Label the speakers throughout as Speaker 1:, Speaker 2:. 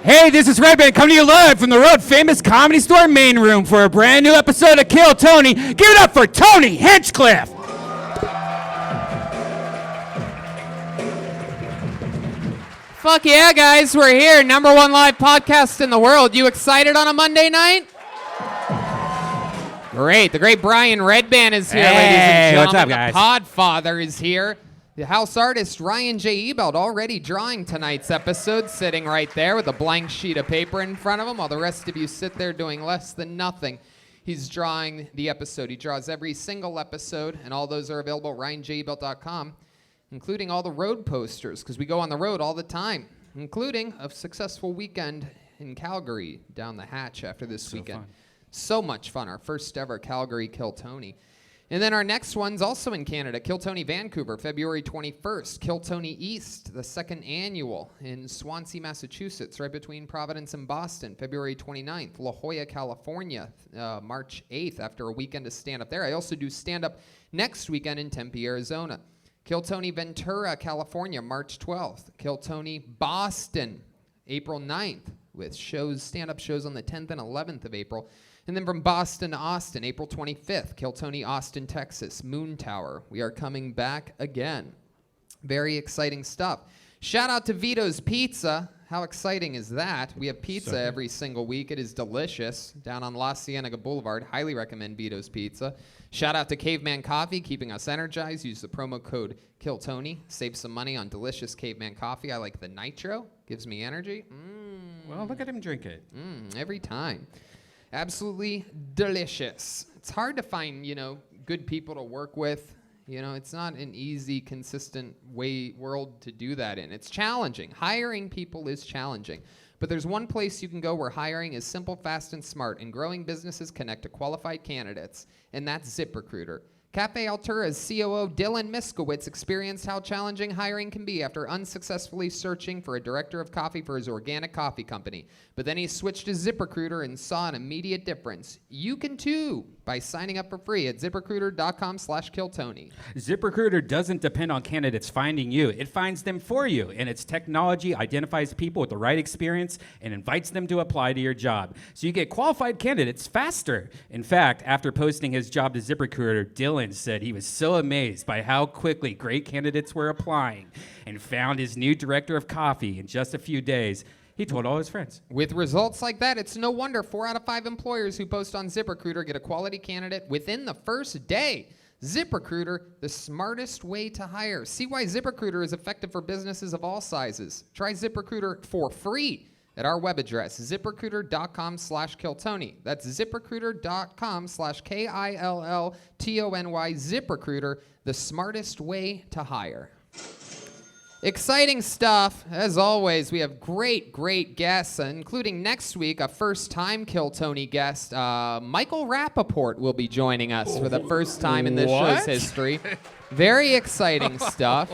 Speaker 1: Hey, this is Redman coming to you live from the world famous Comedy Store main room for a brand new episode of Kill Tony. Give it up for Tony Hinchcliffe.
Speaker 2: Fuck yeah, guys, we're here. Number one live podcast in the world. You excited on a Monday night? Great. The great Brian Redban is here, ladies and gentlemen.
Speaker 1: What's up, guys?
Speaker 2: The Podfather is here. The house artist, Ryan J. Ebelt, already drawing tonight's episode, sitting right there with a blank sheet of paper in front of him, while the rest of you sit there doing less than nothing. He's drawing the episode. He draws every single episode, and all those are available at ryanjebelt.com, including all the road posters, because we go on the road all the time, including a successful weekend in Calgary down the hatch after this weekend.
Speaker 1: Fun.
Speaker 2: So much fun. Our first ever Calgary Kill Tony. And then our next one's also in Canada, Kill Tony Vancouver, February 21st. Kill Tony East, the second annual in Swansea, Massachusetts, right between Providence and Boston, February 29th. La Jolla, California, March 8th, after a weekend of stand-up there. I also do stand-up next weekend in Tempe, Arizona. Kill Tony Ventura, California, March 12th. Kill Tony Boston, April 9th, with stand-up shows on the 10th and 11th of April. And then from Boston to Austin, April 25th, Kill Tony Austin, Texas, Moon Tower. We are coming back again. Very exciting stuff. Shout out to Vito's Pizza. How exciting is that? We have pizza every single week. It is delicious. Down on La Cienega Boulevard. Highly recommend Vito's Pizza. Shout out to Caveman Coffee, keeping us energized. Use the promo code KillTony. Save some money on delicious Caveman Coffee. I like the Nitro. Gives me energy.
Speaker 1: Well, look at him drink it.
Speaker 2: Every time. Absolutely delicious. It's hard to find, good people to work with. It's not an easy, consistent world to do that in. It's challenging. Hiring people is challenging. But there's one place you can go where hiring is simple, fast, and smart, and growing businesses connect to qualified candidates, and that's ZipRecruiter. Cafe Altura's COO Dylan Miskowitz experienced how challenging hiring can be after unsuccessfully searching for a director of coffee for his organic coffee company. But then he switched to ZipRecruiter and saw an immediate difference. You can too by signing up for free at ZipRecruiter.com/KillTony.
Speaker 1: ZipRecruiter doesn't depend on candidates finding you. It finds them for you, and its technology identifies people with the right experience and invites them to apply to your job. So you get qualified candidates faster. In fact, after posting his job to ZipRecruiter, Dylan said he was so amazed by how quickly great candidates were applying and found his new director of coffee in just a few days. He told all his friends.
Speaker 2: With results like that, it's no wonder 4 out of 5 employers who post on ZipRecruiter get a quality candidate within the first day. ZipRecruiter, the smartest way to hire. See why ZipRecruiter is effective for businesses of all sizes. Try ZipRecruiter for free at our web address, ZipRecruiter.com/KillTony. That's ZipRecruiter.com/KILLTONY. ZipRecruiter, the smartest way to hire. Exciting stuff. As always, we have great guests, including next week, a first-time Kill Tony guest. Michael Rappaport will be joining us for the first time in this show's history. Very exciting stuff.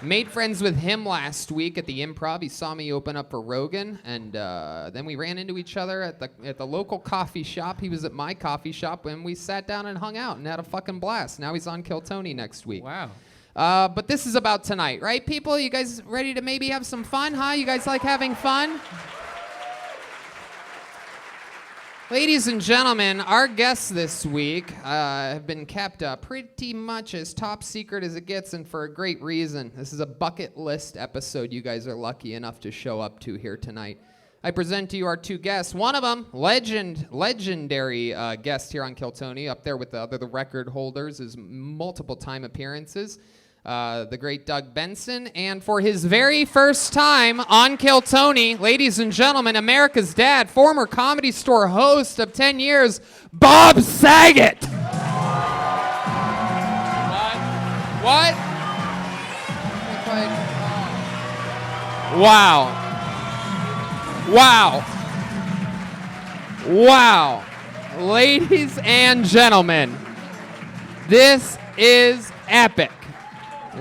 Speaker 2: Made friends with him last week at the Improv. He saw me open up for Rogan, and then we ran into each other at the local coffee shop. He was at my coffee shop, and we sat down and hung out and had a fucking blast. Now he's on Kill Tony next week.
Speaker 1: Wow.
Speaker 2: But this is about tonight, right, people? You guys ready to maybe have some fun, huh? You guys like having fun? Ladies and gentlemen, our guests this week have been kept pretty much as top secret as it gets, and for a great reason. This is a bucket list episode you guys are lucky enough to show up to here tonight. I present to you our 2 guests. One of them, legendary guest here on Kill Tony, up there with the record holders, his multiple time appearances. The great Doug Benson, and for his very first time on Kill Tony, ladies and gentlemen, America's dad, former Comedy Store host of 10 years, Bob Saget. What? Wow. Ladies and gentlemen, this is epic.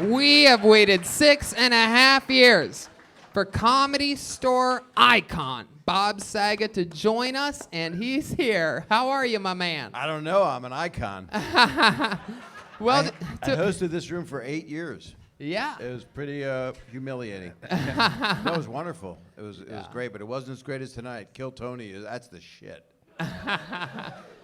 Speaker 2: We have waited 6.5 years for Comedy Store icon Bob Saget to join us, and he's here. How are you, my man?
Speaker 3: I don't know. I'm an icon.
Speaker 2: Well,
Speaker 3: I hosted this room for 8 years.
Speaker 2: Yeah.
Speaker 3: It was pretty humiliating. No, it was wonderful. It was great, but it wasn't as great as tonight. Kill Tony, that's the shit.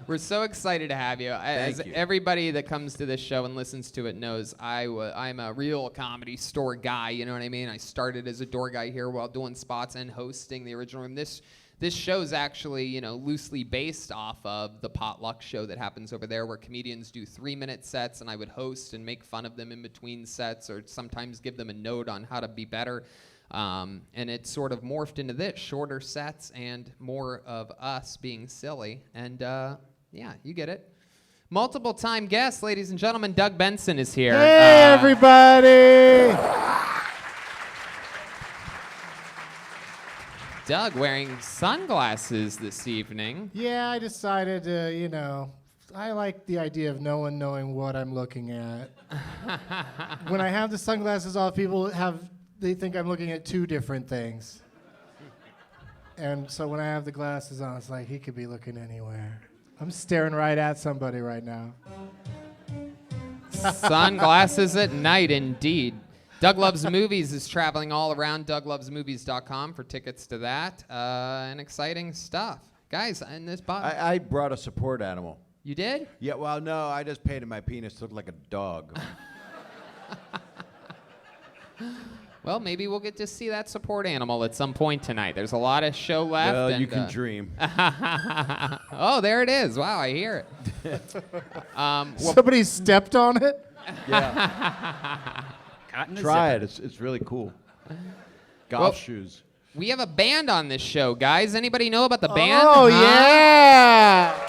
Speaker 2: We're so excited to have you. As
Speaker 3: you.
Speaker 2: everybody that comes to this show and listens to it knows, I'm a real Comedy Store guy, you know what I mean? I started as a door guy here while doing spots and hosting the original room. This show's actually, you know, loosely based off of the Potluck show that happens over there, where comedians do 3-minute sets, and I would host and make fun of them in between sets, or sometimes give them a note on how to be better. And it sort of morphed into this, shorter sets and more of us being silly. And yeah, you get it. Multiple time guest, ladies and gentlemen, Doug Benson is here.
Speaker 4: Hey, everybody!
Speaker 2: Doug wearing sunglasses this evening.
Speaker 4: Yeah, I decided to, you know, I like the idea of no one knowing what I'm looking at. When I have the sunglasses off, they think I'm looking at two different things. And so when I have the glasses on, it's like he could be looking anywhere. I'm staring right at somebody right now.
Speaker 2: Sunglasses at night, indeed. Doug Loves Movies is traveling all around douglovesmovies.com for tickets to that, and exciting stuff. Guys, in this box.
Speaker 3: I brought a support animal.
Speaker 2: You did?
Speaker 3: Yeah, well, no, I just painted my penis to look like a dog.
Speaker 2: Well, maybe we'll get to see that support animal at some point tonight. There's a lot of show left.
Speaker 3: Well,
Speaker 2: and,
Speaker 3: you can dream.
Speaker 2: Oh, there it is. Wow, I hear it.
Speaker 4: Somebody stepped on it?
Speaker 3: Yeah.
Speaker 1: Caught in a
Speaker 3: Try
Speaker 1: zipper.
Speaker 3: it. It's really cool. Golf
Speaker 2: Well,
Speaker 3: shoes.
Speaker 2: We have a band on this show, guys. Anybody know about the band?
Speaker 4: Oh,
Speaker 2: Huh?
Speaker 4: yeah!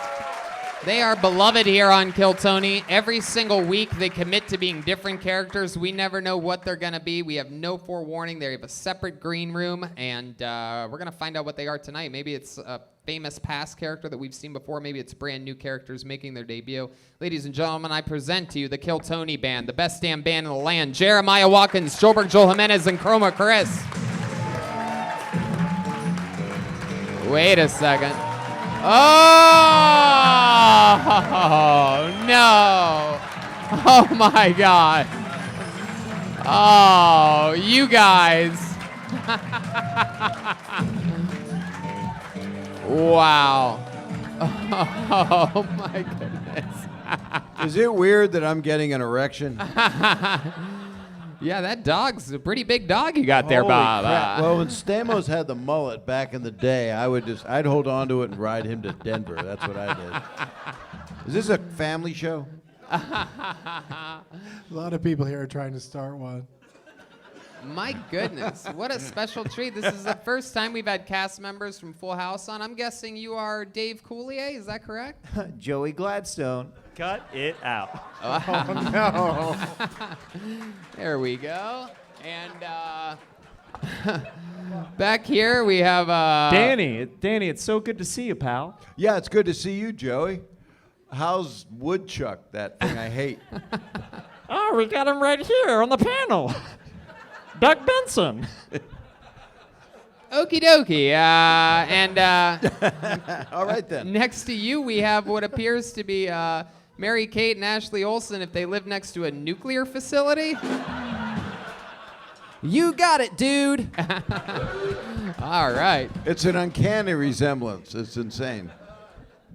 Speaker 2: They are beloved here on Kill Tony. Every single week, they commit to being different characters. We never know what they're going to be. We have no forewarning. They have a separate green room, and we're going to find out what they are tonight. Maybe it's a famous past character that we've seen before. Maybe it's brand new characters making their debut. Ladies and gentlemen, I present to you the Kill Tony Band, the best damn band in the land. Jeremiah Watkins, Joelberg Joel Jimenez, and Chroma Chris. Wait a second. Oh, no. Oh, my God. Oh, you guys. Wow. Oh, my goodness.
Speaker 3: Is it weird that I'm getting an erection?
Speaker 2: Yeah, that dog's a pretty big dog you got there,
Speaker 3: Holy
Speaker 2: Bob.
Speaker 3: crap. Well, when Stamos had the mullet back in the day, I'd hold on to it and ride him to Denver. That's what I did. Is this a family show?
Speaker 4: A lot of people here are trying to start one.
Speaker 2: My goodness, what a special treat. This is the first time we've had cast members from Full House on. I'm guessing you are Dave Coulier, is that correct?
Speaker 5: Joey Gladstone. Cut it out.
Speaker 4: Oh, no.
Speaker 2: There we go. And back here we have...
Speaker 5: Danny, it's so good to see you, pal.
Speaker 3: Yeah, it's good to see you, Joey. How's Woodchuck, that thing I hate?
Speaker 5: Oh, we got him right here on the panel. Doug Benson.
Speaker 2: Okie dokie.
Speaker 3: All right, then.
Speaker 2: Next to you we have what appears to be Mary Kate and Ashley Olsen if they live next to a nuclear facility.
Speaker 6: You got it, dude.
Speaker 2: All right.
Speaker 3: It's an uncanny resemblance. It's insane.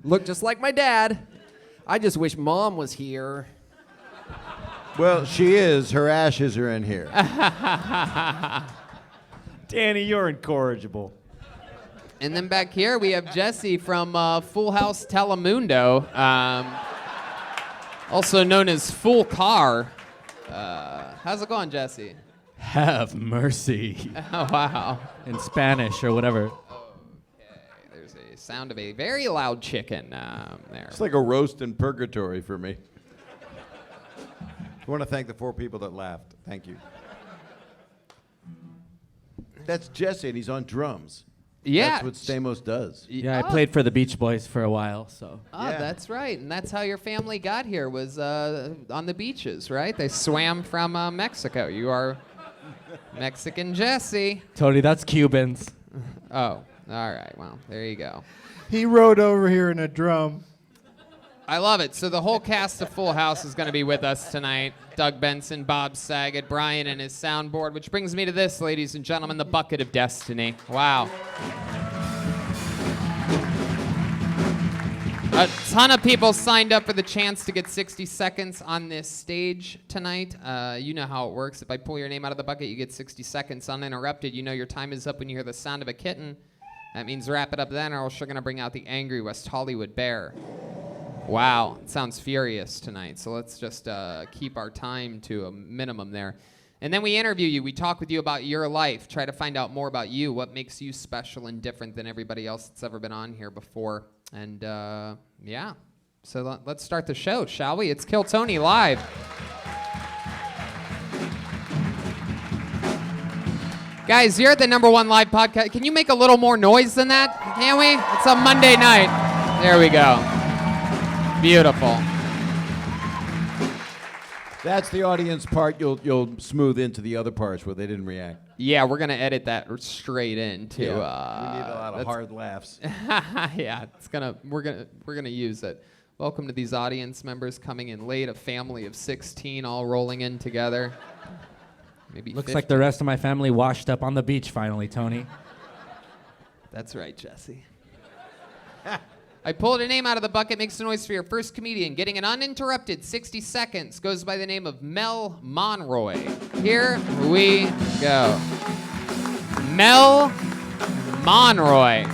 Speaker 6: Look just like my dad. I just wish Mom was here.
Speaker 3: Well, she is. Her ashes are in here.
Speaker 5: Danny, you're incorrigible.
Speaker 2: And then back here we have Jesse from Full House Telemundo, also known as Full Car. How's it going, Jesse?
Speaker 7: Have mercy.
Speaker 2: Oh, wow.
Speaker 7: In Spanish or whatever.
Speaker 2: Okay, there's a sound of a very loud chicken there.
Speaker 3: It's like a roast in purgatory for me. I want to thank the 4 people that laughed. Thank you. That's Jesse, and he's on drums.
Speaker 2: Yeah.
Speaker 3: That's what Stamos does.
Speaker 7: Yeah, I played for the Beach Boys for a while, so.
Speaker 2: Oh,
Speaker 3: Yeah.
Speaker 2: that's right. And that's how your family got here, was on the beaches, right? They swam from Mexico. You are Mexican Jesse.
Speaker 7: Tony, that's Cubans.
Speaker 2: Oh, all right. Well, there you go.
Speaker 4: He rode over here in a drum.
Speaker 2: I love it. So the whole cast of Full House is going to be with us tonight. Doug Benson, Bob Saget, Brian and his soundboard, which brings me to this, ladies and gentlemen, the Bucket of Destiny. Wow. A ton of people signed up for the chance to get 60 seconds on this stage tonight. You know how it works. If I pull your name out of the bucket, you get 60 seconds uninterrupted. You know your time is up when you hear the sound of a kitten. That means wrap it up then, or else you're going to bring out the angry West Hollywood bear. Wow, it sounds furious tonight. So let's just keep our time to a minimum there. And then we interview you. We talk with you about your life, try to find out more about you, what makes you special and different than everybody else that's ever been on here before. And yeah, so let's start the show, shall we? It's Kill Tony Live. Guys, you're at the #1 live podcast. Can you make a little more noise than that? Can we? It's a Monday night. There we go. Beautiful.
Speaker 3: That's the audience part. You'll smooth into the other parts where they didn't react.
Speaker 2: Yeah, we're gonna edit that straight into.
Speaker 3: We need a lot of hard laughs.
Speaker 2: Yeah, we're gonna use it. Welcome to these audience members coming in late. A family of 16 all rolling in together. Maybe
Speaker 7: Looks
Speaker 2: 50.
Speaker 7: like the rest of my family washed up on the beach finally, Tony.
Speaker 2: That's right, Jesse. I pulled a name out of the bucket, makes a noise for your first comedian. Getting an uninterrupted 60 seconds, goes by the name of Mel Monroy. Here we go. Mel Monroy.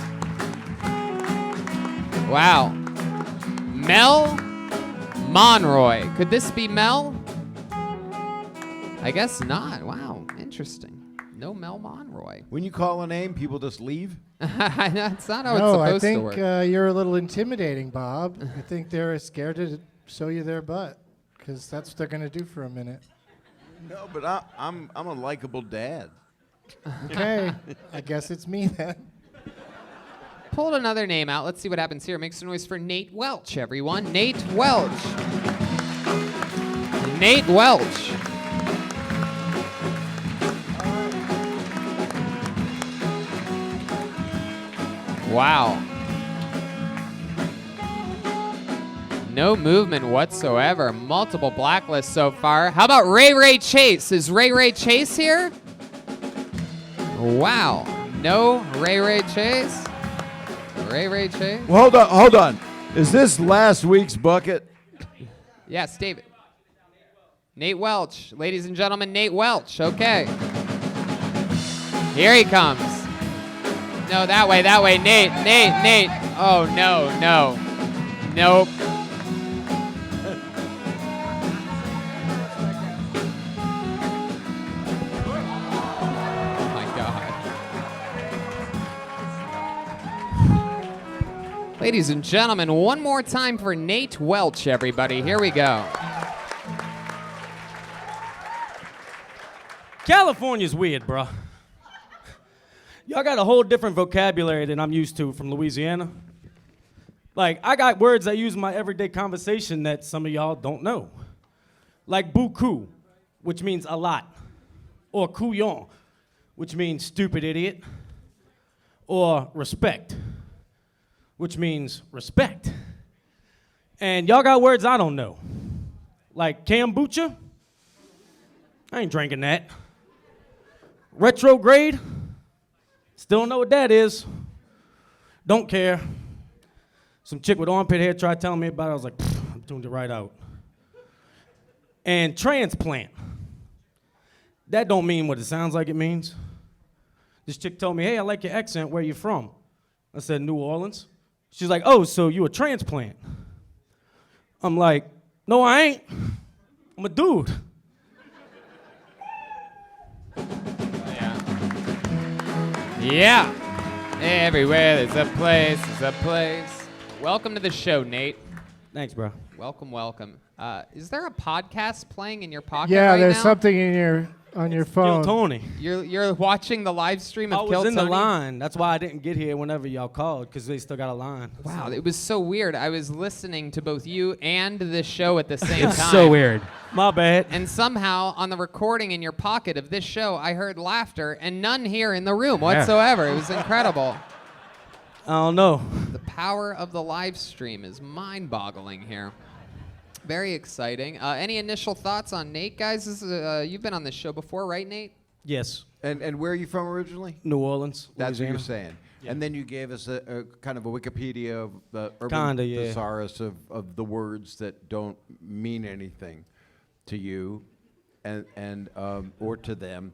Speaker 2: Wow. Mel Monroy. Could this be Mel? I guess not. Wow, interesting. No Mel Monroy.
Speaker 3: When you call a name, people just leave?
Speaker 2: That's not how
Speaker 4: No, I
Speaker 2: it's supposed to work.
Speaker 4: think you're a little intimidating, Bob. I think they're scared to show you their butt, because that's what they're going to do for a minute.
Speaker 3: No, but I'm a likable dad.
Speaker 4: Okay, I guess it's me then.
Speaker 2: Pulled another name out. Let's see what happens here. Make some noise for Nate Welch, everyone. Nate Welch. Nate Welch. Wow. No movement whatsoever. Multiple blacklists so far. How about Ray Chase? Is Ray Chase here? Wow. No Ray Chase? Ray Chase?
Speaker 3: Well, hold on. Is this last week's bucket?
Speaker 2: Yes, David. Nate Welch. Ladies and gentlemen, Nate Welch. Okay. Here he comes. No, that way. Nate. Oh, no. Nope. Oh, my God. Ladies and gentlemen, one more time for Nate Welch, everybody. Here we go.
Speaker 8: California's weird, bro. Y'all got a whole different vocabulary than I'm used to from Louisiana. Like, I got words I use in my everyday conversation that some of y'all don't know. Like beaucoup, which means a lot. Or couillon, which means stupid idiot. Or respect, which means respect. And y'all got words I don't know. Like kombucha. I ain't drinking that. Retrograde. Still don't know what that is. Don't care. Some chick with armpit hair tried telling me about it. I was like, I tuned it right out. And transplant. That don't mean what it sounds like it means. This chick told me, hey, I like your accent. Where you from? I said, New Orleans. She's like, oh, so you a transplant? I'm like, no, I ain't. I'm a dude.
Speaker 2: Yeah. Everywhere there's a place. Welcome to the show, Nate.
Speaker 8: Thanks, bro.
Speaker 2: Welcome. Is there a podcast playing in your pocket
Speaker 4: Yeah,
Speaker 2: right
Speaker 4: there's
Speaker 2: now?
Speaker 4: something on your phone.
Speaker 8: Kill Tony.
Speaker 2: You're watching the live stream of
Speaker 8: I
Speaker 2: Kill
Speaker 8: was in the
Speaker 2: Tony?
Speaker 8: line. That's why I didn't get here whenever y'all called, because they still got a line.
Speaker 2: Wow, it was so weird. I was listening to both you and this show at the same
Speaker 1: It's
Speaker 2: time.
Speaker 1: so weird.
Speaker 8: My bad.
Speaker 2: And somehow, on the recording in your pocket of this show, I heard laughter and none here in the room whatsoever. It was incredible.
Speaker 8: I don't know.
Speaker 2: The power of the live stream is mind-boggling here. Very exciting. Any initial thoughts on Nate, guys? This is, you've been on this show before, right, Nate?
Speaker 8: Yes.
Speaker 3: And where are you from originally?
Speaker 8: New Orleans.
Speaker 3: That's what
Speaker 8: Louisiana.
Speaker 3: you're saying.
Speaker 8: Yeah.
Speaker 3: And then you gave us a kind of a Wikipedia of the urban
Speaker 8: Kinda, yeah.
Speaker 3: thesaurus of the words that don't mean anything to you and or to them.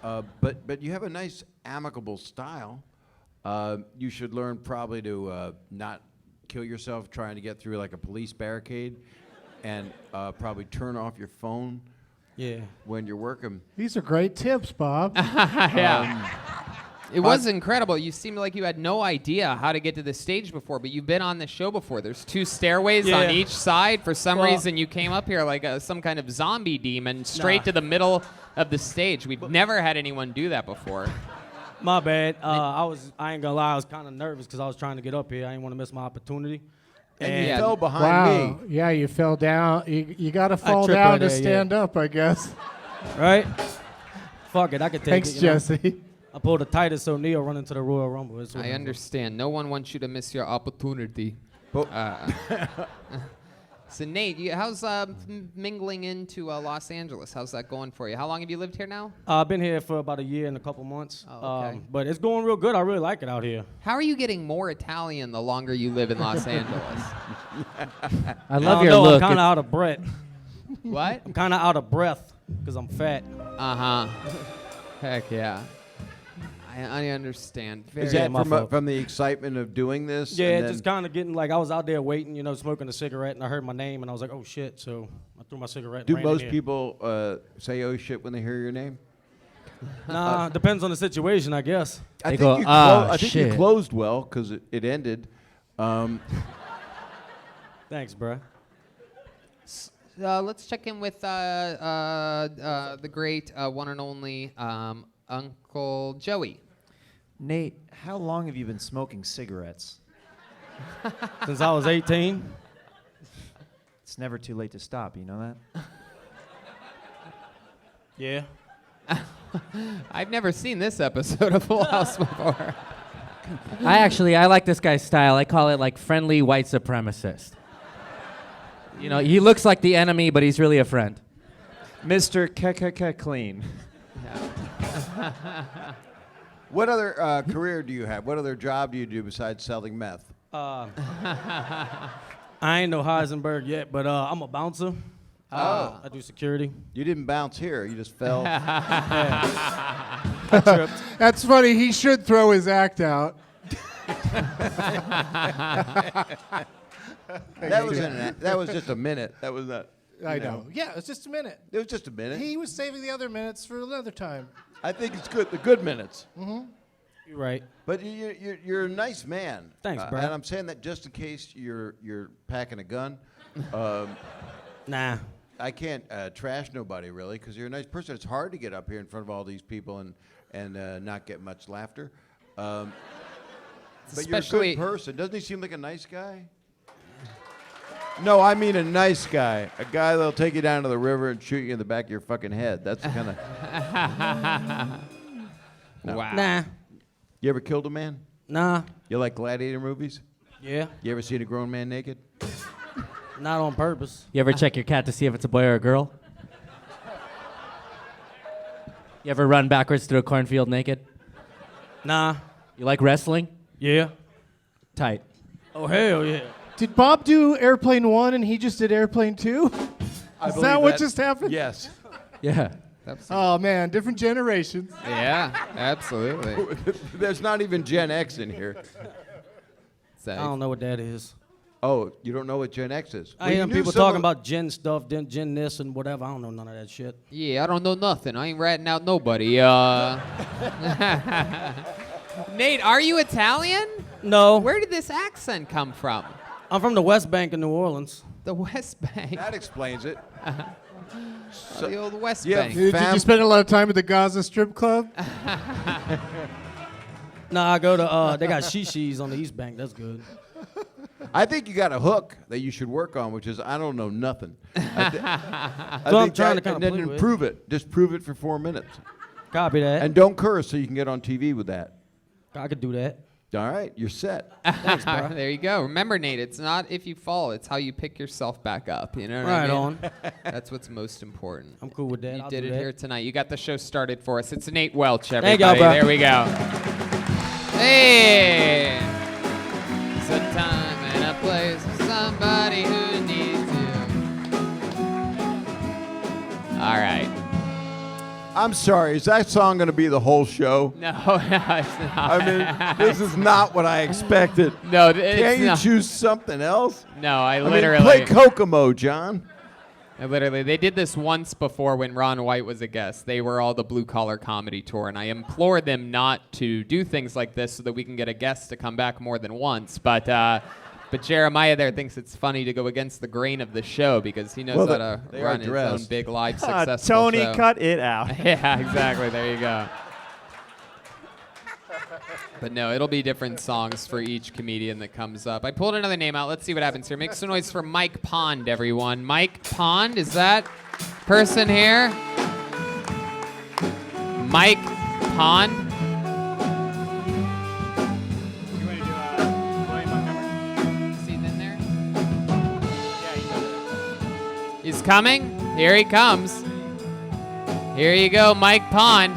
Speaker 3: But you have a nice amicable style. You should learn probably to not kill yourself trying to get through like a police barricade, and probably turn off your phone
Speaker 8: Yeah.
Speaker 3: when you're working.
Speaker 4: These are great tips, Bob.
Speaker 2: Yeah. It was incredible. You seemed like you had no idea how to get to the stage before, but you've been on the show before. There's 2 stairways
Speaker 8: Yeah.
Speaker 2: on each side. For some
Speaker 8: Well-
Speaker 2: reason, you came up here like some kind of zombie demon straight to the middle of the stage. We've never had anyone do that before.
Speaker 8: My bad. I ain't gonna lie, I was kind of nervous because I was trying to get up here. I didn't want to miss my opportunity.
Speaker 3: And you
Speaker 2: Yeah.
Speaker 3: fell behind
Speaker 4: Wow.
Speaker 3: me.
Speaker 4: Yeah, you fell down. You got to fall
Speaker 8: tripped
Speaker 4: down
Speaker 8: right
Speaker 4: to
Speaker 8: there, yeah.
Speaker 4: stand up, I guess.
Speaker 8: Right? Fuck it, I could take
Speaker 4: Thanks,
Speaker 8: it. You know?
Speaker 4: Jesse.
Speaker 8: I pulled a Titus O'Neil running to the Royal Rumble. It's what
Speaker 2: I
Speaker 8: it was.
Speaker 2: understand. No one wants you to miss your opportunity.
Speaker 3: But
Speaker 2: So Nate, how's mingling into Los Angeles? How's that going for you? How long have you lived here now?
Speaker 8: I've been here for about a year and a couple months.
Speaker 2: Oh, okay.
Speaker 8: But it's going real good. I really like it out here.
Speaker 2: How are you getting more Italian the longer you live in Los Angeles?
Speaker 7: I love
Speaker 8: don't
Speaker 7: your
Speaker 8: know,
Speaker 7: look.
Speaker 8: I'm kind of
Speaker 7: It's-
Speaker 8: out of breath.
Speaker 2: What?
Speaker 8: I'm kind of out of breath because I'm fat.
Speaker 2: Uh-huh. Heck yeah. I understand.
Speaker 3: is
Speaker 2: Very-
Speaker 3: that
Speaker 8: my fault.
Speaker 3: from the excitement of doing this?
Speaker 8: Yeah,
Speaker 3: and
Speaker 8: just
Speaker 3: then-
Speaker 8: kind of getting like I was out there waiting, smoking a cigarette, and I heard my name, and I was like, oh shit. So I threw my cigarette. and
Speaker 3: Do
Speaker 8: ran in
Speaker 3: most
Speaker 8: here.
Speaker 3: people say "oh shit" when they hear your name?
Speaker 8: Nah, depends on the situation, I guess.
Speaker 3: I
Speaker 7: They
Speaker 3: think,
Speaker 7: go,
Speaker 3: you,
Speaker 7: "Ah,
Speaker 3: I think you
Speaker 7: shit."
Speaker 3: closed well because it ended.
Speaker 8: Thanks, bruh.
Speaker 2: let's check in with the great one and only Uncle Joey.
Speaker 9: Nate, how long have you been smoking cigarettes?
Speaker 8: Since I was 18.
Speaker 9: It's never too late to stop, you know that?
Speaker 8: Yeah.
Speaker 2: I've never seen this episode of Full House before.
Speaker 7: I like this guy's style. I call it like friendly white supremacist. He looks like the enemy, but he's really a friend.
Speaker 9: Mr. Clean.
Speaker 3: What other career do you have? What other job do you do besides selling meth?
Speaker 8: I ain't no Heisenberg yet, but I'm a bouncer. I do security.
Speaker 3: You didn't bounce here. You just fell.
Speaker 4: That's funny. He should throw his act out.
Speaker 3: That was just a minute. That was not.
Speaker 4: I know. Yeah, it's just a minute.
Speaker 3: It was just a minute.
Speaker 4: He was saving the other minutes for another time.
Speaker 3: I think it's good. The good minutes.
Speaker 8: You're right.
Speaker 3: But you're a nice man.
Speaker 8: Thanks, bro.
Speaker 3: And I'm saying that just in case you're packing a gun.
Speaker 8: Nah.
Speaker 3: I can't trash nobody really because you're a nice person. It's hard to get up here in front of all these people and not get much laughter. But you're a
Speaker 2: Especially-
Speaker 3: good person. Doesn't he seem like a nice guy? No, I mean a nice guy. A guy that'll take you down to the river and shoot you in the back of your fucking head. That's the kind of.
Speaker 2: Wow.
Speaker 8: Nah.
Speaker 3: You ever killed a man?
Speaker 8: Nah.
Speaker 3: You like gladiator movies?
Speaker 8: Yeah.
Speaker 3: You ever seen a grown man naked?
Speaker 8: Not on purpose.
Speaker 7: You ever check your cat to see if it's a boy or a girl? You ever run backwards through a cornfield naked?
Speaker 8: Nah.
Speaker 7: You like wrestling?
Speaker 8: Yeah.
Speaker 7: Tight.
Speaker 8: Oh, hell yeah.
Speaker 4: Did Bob do Airplane 1 and he just did Airplane 2? Is that what just happened?
Speaker 3: Yes.
Speaker 7: Yeah.
Speaker 4: Oh, man, different generations.
Speaker 2: Yeah, absolutely.
Speaker 3: There's not even Gen X in here.
Speaker 8: I don't know what that is.
Speaker 3: Oh, you don't know what Gen X is?
Speaker 8: I hear people talking about gen stuff, then gen this and whatever. I don't know none of that shit.
Speaker 2: Yeah, I don't know nothing. I ain't ratting out nobody. Nate, are you Italian?
Speaker 8: No.
Speaker 2: Where did this accent come from?
Speaker 8: I'm from the West Bank of New Orleans.
Speaker 2: The West Bank.
Speaker 3: That explains it.
Speaker 2: The old West
Speaker 3: Yeah.
Speaker 2: Bank.
Speaker 4: Did you spend a lot of time at the Gaza Strip Club?
Speaker 8: Nah, I go to, they got shishis on the East Bank. That's good.
Speaker 3: I think you got a hook that you should work on, which is I don't know nothing.
Speaker 8: So I'm trying to kind
Speaker 3: and
Speaker 8: of
Speaker 3: then
Speaker 8: play with.
Speaker 3: prove it. Just prove it for 4 minutes,
Speaker 8: Copy that.
Speaker 3: and don't curse so you can get on TV with that.
Speaker 8: I could do that.
Speaker 3: All right, you're set.
Speaker 2: There you go. Remember, Nate, it's not if you fall, it's how you pick yourself back up. You know what I
Speaker 8: Right
Speaker 2: mean?
Speaker 8: on.
Speaker 2: That's what's most important.
Speaker 8: I'm cool with that.
Speaker 2: You
Speaker 8: I'll
Speaker 2: did
Speaker 8: do
Speaker 2: it
Speaker 8: that.
Speaker 2: here tonight. You got the show started for us. It's Nate Welch,
Speaker 8: Thank
Speaker 2: everybody.
Speaker 8: y'all, bro.
Speaker 2: There we go. Hey! It's a time and a place for somebody who needs you. All right.
Speaker 3: I'm sorry, is that song going to be the whole show?
Speaker 2: No, it's not.
Speaker 3: I mean, this is not what I expected.
Speaker 2: No, it's
Speaker 3: Can't you
Speaker 2: not.
Speaker 3: choose something else?
Speaker 2: No, I
Speaker 3: mean,
Speaker 2: literally.
Speaker 3: play Kokomo, John.
Speaker 2: They did this once before when Ron White was a guest. They were all the Blue Collar Comedy Tour, and I implored them not to do things like this so that we can get a guest to come back more than once. But Jeremiah there thinks it's funny to go against the grain of the show because he knows how to
Speaker 3: they
Speaker 2: run
Speaker 3: are
Speaker 2: his own
Speaker 3: dressed.
Speaker 2: big live successful
Speaker 9: Tony,
Speaker 2: show.
Speaker 9: cut it out.
Speaker 2: Yeah, exactly. There you go. But no, it'll be different songs for each comedian that comes up. I pulled another name out. Let's see what happens here. Make some noise for Mike Pond, everyone. Mike Pond, is that person here? Mike Pond? Is he in there? He's coming. Here he comes. Here you go, Mike Pond.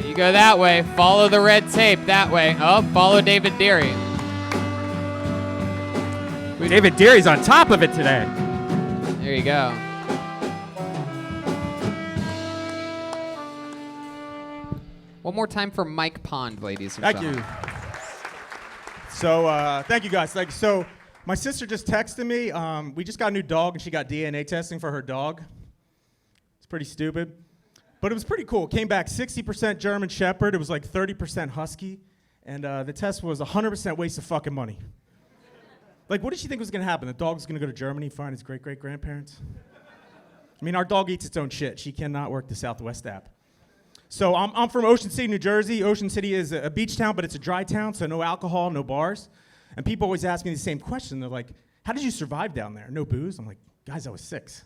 Speaker 2: You go that way. Follow the red tape that way. Oh, follow David Deary.
Speaker 1: David Deary's on top of it today.
Speaker 2: There you go. One more time for Mike Pond, ladies and
Speaker 10: Thank
Speaker 2: gentlemen.
Speaker 10: you. So, thank you guys. So, my sister just texted me. We just got a new dog, and she got DNA testing for her dog. It's pretty stupid, but it was pretty cool. It came back 60% German Shepherd. It was like 30% Husky, and the test was 100% waste of fucking money. Like, what did she think was gonna happen? The dog was gonna go to Germany, find his great-great-grandparents? I mean, our dog eats its own shit. She cannot work the Southwest app. So I'm from Ocean City, New Jersey. Ocean City is a beach town, but it's a dry town, so no alcohol, no bars. And people always ask me the same question. They're like, how did you survive down there? No booze? I'm like, guys, I was 6.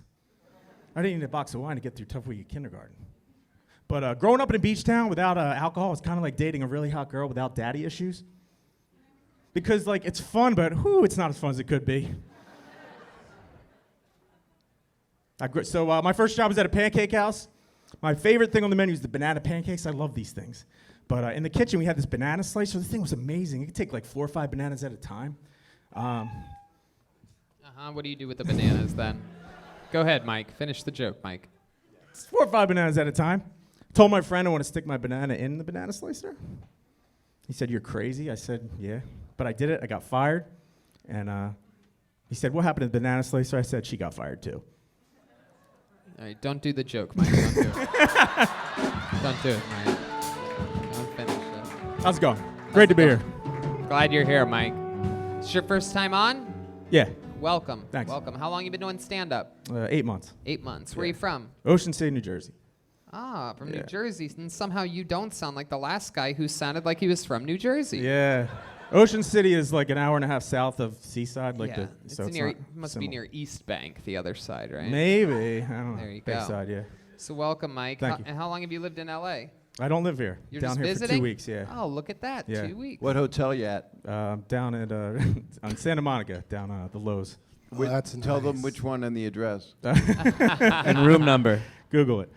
Speaker 10: I didn't need a box of wine to get through tough week at kindergarten. But growing up in a beach town without alcohol is kind of like dating a really hot girl without daddy issues. Because, like, it's fun, but it's not as fun as it could be. So my first job was at a pancake house. My favorite thing on the menu is the banana pancakes. I love these things. But in the kitchen, we had this banana slicer. The thing was amazing. You could take like 4 or 5 bananas at a time.
Speaker 2: What do you do with the bananas then? Go ahead, Mike. Finish the joke, Mike.
Speaker 10: It's 4 or 5 bananas at a time. Told my friend I want to stick my banana in the banana slicer. He said, "You're crazy." I said, "Yeah." But I did it. I got fired. And he said, "What happened to the banana slicer?" I said, "She got fired too."
Speaker 2: All right, don't do the joke, Mike. Don't do it. Don't do it, Mike. Don't finish it.
Speaker 10: How's it going? Great to be here.
Speaker 2: Glad you're here, Mike. It's your first time on?
Speaker 10: Yeah.
Speaker 2: Welcome.
Speaker 10: Thanks.
Speaker 2: Welcome. How long you been doing stand-up?
Speaker 10: 8 months.
Speaker 2: 8 months. Where are you from?
Speaker 10: Ocean City, New Jersey.
Speaker 2: Ah, from New
Speaker 10: Yeah.
Speaker 2: Jersey. And somehow you don't sound like the last guy who sounded like he was from New Jersey.
Speaker 10: Yeah. Ocean City is like an hour and a half south of Seaside.
Speaker 2: Yeah.
Speaker 10: So it's
Speaker 2: near,
Speaker 10: not
Speaker 2: must be
Speaker 10: similar.
Speaker 2: near East Bank, the other side, right?
Speaker 10: Maybe. I don't know.
Speaker 2: There you go.
Speaker 10: Bayside, yeah.
Speaker 2: So welcome, Mike.
Speaker 10: Thank you.
Speaker 2: And how long have you lived in L.A.?
Speaker 10: I don't live here.
Speaker 2: You're
Speaker 10: down
Speaker 2: just
Speaker 10: here
Speaker 2: visiting?
Speaker 10: for 2 weeks, yeah.
Speaker 2: Oh, look at that.
Speaker 10: Yeah.
Speaker 2: 2 weeks.
Speaker 3: What hotel you at?
Speaker 10: Down at on Santa Monica, down the Lowe's.
Speaker 4: That's
Speaker 3: Tell them
Speaker 4: nice.
Speaker 3: which one and the address.
Speaker 7: And room number.
Speaker 10: Google it.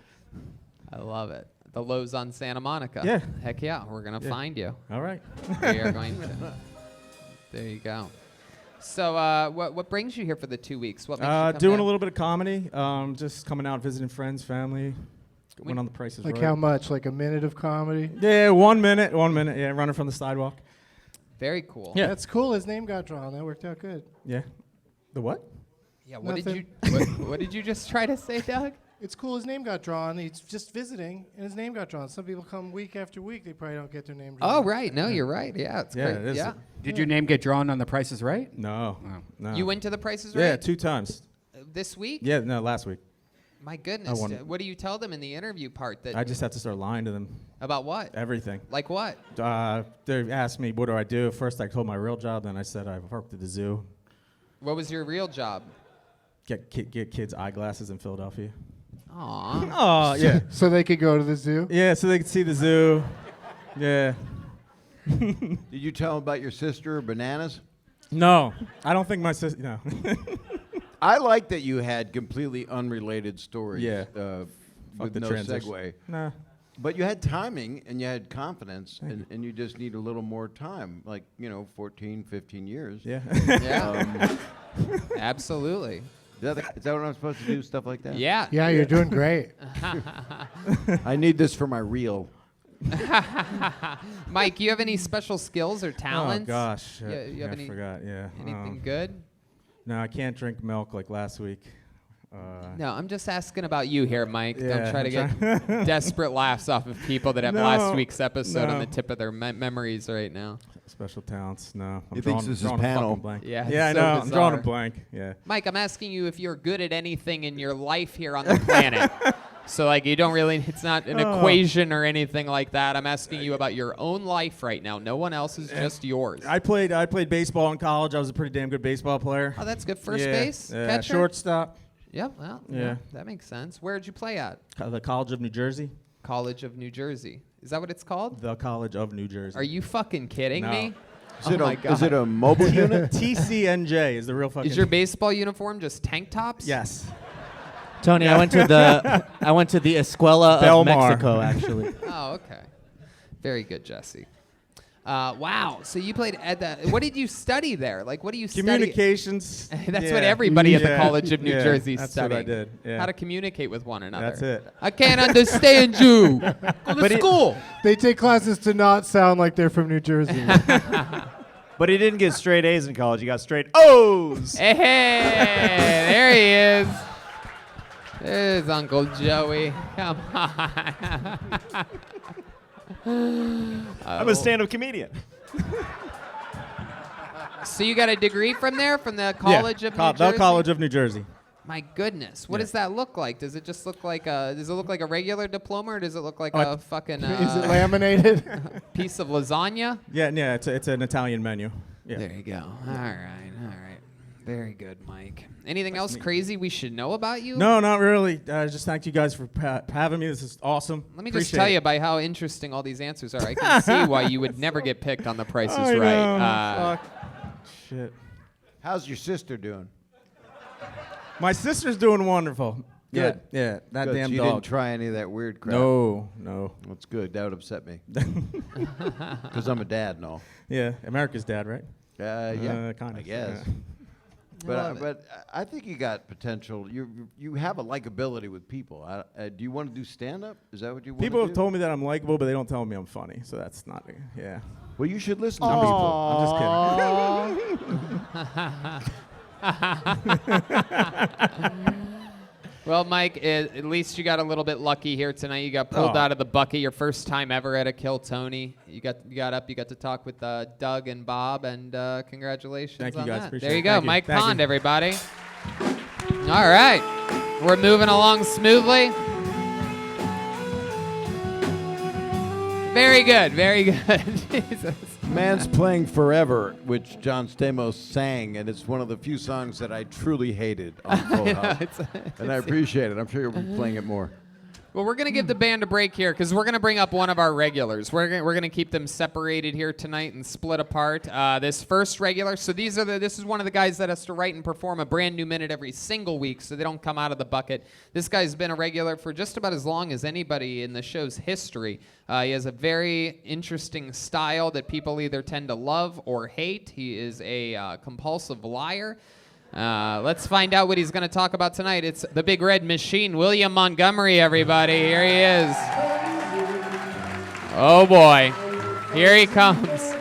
Speaker 2: I love it. The Lowe's on Santa Monica.
Speaker 10: Yeah.
Speaker 2: Heck yeah. We're going to
Speaker 10: Yeah.
Speaker 2: find you.
Speaker 10: All right.
Speaker 2: We are going to. There you go. So what brings you here for the 2 weeks? What makes you come
Speaker 10: Doing
Speaker 2: down?
Speaker 10: a little bit of comedy. Just coming out, visiting friends, family. Went on the prices
Speaker 4: Like
Speaker 10: right.
Speaker 4: how much? Like a minute of comedy?
Speaker 10: Yeah, 1 minute. 1 minute. Yeah, running from the sidewalk.
Speaker 2: Very cool.
Speaker 10: Yeah.
Speaker 4: That's cool. His name got drawn. That worked out good.
Speaker 10: Yeah. The what?
Speaker 2: Yeah. What did
Speaker 4: Nothing.
Speaker 2: you what did you just try to say, Doug?
Speaker 4: It's cool his name got drawn. He's just visiting, and his name got drawn. Some people come week after week. They probably don't get their name drawn.
Speaker 2: Oh, right. No, you're right. Yeah, it's
Speaker 10: Yeah,
Speaker 2: great.
Speaker 10: it is.
Speaker 2: Yeah.
Speaker 1: Did your name get drawn on The Price is Right?
Speaker 10: No.
Speaker 1: Oh.
Speaker 10: No.
Speaker 2: You went to the Prices Right?
Speaker 10: Yeah, 2 times.
Speaker 2: This week?
Speaker 10: Yeah, no, last week.
Speaker 2: My goodness.
Speaker 10: won.
Speaker 2: What do you tell them in the interview part? That
Speaker 10: I just had to start lying to them.
Speaker 2: About what?
Speaker 10: Everything.
Speaker 2: Like what?
Speaker 10: They asked me, what do I do? First, I told my real job. Then I said I worked at the zoo.
Speaker 2: What was your real job?
Speaker 10: Get kids eyeglasses in Philadelphia.
Speaker 2: Aw.
Speaker 10: Oh, yeah.
Speaker 4: So they could go to the zoo?
Speaker 10: Yeah, so they could see the zoo. Yeah.
Speaker 3: Did you tell him about your sister or bananas?
Speaker 10: No, I don't think my sister. No.
Speaker 3: I like that you had completely unrelated stories.
Speaker 10: Yeah.
Speaker 3: With
Speaker 10: the
Speaker 3: no
Speaker 10: transition.
Speaker 3: segue.
Speaker 10: Nah.
Speaker 3: But you had timing and you had confidence, and you just need a little more time, like, 14, 15 years.
Speaker 10: Yeah.
Speaker 2: Yeah. Absolutely.
Speaker 3: Is that what I'm supposed to do, stuff like that?
Speaker 2: Yeah.
Speaker 4: Yeah, you're doing great.
Speaker 3: I need this for my reel.
Speaker 2: Mike, you have any special skills or talents?
Speaker 10: Oh, gosh.
Speaker 2: Yeah, you have
Speaker 10: I forgot, yeah.
Speaker 2: anything good?
Speaker 10: No, I can't drink milk like last week.
Speaker 2: No, I'm just asking about you here, Mike. Don't
Speaker 10: Yeah,
Speaker 2: try to get desperate laughs off of people that have
Speaker 10: No,
Speaker 2: last week's episode on
Speaker 10: no.
Speaker 2: the tip of their memories right now.
Speaker 10: Special talents, no.
Speaker 3: He thinks this is
Speaker 10: drawing a
Speaker 3: panel.
Speaker 10: fucking blank.
Speaker 2: Yeah,
Speaker 10: Yeah, I
Speaker 2: it's so
Speaker 10: know. I'm drawing a
Speaker 2: bizarre.
Speaker 10: blank. Yeah.
Speaker 2: Mike, I'm asking you if you're good at anything in your life here on the planet. So, like, you don't really, it's not an equation or anything like that. I'm asking you about your own life right now. No one else's, just yours.
Speaker 10: I played baseball in college. I was a pretty damn good baseball player.
Speaker 2: Oh, that's good. First
Speaker 10: Yeah,
Speaker 2: base?
Speaker 10: yeah,
Speaker 2: Catcher?
Speaker 10: shortstop.
Speaker 2: Yep, well, yeah,
Speaker 10: Yeah.
Speaker 2: that makes sense. Where'd you play at?
Speaker 10: The College of New Jersey.
Speaker 2: College of New Jersey. Is that what it's called?
Speaker 10: The College of New Jersey.
Speaker 2: Are you fucking kidding
Speaker 10: No.
Speaker 2: me?
Speaker 3: Is it a mobile unit?
Speaker 10: TCNJ is the real fucking.
Speaker 2: Is your baseball uniform just tank tops?
Speaker 10: Yes.
Speaker 7: Tony, I went to the Escuela of
Speaker 10: Belmar.
Speaker 7: Mexico, actually.
Speaker 2: Oh, okay. Very good, Jesse. Wow. So you played at the. What did you study there? Like, what do you study?
Speaker 10: Communications.
Speaker 2: That's what everybody at the
Speaker 10: Yeah.
Speaker 2: College of New
Speaker 10: Yeah,
Speaker 2: Jersey
Speaker 10: that's
Speaker 2: studied.
Speaker 10: what I did. Yeah.
Speaker 2: How to communicate with one another.
Speaker 10: That's it.
Speaker 2: I can't understand you. Go to school.
Speaker 4: They take classes to not sound like they're from New Jersey.
Speaker 9: But he didn't get straight A's in college. He got straight O's.
Speaker 2: Hey, there he is. There's Uncle Joey. Come on.
Speaker 9: I'm a stand-up comedian.
Speaker 2: So you got a degree from there, from the College of New Jersey?
Speaker 10: The College of New Jersey.
Speaker 2: My goodness, what
Speaker 10: Yeah.
Speaker 2: does that look like? Does it just look like a? Does it look like a regular diploma, or does it look like a fucking
Speaker 4: Is it laminated?
Speaker 2: piece of lasagna?
Speaker 10: Yeah. It's an Italian menu. Yeah.
Speaker 2: There you go. All right. Very good, Mike. Anything else crazy we should know about you?
Speaker 10: No, not really. Just thank you guys for having me. This is awesome.
Speaker 2: Let me just tell you by how interesting all these answers are. I can see why you would never get picked on The Price is
Speaker 10: I
Speaker 2: Right.
Speaker 10: know. Fuck. Shit.
Speaker 3: How's your sister doing?
Speaker 10: My sister's doing wonderful.
Speaker 3: Good.
Speaker 10: Yeah. That
Speaker 3: Good.
Speaker 10: damn
Speaker 3: You
Speaker 10: dog.
Speaker 3: didn't try any of that weird crap.
Speaker 10: No.
Speaker 3: That's good. That would upset me. Because I'm a dad and all.
Speaker 10: Yeah, America's dad, right?
Speaker 3: Yeah,
Speaker 10: kind of.
Speaker 3: I guess.
Speaker 10: Yeah.
Speaker 3: But I think you got potential. You have a likability with people. Do you want to do stand up? Is that what you want?
Speaker 10: People
Speaker 3: to
Speaker 10: have
Speaker 3: do?
Speaker 10: told me that I'm likable, but they don't tell me I'm funny. So that's not. Yeah.
Speaker 3: Well, you should listen to people.
Speaker 10: I'm just kidding.
Speaker 2: Well, Mike, at least you got a little bit lucky here tonight. You got pulled out of the bucket, your first time ever at a Kill Tony. You got up, you got to talk with Doug and Bob, and congratulations
Speaker 10: Thank you
Speaker 2: on
Speaker 10: guys.
Speaker 2: that.
Speaker 10: Appreciate
Speaker 2: There you
Speaker 10: it.
Speaker 2: go,
Speaker 10: Thank you.
Speaker 2: Mike
Speaker 10: Thank you.
Speaker 2: Pond, everybody. All right, we're moving along smoothly. Very good, very good. Jesus.
Speaker 3: Man's Playing Forever, which John Stamos sang, and it's one of the few songs that I truly hated on Full House. And I appreciate it. I'm sure you'll be playing it more.
Speaker 2: Well, we're going to give the band a break here because we're going to bring up one of our regulars. We're going to keep them separated here tonight and split apart. This first regular, so this is one of the guys that has to write and perform a brand new minute every single week so they don't come out of the bucket. This guy's been a regular for just about as long as anybody in the show's history. He has a very interesting style that people either tend to love or hate. He is a compulsive liar. Let's find out what he's going to talk about tonight. It's the Big Red Machine, William Montgomery, everybody. Here he is. Oh, boy. Here he comes.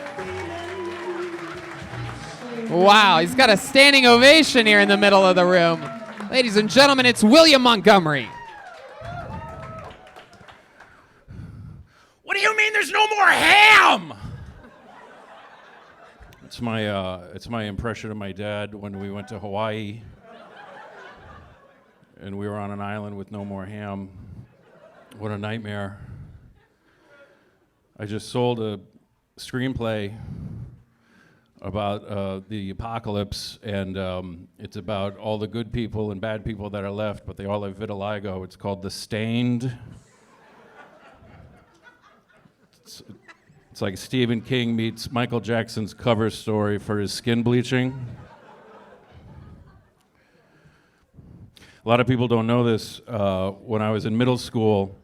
Speaker 2: Wow, he's got a standing ovation here in the middle of the room. Ladies and gentlemen, it's William Montgomery.
Speaker 1: What do you mean there's no more ham? It's my impression of my dad when we went to Hawaii and we were on an island with no more ham. What a nightmare. I just sold a screenplay about the apocalypse, and it's about all the good people and bad people that are left, but they all have vitiligo. It's called The Stained.
Speaker 11: It's like Stephen King meets Michael Jackson's cover story for his skin bleaching. A lot of people don't know this. When I was in middle school,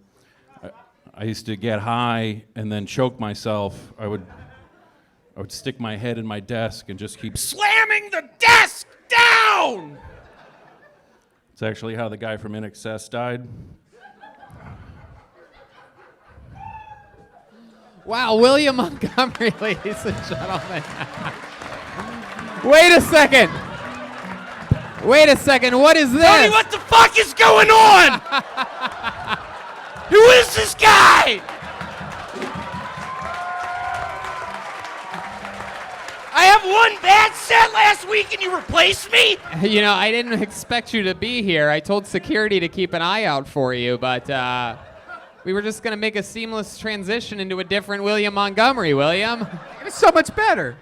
Speaker 11: I used to get high and then choke myself. I would stick my head in my desk and just keep slamming the desk down! It's actually how the guy from In Excess died.
Speaker 2: Wow, William Montgomery, ladies and gentlemen. Wait a second. Wait a second, what is this?
Speaker 11: Tony, what the fuck is going on? Who is this guy? I have one bad set last week and you replaced me?
Speaker 2: You know, I didn't expect you to be here. I told security to keep an eye out for you, but we were just going to make a seamless transition into a different William Montgomery, William.
Speaker 6: It's so much better.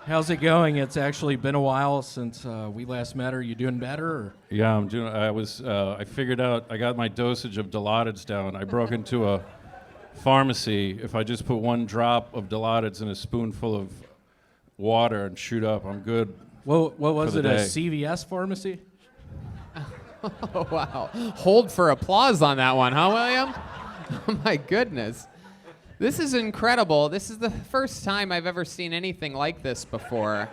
Speaker 5: How's it going? It's actually been a while since we last met. Are you doing better? Or?
Speaker 11: Yeah, I'm doing. I figured out. I got my dosage of Dilaudid's down. I broke into a pharmacy. If I just put 1 drop of Dilaudid's in a spoonful of water and shoot up, I'm good.
Speaker 5: What was it? A
Speaker 11: day.
Speaker 5: CVS pharmacy?
Speaker 2: Oh, wow. Hold for applause on that one, huh, William? Oh, my goodness. This is incredible. This is the first time I've ever seen anything like this before.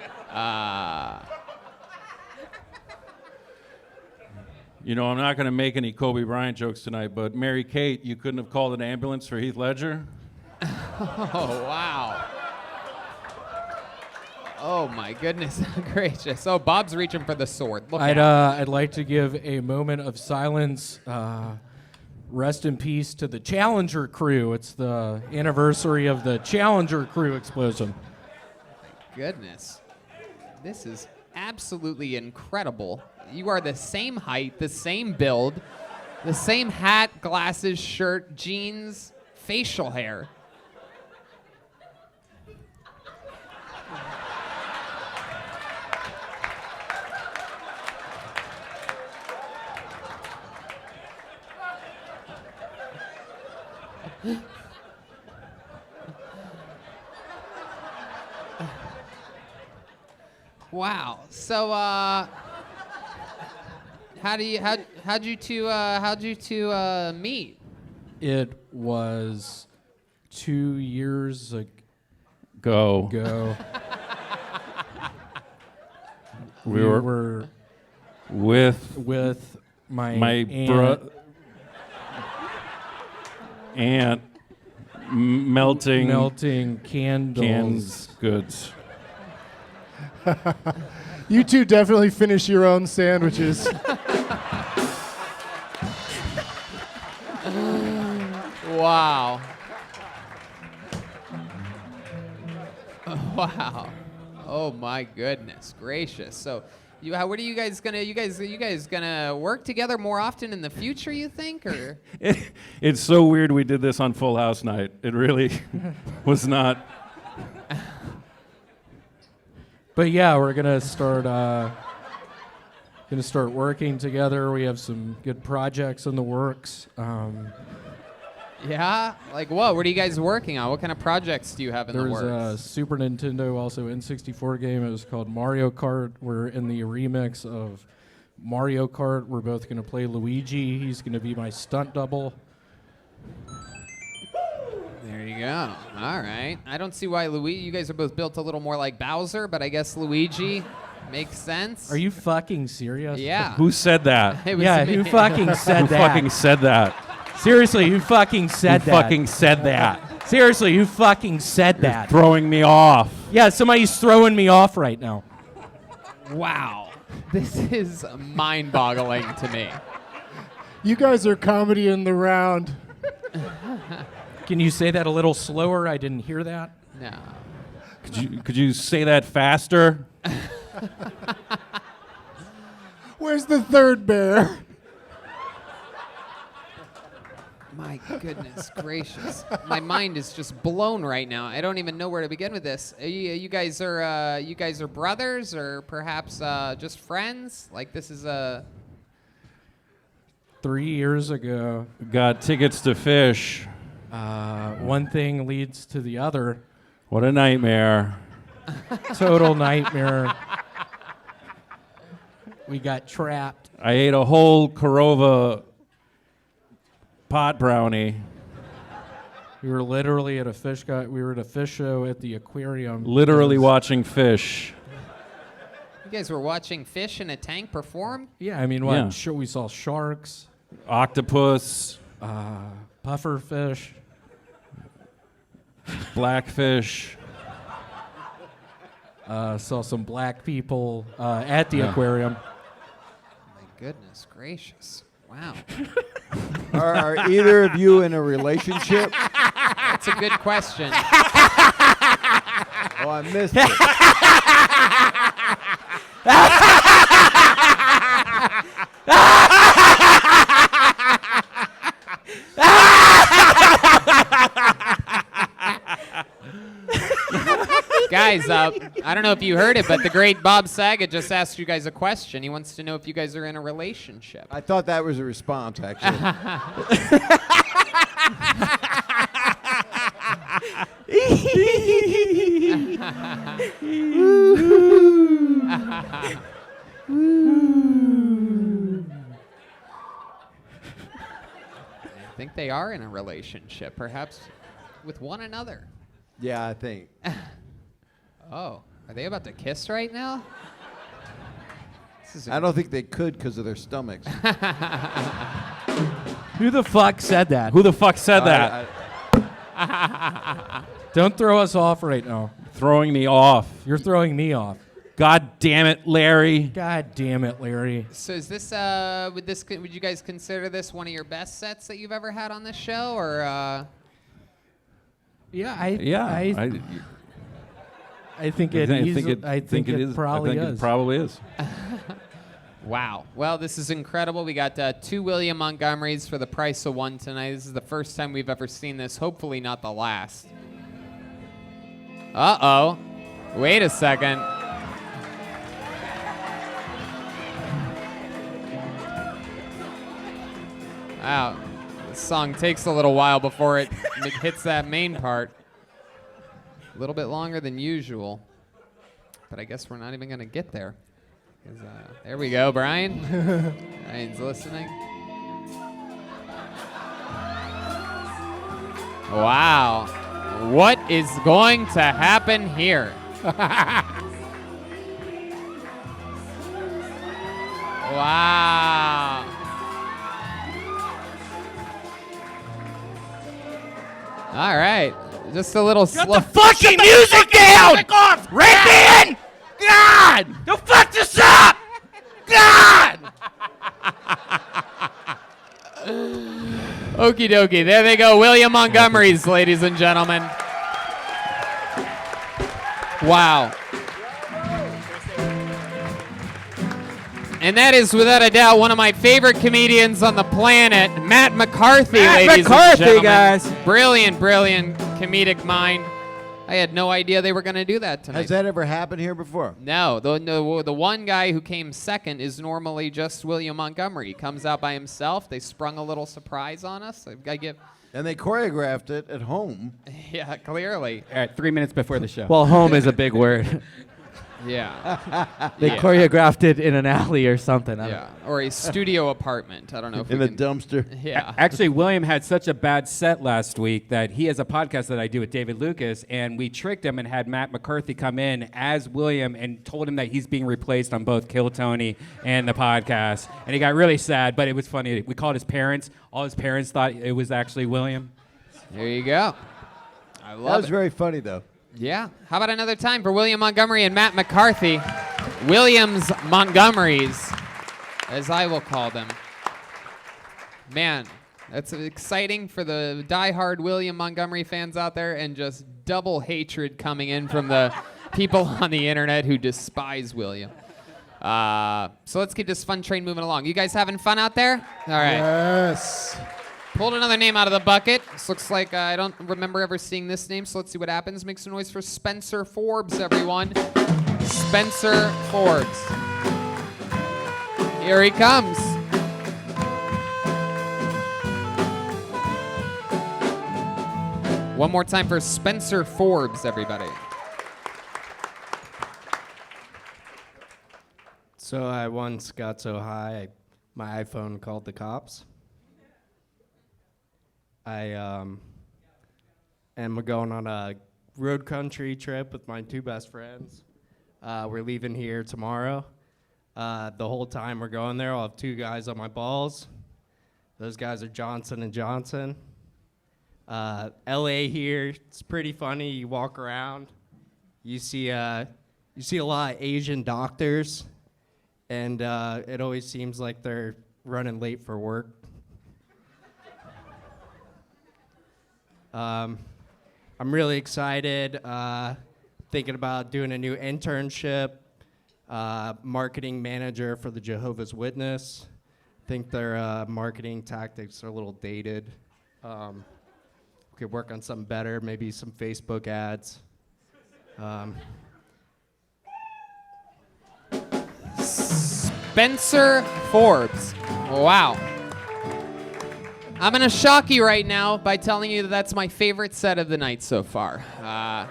Speaker 11: You know, I'm not going to make any Kobe Bryant jokes tonight, but Mary Kate, you couldn't have called an ambulance for Heath Ledger?
Speaker 2: Oh, wow. Oh, my goodness gracious. Oh, Bob's reaching for the sword. Look out.
Speaker 5: I'd like to give a moment of silence. Rest in peace to the Challenger crew. It's the anniversary of the Challenger crew explosion.
Speaker 2: Goodness. This is absolutely incredible. You are the same height, the same build, the same hat, glasses, shirt, jeans, facial hair. Wow. So, how'd you two meet?
Speaker 5: It was 2 years
Speaker 11: Go.
Speaker 5: ago.
Speaker 11: We were with
Speaker 5: my
Speaker 11: aunt melting
Speaker 5: candles.
Speaker 11: Goods.
Speaker 4: You two definitely finish your own sandwiches.
Speaker 2: Wow. Wow. Oh my goodness gracious. So, what are you guys gonna work together more often in the future? You think, or?
Speaker 11: It's so weird we did this on Full House night. It really was not.
Speaker 5: But yeah, we're gonna start working together. We have some good projects in the works.
Speaker 2: Yeah? Like what? What are you guys working on? What kind of projects do you have in the works?
Speaker 5: There's a Super Nintendo, also N64 game. It was called Mario Kart. We're in the remix of Mario Kart. We're both going to play Luigi. He's going to be my stunt double.
Speaker 2: There you go. All right. I don't see why you guys are both built a little more like Bowser, but I guess Luigi makes sense.
Speaker 5: Are you fucking serious?
Speaker 2: Yeah.
Speaker 11: Who said that?
Speaker 2: It was
Speaker 5: Yeah,
Speaker 2: me.
Speaker 5: who fucking said
Speaker 11: Who
Speaker 5: that?
Speaker 11: fucking said that?
Speaker 5: Seriously, who fucking said
Speaker 11: Who
Speaker 5: that?
Speaker 11: fucking said that?
Speaker 5: Seriously, who fucking said that?
Speaker 11: Throwing me off.
Speaker 5: Yeah, somebody's throwing me off right now.
Speaker 2: Wow. This is mind-boggling to me.
Speaker 4: You guys are comedy in the round.
Speaker 5: Can you say that a little slower? I didn't hear that.
Speaker 2: No.
Speaker 11: Could you say that faster?
Speaker 4: Where's the third bear?
Speaker 2: My goodness gracious. My mind is just blown right now. I don't even know where to begin with this. You guys are brothers, or perhaps just friends? Like this is a
Speaker 5: 3 years ago,
Speaker 11: Got tickets to fish.
Speaker 5: one thing leads to the other.
Speaker 11: What a nightmare.
Speaker 5: Total nightmare. We got trapped.
Speaker 11: I ate a whole Korova pot brownie.
Speaker 5: We were literally at a we were at a fish show at the aquarium.
Speaker 11: Literally watching fish.
Speaker 2: You guys were watching fish in a tank perform?
Speaker 5: Yeah, I mean,
Speaker 11: Yeah.
Speaker 5: we saw sharks,
Speaker 11: Octopus,
Speaker 5: puffer fish.
Speaker 11: blackfish.
Speaker 5: Saw some black people at the
Speaker 11: Yeah.
Speaker 5: aquarium.
Speaker 2: My goodness gracious. Wow.
Speaker 3: Are either of you in a relationship?
Speaker 2: That's a good question.
Speaker 3: Oh, I missed it.
Speaker 2: Guys, I don't know if you heard it, but the great Bob Saget just asked you guys a question. He wants to know if you guys are in a relationship.
Speaker 3: I thought that was a response, actually.
Speaker 2: I think they are in a relationship, perhaps with one another.
Speaker 3: Yeah, I think.
Speaker 2: Oh, are they about to kiss right now?
Speaker 3: I don't think they could because of their stomachs.
Speaker 7: Who the fuck said that?
Speaker 11: Who the fuck said that?
Speaker 5: Don't throw us off right now.
Speaker 11: Throwing me off.
Speaker 5: You're throwing me off.
Speaker 11: God damn it, Larry.
Speaker 5: God damn it, Larry.
Speaker 2: So is this would you guys consider this one of your best sets that you've ever had on this show, or
Speaker 5: Yeah, I think it probably is.
Speaker 11: It probably is.
Speaker 2: Wow. Well, this is incredible. We got 2 William Montgomerys for the price of one tonight. This is the first time we've ever seen this. Hopefully not the last. Uh-oh. Wait a second. Wow. This song takes a little while before it hits that main part. A little bit longer than usual. But I guess we're not even going to get there. There we go, Brian. Brian's listening. Wow. What is going to happen here? Wow. All right. Just a little slow.
Speaker 7: Shut the fucking music down! Off! Ricky! God! Don't fuck this up! God!
Speaker 2: Okie dokie. There they go. William Montgomery's, ladies and gentlemen. Wow. And that is, without a doubt, one of my favorite comedians on the planet, Matt McCarthy, ladies and gentlemen.
Speaker 7: Guys.
Speaker 2: Brilliant, brilliant comedic mind. I had no idea they were going to do that tonight.
Speaker 3: Has that ever happened here before?
Speaker 2: No, the one guy who came second is normally just William Montgomery. He comes out by himself. They sprung a little surprise on us.
Speaker 3: And they choreographed it at home.
Speaker 2: Yeah, clearly.
Speaker 1: All right, 3 minutes before the show.
Speaker 7: Well, home is a big word.
Speaker 2: Yeah.
Speaker 7: They choreographed it in an alley or something.
Speaker 2: Yeah, or a studio apartment. I don't know if
Speaker 3: In
Speaker 2: we
Speaker 3: a
Speaker 2: can-
Speaker 3: dumpster.
Speaker 2: Yeah.
Speaker 1: Actually, William had such a bad set last week that he has a podcast that I do with David Lucas, and we tricked him and had Matt McCarthy come in as William and told him that he's being replaced on both Kill Tony and the podcast. And he got really sad, but it was funny. We called his parents. All his parents thought it was actually William.
Speaker 2: There you go. I
Speaker 3: That
Speaker 2: love
Speaker 3: was
Speaker 2: it.
Speaker 3: very funny, though.
Speaker 2: Yeah. How about another time for William Montgomery and Matt McCarthy? Williams Montgomerys, as I will call them. Man, that's exciting for the diehard William Montgomery fans out there, and just double hatred coming in from the people on the internet who despise William. So let's keep this fun train moving along. You guys having fun out there? All right.
Speaker 4: Yes.
Speaker 2: Pulled another name out of the bucket. This looks like I don't remember ever seeing this name, so let's see what happens. Make some noise for Spencer Forbes, everyone. Spencer Forbes. Here he comes. One more time for Spencer Forbes, everybody.
Speaker 12: So I once got so high, my iPhone called the cops. And we're going on a road country trip with my 2 best friends. We're leaving here tomorrow. The whole time we're going there, I'll have 2 guys on my balls. Those guys are Johnson & Johnson. LA here, it's pretty funny. You walk around, you see a lot of Asian doctors, and it always seems like they're running late for work. I'm really excited, thinking about doing a new internship, marketing manager for the Jehovah's Witness. Think their marketing tactics are a little dated. Could work on something better, maybe some Facebook ads.
Speaker 2: Spencer Forbes. Wow. I'm going to shock you right now by telling you that that's my favorite set of the night so far.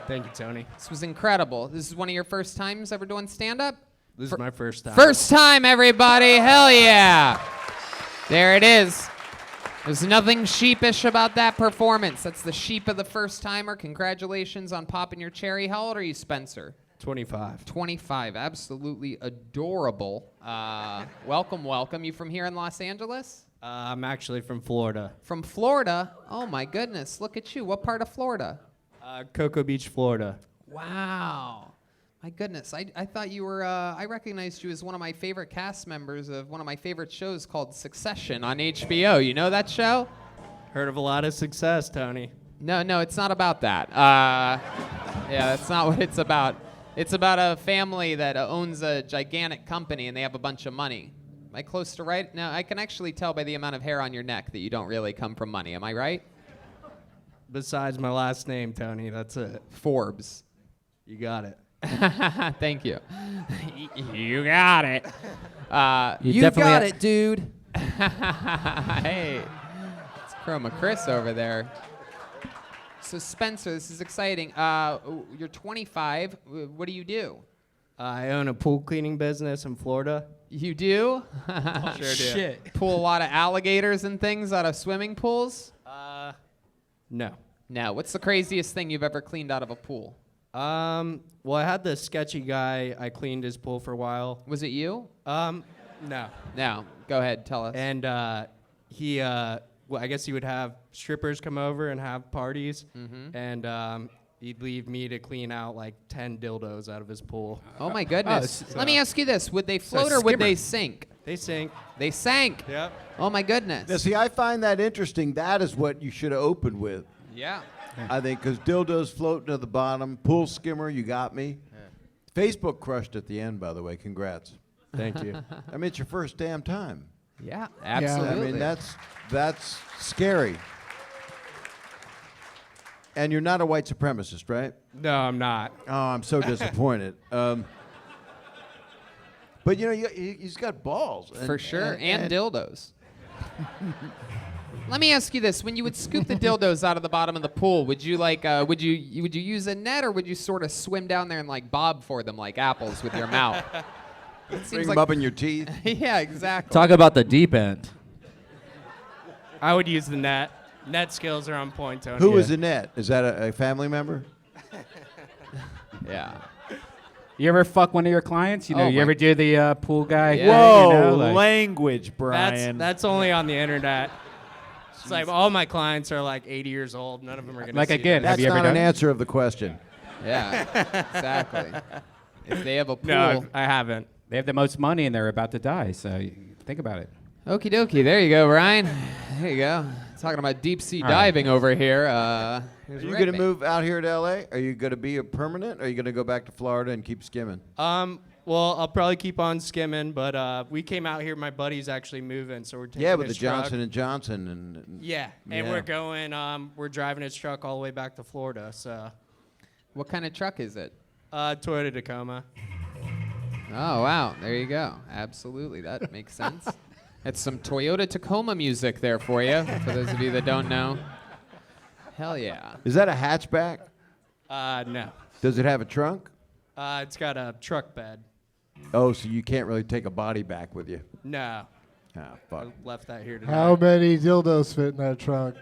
Speaker 12: Thank you, Tony.
Speaker 2: This was incredible. This is one of your first times ever doing stand-up?
Speaker 12: This is my first time.
Speaker 2: First time, everybody. Hell yeah. There it is. There's nothing sheepish about that performance. That's the sheep of the first-timer. Congratulations on popping your cherry. How old are you, Spencer?
Speaker 12: 25.
Speaker 2: 25. Absolutely adorable. Welcome, welcome. You from here in Los Angeles?
Speaker 12: I'm actually from Florida.
Speaker 2: From Florida? Oh, my goodness. Look at you. What part of Florida?
Speaker 12: Cocoa Beach, Florida.
Speaker 2: Wow. My goodness. I thought you were, I recognized you as one of my favorite cast members of one of my favorite shows called Succession on HBO. You know that show?
Speaker 12: Heard of a lot of success, Tony.
Speaker 2: No, it's not about that. Yeah, that's not what it's about. It's about a family that owns a gigantic company and they have a bunch of money. Am I close to right? No, I can actually tell by the amount of hair on your neck that you don't really come from money. Am I right?
Speaker 12: Besides my last name, Tony, that's it.
Speaker 2: Forbes.
Speaker 12: You got it.
Speaker 2: Thank you. You got it.
Speaker 6: You got it, dude.
Speaker 2: Hey, it's Chroma Chris over there. So Spencer, this is exciting. You're 25. What do you do?
Speaker 12: I own a pool cleaning business in Florida.
Speaker 2: You do?
Speaker 12: Sure do.
Speaker 2: Shit. Pull a lot of alligators and things out of swimming pools?
Speaker 12: No.
Speaker 2: No. What's the craziest thing you've ever cleaned out of a pool?
Speaker 12: Well, I had this sketchy guy. I cleaned his pool for a while.
Speaker 2: Was it you?
Speaker 12: No.
Speaker 2: No. Go ahead. Tell us.
Speaker 12: And he, well, I guess he would have strippers come over and have parties, and he'd leave me to clean out like 10 dildos out of his pool.
Speaker 2: Oh my goodness. Let me ask you this: would they float or would they sink?
Speaker 12: They sink.
Speaker 2: They sank.
Speaker 12: Yep.
Speaker 2: Oh my goodness.
Speaker 3: Now, see, I find that interesting. That is what you should have opened with.
Speaker 2: Yeah.
Speaker 3: I think because dildos floating to the bottom, pool skimmer, you got me. Yeah. Facebook crushed at the end, by the way. Congrats.
Speaker 12: Thank you.
Speaker 3: I mean, it's your first damn time.
Speaker 2: Yeah, absolutely.
Speaker 3: I mean, that's scary. And you're not a white supremacist, right?
Speaker 12: No, I'm not.
Speaker 3: Oh, I'm so disappointed. But you know, he's got balls.
Speaker 2: For sure, and dildos. Let me ask you this: when you would scoop the dildos out of the bottom of the pool, would you would you use a net or would you sort of swim down there and like bob for them like apples with your mouth?
Speaker 3: Bring them up in your teeth.
Speaker 2: Yeah, exactly.
Speaker 7: Talk about the deep end.
Speaker 12: I would use the net. Net skills are on point, Tony.
Speaker 3: Who is the net? Is that a family member?
Speaker 2: Yeah.
Speaker 1: You ever fuck one of your clients? You know, you ever do the pool guy?
Speaker 2: Yeah.
Speaker 9: Whoa,
Speaker 1: you know, like
Speaker 9: language, Brian.
Speaker 12: That's only on the internet. It's like all my clients are like 80 years old. None of them are gonna.
Speaker 1: Like
Speaker 12: see
Speaker 1: again,
Speaker 12: that.
Speaker 1: have
Speaker 3: That's
Speaker 1: you ever
Speaker 3: not
Speaker 1: done
Speaker 3: an
Speaker 1: it?
Speaker 3: answer of the question.
Speaker 2: Yeah. Exactly. If they have a pool.
Speaker 12: No, I haven't.
Speaker 1: They have the most money and they're about to die. So think about it.
Speaker 2: Okie dokie. There you go, Ryan. There you go. Talking about deep sea diving over here.
Speaker 3: Are you going to move out here to L.A.? Are you going to be a permanent? Or are you going to go back to Florida and keep skimming?
Speaker 12: Well, I'll probably keep on skimming, but we came out here. My buddy's actually moving, so we're taking
Speaker 3: Yeah, with the
Speaker 12: his truck.
Speaker 3: Johnson & Johnson. And
Speaker 12: Yeah, and we're going. We're driving his truck all the way back to Florida. So,
Speaker 2: What kind of truck is it?
Speaker 12: Toyota Tacoma.
Speaker 2: Oh, wow. There you go. Absolutely. That makes sense. That's some Toyota Tacoma music there for you, for those of you that don't know. Hell yeah.
Speaker 3: Is that a hatchback?
Speaker 12: No.
Speaker 3: Does it have a trunk?
Speaker 12: It's got a truck bed.
Speaker 3: Oh, so you can't really take a body back with you.
Speaker 12: No.
Speaker 3: Ah, fuck.
Speaker 12: I left that here today.
Speaker 4: How many dildos fit in that trunk?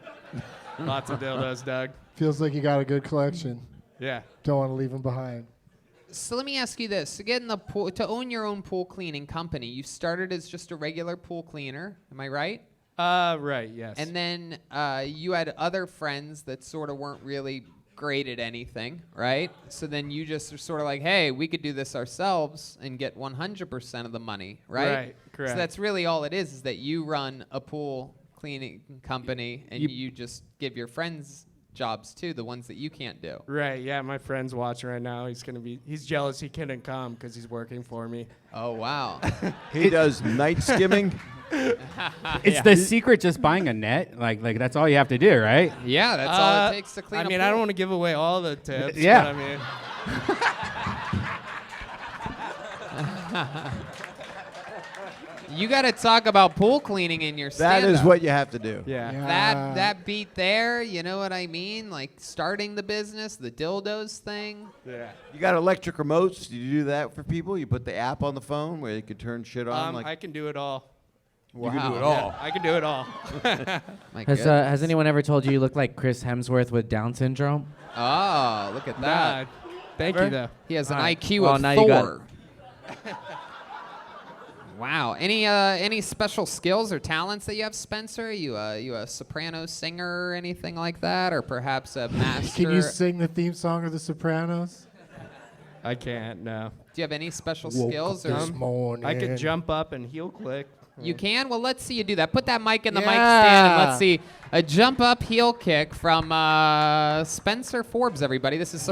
Speaker 12: Lots of dildos, Doug.
Speaker 4: Feels like you got a good collection.
Speaker 12: Yeah.
Speaker 4: Don't want to leave them behind.
Speaker 2: So let me ask you this: to get in the pool, to own your own pool cleaning company, you started as just a regular pool cleaner. Am I right?
Speaker 12: Right. Yes.
Speaker 2: And then you had other friends that sort of weren't really great at anything, right? So then you just are sort of like, hey, we could do this ourselves and get 100% of the money, right?
Speaker 12: Right, correct.
Speaker 2: So that's really all it is that you run a pool cleaning company and you just give your friends jobs too, the ones that you can't do.
Speaker 12: Right. Yeah. My friend's watching right now. He's jealous he couldn't come because he's working for me.
Speaker 2: Oh wow.
Speaker 3: He does night skimming.
Speaker 1: Is the secret just buying a net? Like that's all you have to do, right?
Speaker 2: Yeah, that's all it takes to clean.
Speaker 12: I mean, I don't want to give away all the tips.
Speaker 1: Yeah.
Speaker 12: But I mean.
Speaker 2: You got to talk about pool cleaning in your
Speaker 3: That
Speaker 2: stand-up.
Speaker 3: is what you have to do.
Speaker 12: Yeah.
Speaker 2: That beat there, you know what I mean? Like starting the business, the dildos thing.
Speaker 12: Yeah.
Speaker 3: You got electric remotes. Do you do that for people? You put the app on the phone where you can turn shit on?
Speaker 12: I can do it all.
Speaker 3: You can do it all.
Speaker 12: Yeah, I can do it all.
Speaker 2: My
Speaker 7: Has anyone ever told you you look like Chris Hemsworth with Down syndrome?
Speaker 2: Oh, look at that.
Speaker 12: Thank you, though.
Speaker 2: He has an
Speaker 7: All right.
Speaker 2: IQ
Speaker 7: Well,
Speaker 2: of
Speaker 7: now you got
Speaker 2: Thor. Wow. Any special skills or talents that you have, Spencer? You a soprano singer or anything like that, or perhaps a master?
Speaker 4: Can you sing the theme song of The Sopranos?
Speaker 12: I can't, no.
Speaker 2: Do you have any special
Speaker 4: Woke
Speaker 2: skills?
Speaker 4: up
Speaker 2: Or
Speaker 4: this morning.
Speaker 12: I could jump up and heel click.
Speaker 2: You can? Well, let's see you do that. Put that mic in the mic stand
Speaker 4: Yeah.
Speaker 2: and let's see a jump up heel kick from Spencer Forbes, everybody. This is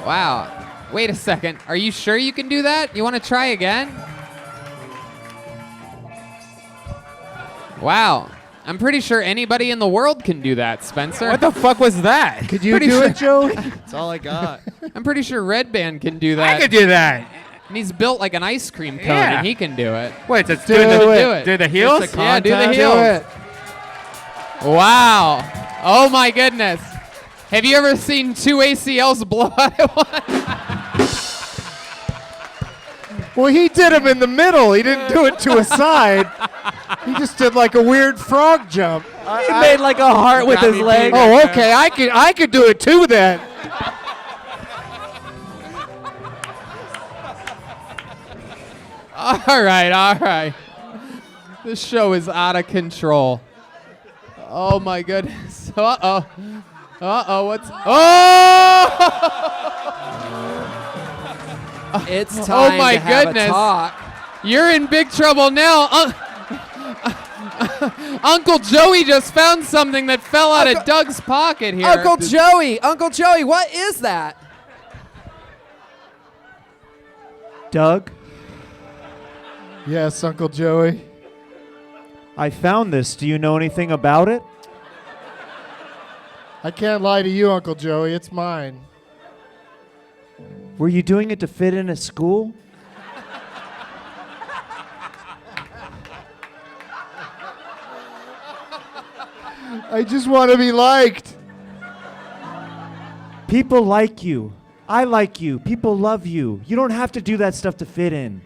Speaker 2: Wow. Wait a second. Are you sure you can do that? You want to try again? Wow. I'm pretty sure anybody in the world can do that, Spencer.
Speaker 1: What the fuck was that?
Speaker 4: Could you do it, Joe?
Speaker 12: That's all I got.
Speaker 2: I'm pretty sure Red Band can do that.
Speaker 1: I could do that.
Speaker 2: And he's built like an ice cream cone,
Speaker 1: Yeah.
Speaker 2: and he can do it.
Speaker 1: Wait, just
Speaker 4: Do
Speaker 1: do
Speaker 4: it.
Speaker 1: the heels?
Speaker 12: Just a
Speaker 2: Yeah, do the
Speaker 12: contact.
Speaker 2: heels.
Speaker 4: Do it.
Speaker 2: Wow. Oh my goodness. Have you ever seen two ACLs blow out at once?
Speaker 4: Well, he did him in the middle. He didn't do it to a side. He just did like a weird frog jump.
Speaker 7: He made like a heart with his leg.
Speaker 4: Oh, okay. I could do it too then.
Speaker 2: All right. This show is out of control. Oh my goodness. Uh-oh. What's... Oh!
Speaker 6: It's time
Speaker 2: Oh my
Speaker 6: to have
Speaker 2: goodness.
Speaker 6: a talk.
Speaker 2: You're in big trouble now. Uncle Joey just found something that fell out of Doug's pocket here.
Speaker 6: Uncle Joey, what is that?
Speaker 9: Doug,
Speaker 4: Yes, Uncle Joey.
Speaker 9: I found this. Do you know anything about it?
Speaker 4: I can't lie to you, Uncle Joey. It's mine.
Speaker 9: Were you doing it to fit in at school?
Speaker 4: I just want to be liked.
Speaker 9: People like you. I like you. People love you. You don't have to do that stuff to fit in.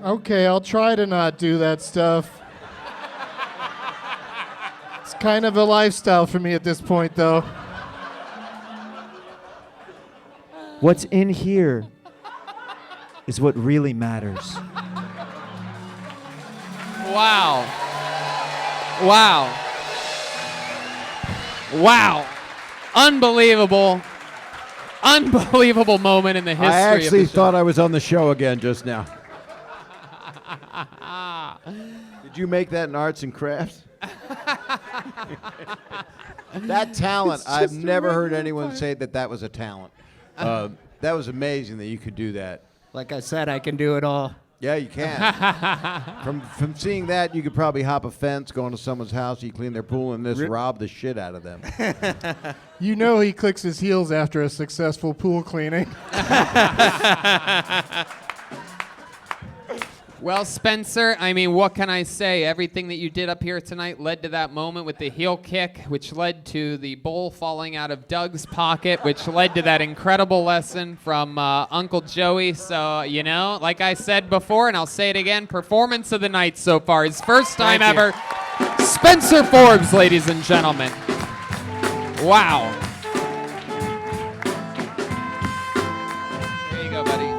Speaker 4: Okay, I'll try to not do that stuff. It's kind of a lifestyle for me at this point, though.
Speaker 9: What's in here is what really matters.
Speaker 2: Wow. Unbelievable moment in the history
Speaker 3: I actually
Speaker 2: of the
Speaker 3: thought I was on the show again just now. Did you make that in arts and crafts? That talent, I've never heard anyone say that was a talent. That was amazing that you could do that.
Speaker 12: Like I said, I can do it all.
Speaker 3: Yeah, you can. From seeing that, you could probably hop a fence, go into someone's house, you clean their pool, and just rob the shit out of them.
Speaker 4: You know he clicks his heels after a successful pool cleaning.
Speaker 2: Well, Spencer, I mean, what can I say? Everything that you did up here tonight led to that moment with the heel kick, which led to the bowl falling out of Doug's pocket, which led to that incredible lesson from Uncle Joey. So, you know, like I said before, and I'll say it again, performance of the night so far. His first time ever. Spencer Forbes, ladies and gentlemen. Wow. There you go, buddy.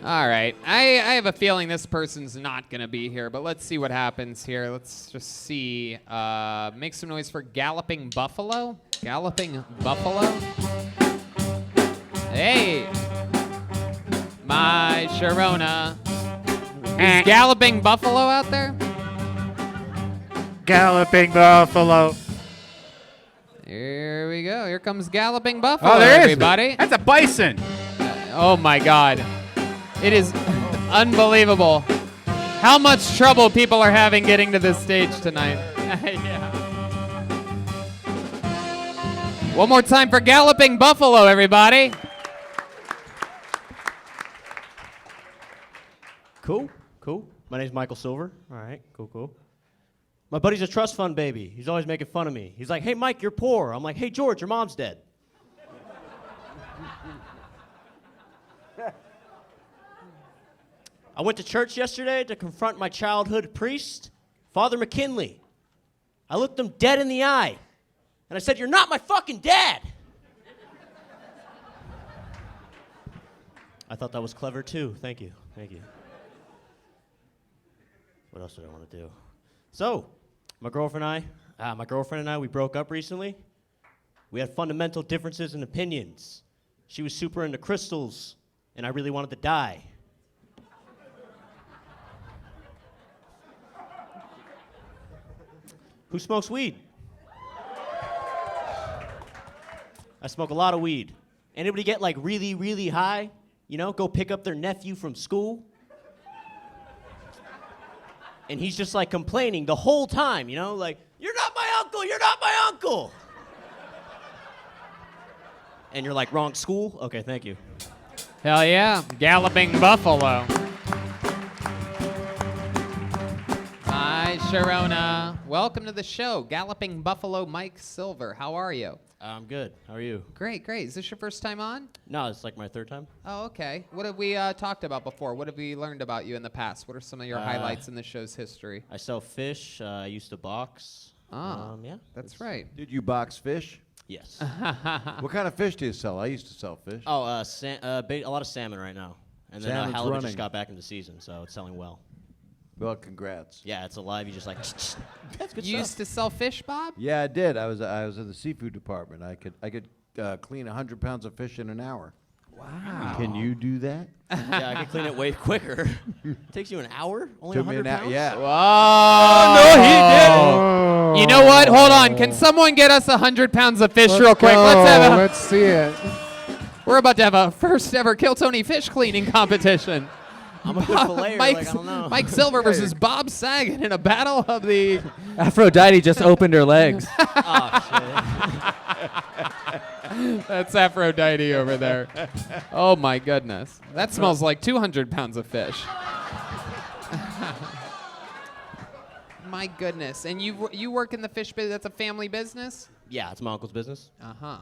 Speaker 2: All right. I have a feeling this person's not going to be here, but let's see what happens here. Let's just see. Make some noise for Galloping Buffalo. Galloping Buffalo. Hey. My Sharona. Is Galloping Buffalo out there?
Speaker 4: Galloping Buffalo.
Speaker 2: Here we go. Here comes Galloping Buffalo,
Speaker 1: Oh, there is.
Speaker 2: everybody.
Speaker 1: That's a bison.
Speaker 2: Oh, my God. It is unbelievable how much trouble people are having getting to this stage tonight. Yeah. One more time for Galloping Buffalo, everybody.
Speaker 13: Cool. My name's Michael Silver. All right, cool. My buddy's a trust fund baby. He's always making fun of me. He's like, hey, Mike, you're poor. I'm like, hey, George, your mom's dead. I went to church yesterday to confront my childhood priest, Father McKinley. I looked him dead in the eye, and I said, you're not my fucking dad. I thought that was clever, too. Thank you. What else did I want to do? So, my girlfriend and I, we broke up recently. We had fundamental differences in opinions. She was super into crystals, and I really wanted to die. Who smokes weed? I smoke a lot of weed. Anybody get like really, really high? You know, go pick up their nephew from school? And he's just like complaining the whole time, you know, like, you're not my uncle, you're not my uncle. And you're like, wrong school? Okay, thank you.
Speaker 2: Hell yeah. Galloping Buffalo. Hi, Sharona. Welcome to the show. Galloping Buffalo Mike Silver. How are you?
Speaker 13: I'm good. How are you?
Speaker 2: Great. Is this your first time on?
Speaker 13: No, it's like my third time.
Speaker 2: Oh, okay. What have we talked about before? What have we learned about you in the past? What are some of your highlights in the show's history?
Speaker 13: I sell fish. I used to box. Yeah.
Speaker 2: That's right.
Speaker 3: Did you box fish?
Speaker 13: Yes.
Speaker 3: What kind of fish do you sell? I used to sell fish.
Speaker 13: Oh, a lot of salmon right now. And then
Speaker 3: Salmon's
Speaker 13: halibut
Speaker 3: running.
Speaker 13: just got back into season, so it's selling well.
Speaker 3: Well, congrats.
Speaker 13: Yeah, it's alive. You just like, that's good
Speaker 2: You used to sell fish, Bob?
Speaker 3: Yeah, I did. I was in the seafood department. I could clean 100 pounds of fish in an hour.
Speaker 2: Wow.
Speaker 3: Can you do that?
Speaker 13: Yeah, I can clean it way quicker. Takes you an hour? Only
Speaker 3: Took me
Speaker 13: 100 pounds?
Speaker 3: Yeah.
Speaker 2: Whoa. No, he didn't. You know what? Hold on. Can someone get us 100 pounds of fish real quick?
Speaker 4: Let's see it.
Speaker 2: We're about to have a first ever Kill Tony fish cleaning competition.
Speaker 13: I'm a good filleter, like, I don't know.
Speaker 2: Mike Silver versus Bob Saget in a battle of the...
Speaker 7: Aphrodite just opened her legs.
Speaker 13: Oh, shit.
Speaker 2: That's Aphrodite over there. Oh, my goodness. That smells like 200 pounds of fish. My goodness. And you work in the fish business? That's a family business?
Speaker 13: Yeah, it's my uncle's business.
Speaker 2: Uh-huh.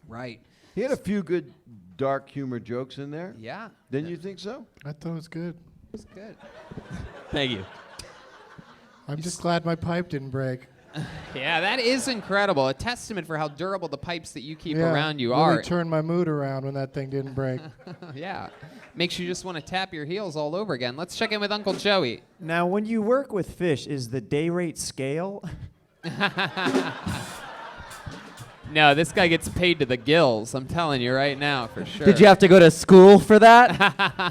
Speaker 2: Right.
Speaker 3: He had a few good dark humor jokes in there.
Speaker 2: Yeah.
Speaker 3: Didn't you think so?
Speaker 4: I thought it was good.
Speaker 2: It's good.
Speaker 13: Thank you.
Speaker 4: I'm just glad my pipe didn't break.
Speaker 2: Yeah, that is incredible. A testament for how durable the pipes that you keep
Speaker 4: Yeah,
Speaker 2: around you
Speaker 4: really
Speaker 2: are.
Speaker 4: turned my mood around when that thing didn't break.
Speaker 2: Yeah. Makes you just want to tap your heels all over again. Let's check in with Uncle Joey.
Speaker 9: Now, when you work with fish, is the day rate scale?
Speaker 2: No, this guy gets paid to the gills. I'm telling you right now, for sure.
Speaker 7: Did you have to go to school for that?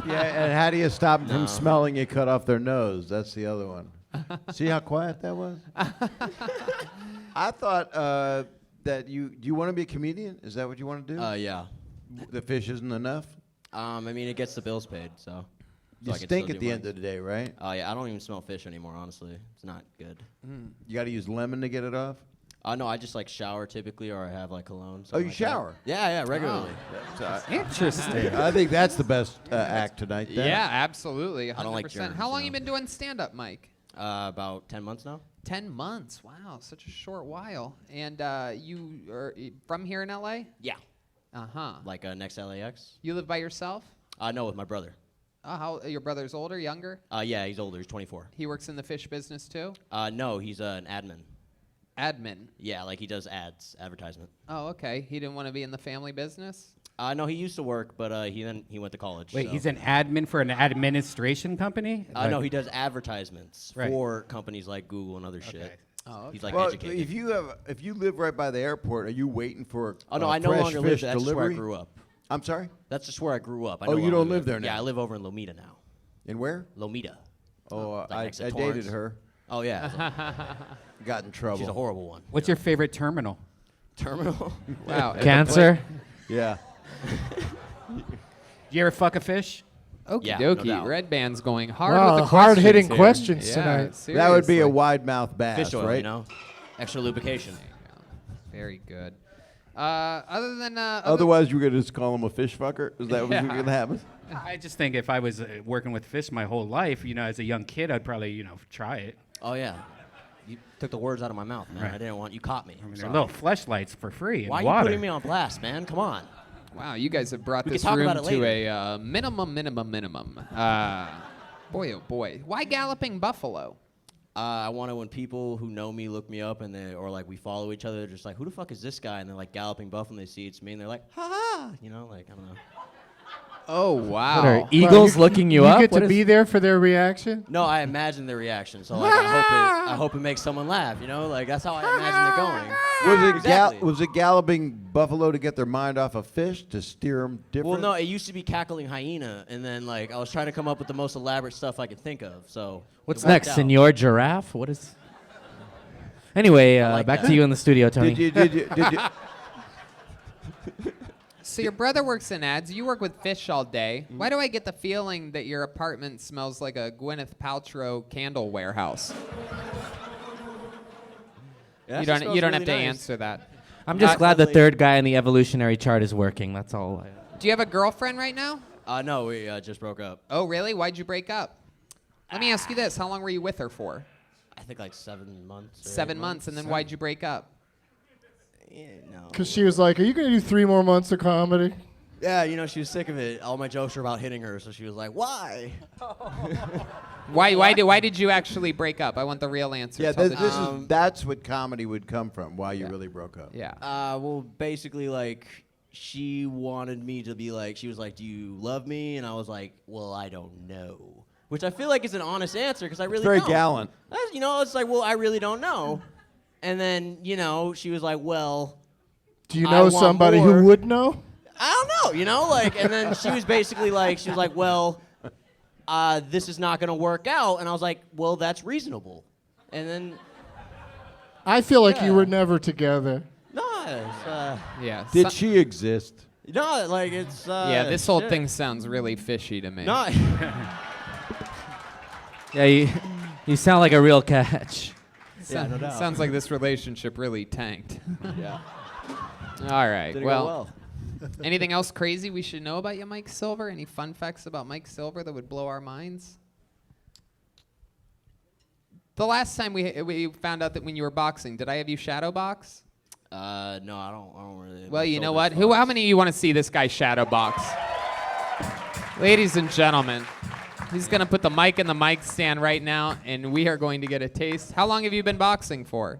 Speaker 3: Yeah, and how do you stop them from smelling you cut off their nose? That's the other one. See how quiet that was? I thought that do you want to be a comedian? Is that what you want to do?
Speaker 13: Yeah.
Speaker 3: The fish isn't enough?
Speaker 13: I mean, it gets the bills paid, so.
Speaker 3: You stink at the end of the day, right?
Speaker 13: Oh, yeah, I don't even smell fish anymore, honestly. It's not good.
Speaker 3: You got to use lemon to get it off?
Speaker 13: No, I just like shower typically, or I have like cologne.
Speaker 3: Oh,
Speaker 13: something
Speaker 3: you
Speaker 13: like that.
Speaker 3: shower?
Speaker 13: Yeah, regularly.
Speaker 1: Interesting.
Speaker 3: I think that's the best act tonight. Then.
Speaker 2: Yeah, absolutely. 100%.
Speaker 13: I don't like germs,
Speaker 2: How long
Speaker 13: you
Speaker 2: you
Speaker 13: know.
Speaker 2: been doing stand-up, Mike?
Speaker 13: About 10 months now.
Speaker 2: 10 months. Wow, such a short while. And you are from here in LA?
Speaker 13: Yeah.
Speaker 2: Uh-huh.
Speaker 13: Like next LAX.
Speaker 2: You live by yourself?
Speaker 13: No, with my brother.
Speaker 2: How your brother's older, younger?
Speaker 13: Yeah, he's older. He's 24.
Speaker 2: He works in the fish business too?
Speaker 13: No, he's an admin.
Speaker 2: Admin.
Speaker 13: Yeah, like he does advertisement.
Speaker 2: Oh, okay. He didn't want to be in the family business?
Speaker 13: No, he used to work, but he went to college.
Speaker 1: Wait,
Speaker 13: so.
Speaker 1: he's an admin for an administration company?
Speaker 13: No, he does advertisements
Speaker 1: Right.
Speaker 13: for companies like Google and other shit.
Speaker 2: Oh, okay.
Speaker 13: He's like
Speaker 3: Well,
Speaker 13: educated.
Speaker 3: if you live right by the airport, are you waiting for?
Speaker 13: Oh no, I no
Speaker 3: fresh
Speaker 13: longer live
Speaker 3: fish
Speaker 13: there. That's just where I
Speaker 3: delivery?
Speaker 13: grew up.
Speaker 3: I'm sorry.
Speaker 13: That's just where I grew up. I
Speaker 3: Oh,
Speaker 13: no
Speaker 3: you
Speaker 13: longer
Speaker 3: don't live there now?
Speaker 13: Yeah, I live over in Lomita now.
Speaker 3: In where?
Speaker 13: Lomita.
Speaker 3: Oh,
Speaker 13: Like
Speaker 3: I
Speaker 13: next to
Speaker 3: dated
Speaker 13: Torrance.
Speaker 3: her.
Speaker 13: Oh yeah.
Speaker 3: Got in trouble.
Speaker 13: She's a horrible one.
Speaker 1: What's your favorite terminal?
Speaker 13: Terminal?
Speaker 2: Wow.
Speaker 7: Cancer.
Speaker 3: Yeah.
Speaker 1: Do you ever fuck a fish?
Speaker 2: Okie
Speaker 13: Yeah, no
Speaker 2: dokie.
Speaker 13: doubt.
Speaker 2: Red Band's going hard
Speaker 4: Wow,
Speaker 2: with the
Speaker 4: hard-hitting
Speaker 2: here.
Speaker 4: questions
Speaker 2: Yeah,
Speaker 4: tonight.
Speaker 3: That would be a
Speaker 2: seriously.
Speaker 3: wide mouth bass,
Speaker 13: Fish oil,
Speaker 3: right?
Speaker 13: you know? Extra lubrication.
Speaker 2: Very good. Other than
Speaker 3: Otherwise, you were gonna just call him a fish fucker. Is that what's gonna happen?
Speaker 1: I just think if I was working with fish my whole life, as a young kid, I'd probably, try it.
Speaker 13: Oh yeah. You took the words out of my mouth, man.
Speaker 1: Right.
Speaker 13: I didn't want you caught me.
Speaker 1: I mean, they're
Speaker 13: Sorry.
Speaker 1: little fleshlights for free.
Speaker 13: Why
Speaker 1: and
Speaker 13: are
Speaker 1: water.
Speaker 13: you putting me on blast, man? Come on.
Speaker 2: Wow, you guys have brought
Speaker 13: We
Speaker 2: this
Speaker 13: can talk
Speaker 2: room
Speaker 13: about it
Speaker 2: to
Speaker 13: later.
Speaker 2: a minimum. Boy, oh boy. Why Galloping Buffalo?
Speaker 13: I want to when people who know me look me up and or like we follow each other, they're just like, who the fuck is this guy? And they're like Galloping Buffalo and they see it's me and they're like, ha ha. Like, I don't know.
Speaker 2: Oh, wow.
Speaker 7: What are eagles looking you up?
Speaker 4: You get
Speaker 7: What
Speaker 4: to
Speaker 7: is-
Speaker 4: be there for their reaction?
Speaker 13: No, I imagine the reaction. So like, I hope it makes someone laugh, Like that's how I imagine it going.
Speaker 3: Was it was it galloping buffalo to get their mind off of fish to steer them different?
Speaker 13: Well, no, it used to be cackling hyena, and then like I was trying to come up with the most elaborate stuff I could think of. So
Speaker 7: What's
Speaker 13: it worked
Speaker 7: next,
Speaker 13: out.
Speaker 7: Senor Giraffe? What is? Anyway,
Speaker 13: like
Speaker 7: back
Speaker 13: that.
Speaker 7: to you in the studio, Tony.
Speaker 3: Did you?
Speaker 2: So your brother works in ads. You work with fish all day. Why do I get the feeling that your apartment smells like a Gwyneth Paltrow candle warehouse?
Speaker 13: It
Speaker 2: You don't.
Speaker 13: actually
Speaker 2: You don't
Speaker 13: smells
Speaker 2: have to
Speaker 13: really nice.
Speaker 2: answer that.
Speaker 7: I'm just glad the
Speaker 13: definitely-
Speaker 7: third guy in the evolutionary chart is working. That's all.
Speaker 2: Do you have a girlfriend right now?
Speaker 13: No, we just broke up.
Speaker 2: Oh, really? Why'd you break up? Let me ask you this: how long were you with her for?
Speaker 13: I think like 7 months. or
Speaker 2: 7
Speaker 13: 8
Speaker 2: months, and then why'd you break up?
Speaker 13: Yeah, no.
Speaker 4: Because she was like, "Are you going to do 3 more months of comedy?"
Speaker 13: Yeah, she was sick of it. All my jokes were about hitting her, so she was like, "Why?"
Speaker 2: Why did you actually break up? I want the real answer.
Speaker 3: Yeah,
Speaker 2: Tell
Speaker 3: this
Speaker 2: the
Speaker 3: is
Speaker 2: truth.
Speaker 3: that's what comedy would come from. Why you really broke up?
Speaker 2: Yeah.
Speaker 13: Well, basically, like, she wanted me to be like, she was like, "Do you love me?" And I was like, "Well, I don't know." Which I feel like is an honest answer because I really
Speaker 3: Very
Speaker 13: don't.
Speaker 3: gallant.
Speaker 13: It's like, well, I really don't know. And then, she was like, well,
Speaker 4: Do you
Speaker 13: I
Speaker 4: know
Speaker 13: want
Speaker 4: somebody
Speaker 13: more.
Speaker 4: who would know?
Speaker 13: I don't know, like, and then she was basically like, well, this is not going to work out. And I was like, well, that's reasonable. And then,
Speaker 4: I feel like
Speaker 13: Yeah.
Speaker 4: you were never together.
Speaker 13: no, it's,
Speaker 2: Yeah.
Speaker 3: Did she exist?
Speaker 13: no, like, it's,
Speaker 2: Yeah, this whole
Speaker 13: shit.
Speaker 2: thing sounds really fishy to me.
Speaker 13: No,
Speaker 7: Yeah, you sound like a real catch.
Speaker 13: yeah, no doubt.
Speaker 2: Sounds like this relationship really tanked.
Speaker 13: Yeah.
Speaker 2: All right.
Speaker 13: Didn't go
Speaker 2: Well, anything else crazy we should know about you, Mike Silver? Any fun facts about Mike Silver that would blow our minds? The last time we found out that when you were boxing, did I have you shadow box?
Speaker 13: No, I don't really.
Speaker 2: Well,
Speaker 13: my
Speaker 2: you know
Speaker 13: shoulders
Speaker 2: what?
Speaker 13: fucked.
Speaker 2: How many of you want to see this guy shadow box? Ladies and gentlemen, he's going to put the mic in the mic stand right now, and we are going to get a taste. How long have you been boxing for?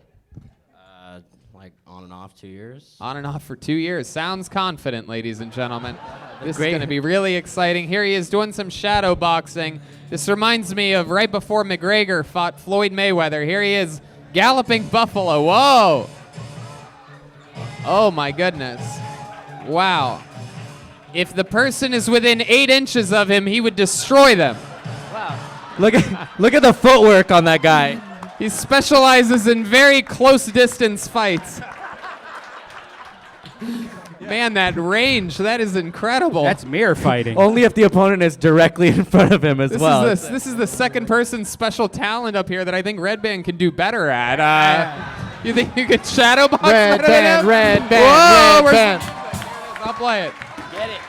Speaker 13: Like on and off 2 years.
Speaker 2: On and off for 2 years. Sounds confident, ladies and gentlemen. This
Speaker 7: Great.
Speaker 2: is going to be really exciting. Here he is doing some shadow boxing. This reminds me of right before McGregor fought Floyd Mayweather. Here he is, Galloping Buffalo. Whoa. Oh, my goodness. Wow. If the person is within 8 inches of him, he would destroy them.
Speaker 7: Look at the footwork on that guy.
Speaker 2: He specializes in very close distance fights. Man, that range, that is incredible.
Speaker 1: That's mirror fighting.
Speaker 7: Only if the opponent is directly in front of him as well.
Speaker 2: This is the second person special talent up here that I think Red Band can do better at. You think you could shadow box
Speaker 7: Red
Speaker 2: better than
Speaker 7: band,
Speaker 2: him?
Speaker 7: red band,
Speaker 2: Whoa,
Speaker 7: red band.
Speaker 2: I'll play it.
Speaker 13: Get it.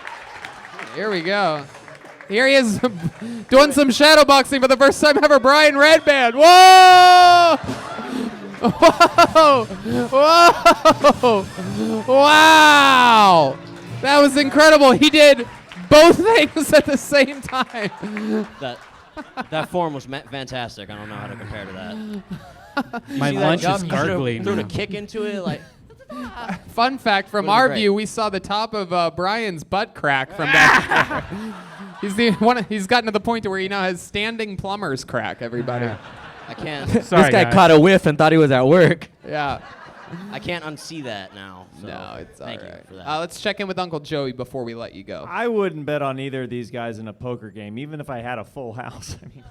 Speaker 2: Here we go. Here he is doing some shadow boxing for the first time ever. Brian Redband. Whoa! Whoa! Whoa! Wow! That was incredible. He did both things at the same time.
Speaker 13: That form was fantastic. I don't know how to compare to that.
Speaker 1: My
Speaker 13: See that
Speaker 1: lunch
Speaker 13: jump?
Speaker 1: is
Speaker 13: He threw-
Speaker 1: gargling
Speaker 13: Threw a
Speaker 1: now.
Speaker 13: kick into it like.
Speaker 2: Fun fact from
Speaker 13: Would've
Speaker 2: our
Speaker 13: been
Speaker 2: view, we saw the top of Brian's butt crack from back there. He's gotten to the point to where he now has standing plumber's crack, everybody.
Speaker 13: I can't.
Speaker 7: This guy caught a whiff and thought he was at work.
Speaker 2: Yeah.
Speaker 13: I can't unsee that now. So
Speaker 2: No, it's all
Speaker 13: thank
Speaker 2: right.
Speaker 13: you for that.
Speaker 2: Let's check in with Uncle Joey before we let you go.
Speaker 9: I wouldn't bet on either of these guys in a poker game, even if I had a full house. I mean,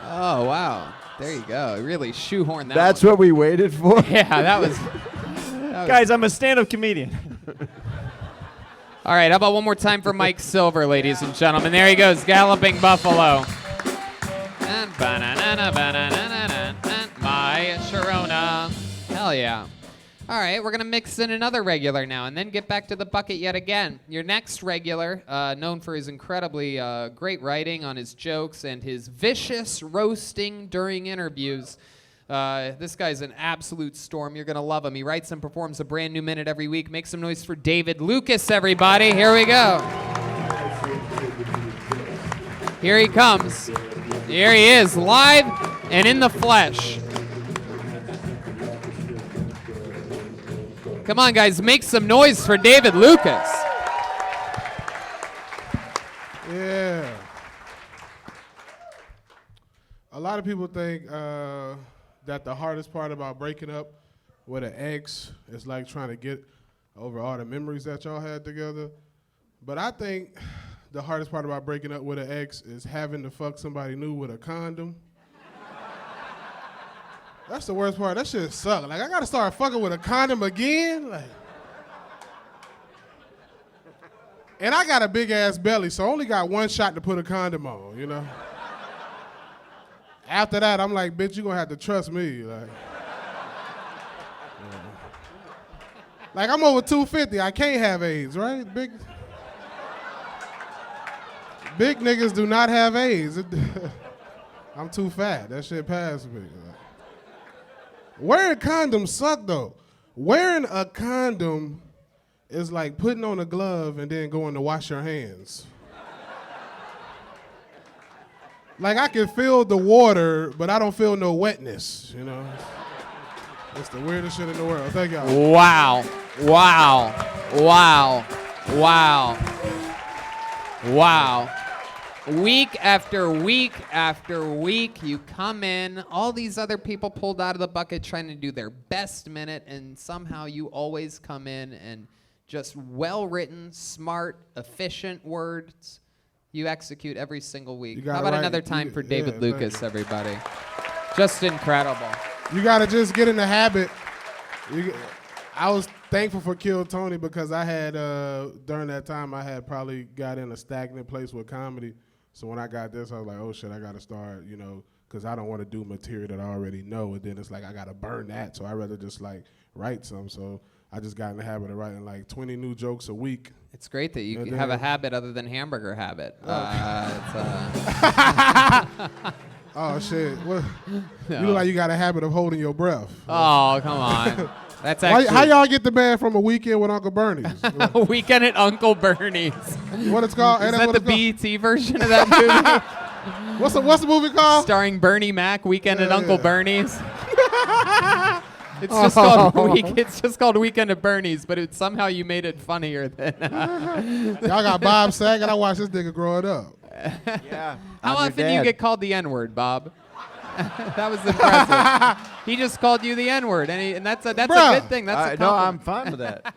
Speaker 2: Oh, wow. There you go. Really shoehorn that
Speaker 3: That's
Speaker 2: one.
Speaker 3: what we waited for?
Speaker 2: Yeah, that was...
Speaker 9: guys, I'm a stand-up comedian.
Speaker 2: All right, how about one more time for Mike Silver, ladies and gentlemen. There he goes, Galloping Buffalo. And my Sharona. Hell yeah. All right, we're going to mix in another regular now and then get back to the bucket yet again. Your next regular, known for his incredibly great writing on his jokes and his vicious roasting during interviews. This guy's an absolute storm. You're going to love him. He writes and performs a brand new minute every week. Make some noise for David Lucas, everybody. Here we go. Here he comes. Here he is, live and in the flesh. Come on, guys, make some noise for David Lucas.
Speaker 14: Yeah. A lot of people think that the hardest part about breaking up with an ex is like trying to get over all the memories that y'all had together. But I think the hardest part about breaking up with an ex is having to fuck somebody new with a condom. That's the worst part. That shit suck. Like, I gotta start fucking with a condom again? Like. And I got a big ass belly, so I only got one shot to put a condom on, you know? After that, I'm like, bitch, you gonna have to trust me. Like I'm over 250, I can't have AIDS, right? Big niggas do not have AIDS. I'm too fat, that shit passed me. Wearing condoms suck though. Wearing a condom is like putting on a glove and then going to wash your hands. Like I can feel the water, but I don't feel no wetness, you know? It's the weirdest shit in the world. Thank y'all.
Speaker 2: Wow. Wow. Wow. Wow. Wow. Week after week after week, you come in, all these other people pulled out of the bucket trying to do their best minute, and somehow you always come in and just well-written, smart, efficient words you execute every single week. How about another time for David Lucas, everybody? Just incredible.
Speaker 14: You gotta just get in the habit. I was thankful for Kill Tony because I had, during that time, I had probably got in a stagnant place with comedy. So when I got this, I was like, oh shit, I gotta start, you know, because I don't want to do material that I already know, and then it's like I gotta burn that. So I'd rather just like write some. So I just got in the habit of writing like 20 new jokes a week.
Speaker 2: It's great that you have a habit other than hamburger habit.
Speaker 14: Oh shit! What? You look like you got a habit of holding your breath.
Speaker 2: Oh, come on. That's actually
Speaker 14: how y'all get the band from A Weekend with Uncle Bernie's?
Speaker 2: A Weekend at Uncle Bernie's.
Speaker 14: What it's called?
Speaker 2: Is that the BET version of that movie?
Speaker 14: What's the movie called?
Speaker 2: Starring Bernie Mac, Weekend at Uncle Bernie's. It's just called Weekend at Bernie's, but somehow you made it funnier than.
Speaker 14: Y'all got Bob Saget. I watched this nigga growing up.
Speaker 3: Yeah.
Speaker 2: How often do you get called the N-word, Bob? That was impressive. He just called you the N-word, and that's a good thing. That's a compliment.
Speaker 3: No, I'm fine with that.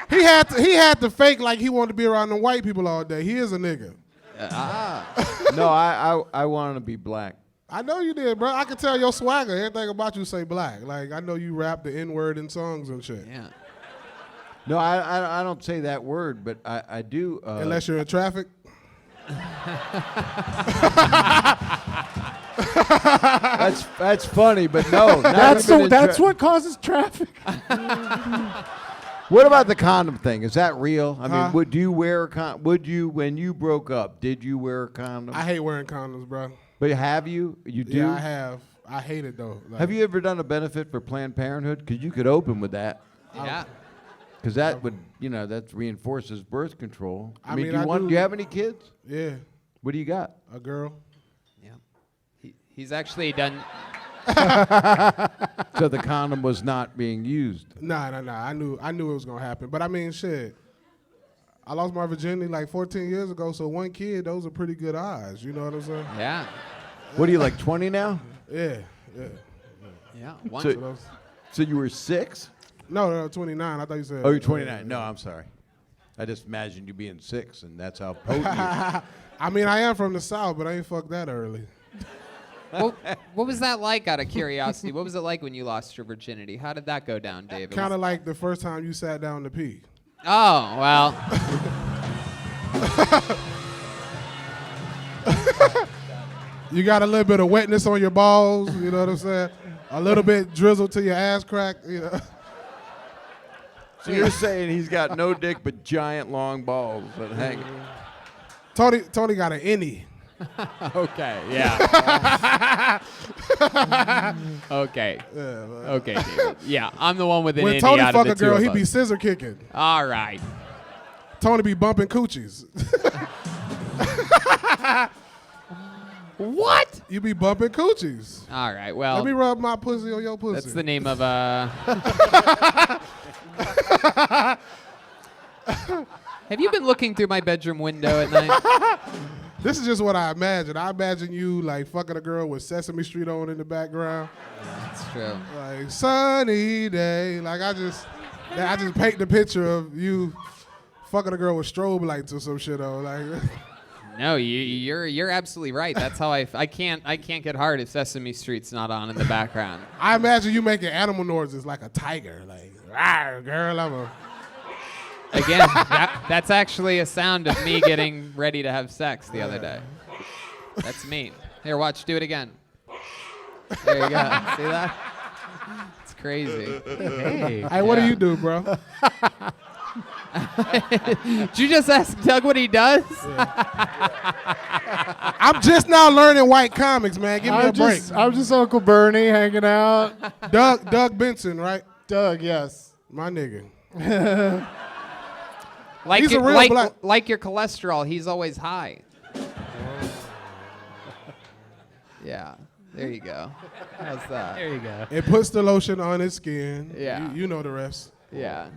Speaker 14: He had to fake like he wanted to be around the white people all day. He is a nigga.
Speaker 3: No, I want to be black.
Speaker 14: I know you did, bro. I can tell your swagger. Everything about you say black. Like I know you rap the N-word in songs and shit.
Speaker 2: Yeah.
Speaker 3: No, I don't say that word, but I do.
Speaker 14: Unless you're in traffic.
Speaker 3: That's funny, but no.
Speaker 9: That's what causes traffic.
Speaker 3: What about the condom thing? Is that real? I
Speaker 14: Huh?
Speaker 3: mean, would you wear a condom? Would you, when you broke up, did you wear a condom?
Speaker 14: I hate wearing condoms, bro.
Speaker 3: But have you? You do?
Speaker 14: Yeah, I have. I hate it though. Like,
Speaker 3: Have you ever done a benefit for Planned Parenthood? Because you could open with that.
Speaker 2: Yeah.
Speaker 3: Because that would, that reinforces birth control.
Speaker 14: I mean,
Speaker 3: do you have any kids?
Speaker 14: Yeah.
Speaker 3: What do you got?
Speaker 14: A girl.
Speaker 2: Yeah. He's actually done.
Speaker 3: So the condom was not being used.
Speaker 14: Nah. I knew it was gonna happen. But I mean, shit. I lost my virginity like 14 years ago, so one kid, those are pretty good odds. You know what I'm saying?
Speaker 2: Yeah.
Speaker 3: What are you, like 20 now?
Speaker 14: Yeah.
Speaker 2: Yeah.
Speaker 3: So you were 6?
Speaker 14: No, 29. I thought you said.
Speaker 3: Oh, you're 29. No, I'm sorry. I just imagined you being 6, and that's how potent you are.
Speaker 14: I mean, I am from the South, but I ain't fucked that early.
Speaker 2: What was that like, out of curiosity? What was it like when you lost your virginity? How did that go down, David?
Speaker 14: Kind of like the first time you sat down to pee.
Speaker 2: Oh, well.
Speaker 14: You got a little bit of wetness on your balls, you know what I'm saying? A little bit drizzled to your ass crack, you know.
Speaker 3: So you're saying he's got no dick but giant long balls that hang.
Speaker 14: Tony got an innie.
Speaker 2: Okay, yeah. Okay. Okay, David. Yeah, I'm the one with an
Speaker 14: When
Speaker 2: innie
Speaker 14: Tony
Speaker 2: out
Speaker 14: fuck
Speaker 2: of
Speaker 14: a
Speaker 2: the two
Speaker 14: girl,
Speaker 2: of
Speaker 14: he
Speaker 2: us.
Speaker 14: be scissor kicking.
Speaker 2: All right.
Speaker 14: Tony be bumping coochies.
Speaker 2: What?
Speaker 14: You be bumping coochies.
Speaker 2: All right, well.
Speaker 14: Let me rub my pussy on your pussy.
Speaker 2: That's the name of Have you been looking through my bedroom window at night?
Speaker 14: This is just what I imagine. I imagine you like fucking a girl with Sesame Street on in the background.
Speaker 2: That's true.
Speaker 14: Like sunny day. Like I just paint the picture of you fucking a girl with strobe lights or some shit on. Like
Speaker 2: No, you're absolutely right. That's how I can't get hard if Sesame Street's not on in the background.
Speaker 14: I imagine you making animal noises like a tiger. Like, "Rawr, girl, I'm a."
Speaker 2: Again, that's actually a sound of me getting ready to have sex the other day. That's me. Here, watch. Do it again. There you go. See that? It's crazy.
Speaker 14: Hey, what do you do, bro?
Speaker 2: Did you just ask Doug what he does?
Speaker 14: I'm just now learning white comics, man. Give me a break.
Speaker 4: I'm just Uncle Bernie hanging out.
Speaker 14: Doug Benson, right?
Speaker 4: Doug, yes.
Speaker 14: My nigga.
Speaker 2: Like your cholesterol, he's always high. Yeah, there you go. How's that?
Speaker 7: There you go.
Speaker 14: It puts the lotion on his skin.
Speaker 2: Yeah.
Speaker 14: You know the rest.
Speaker 2: Yeah.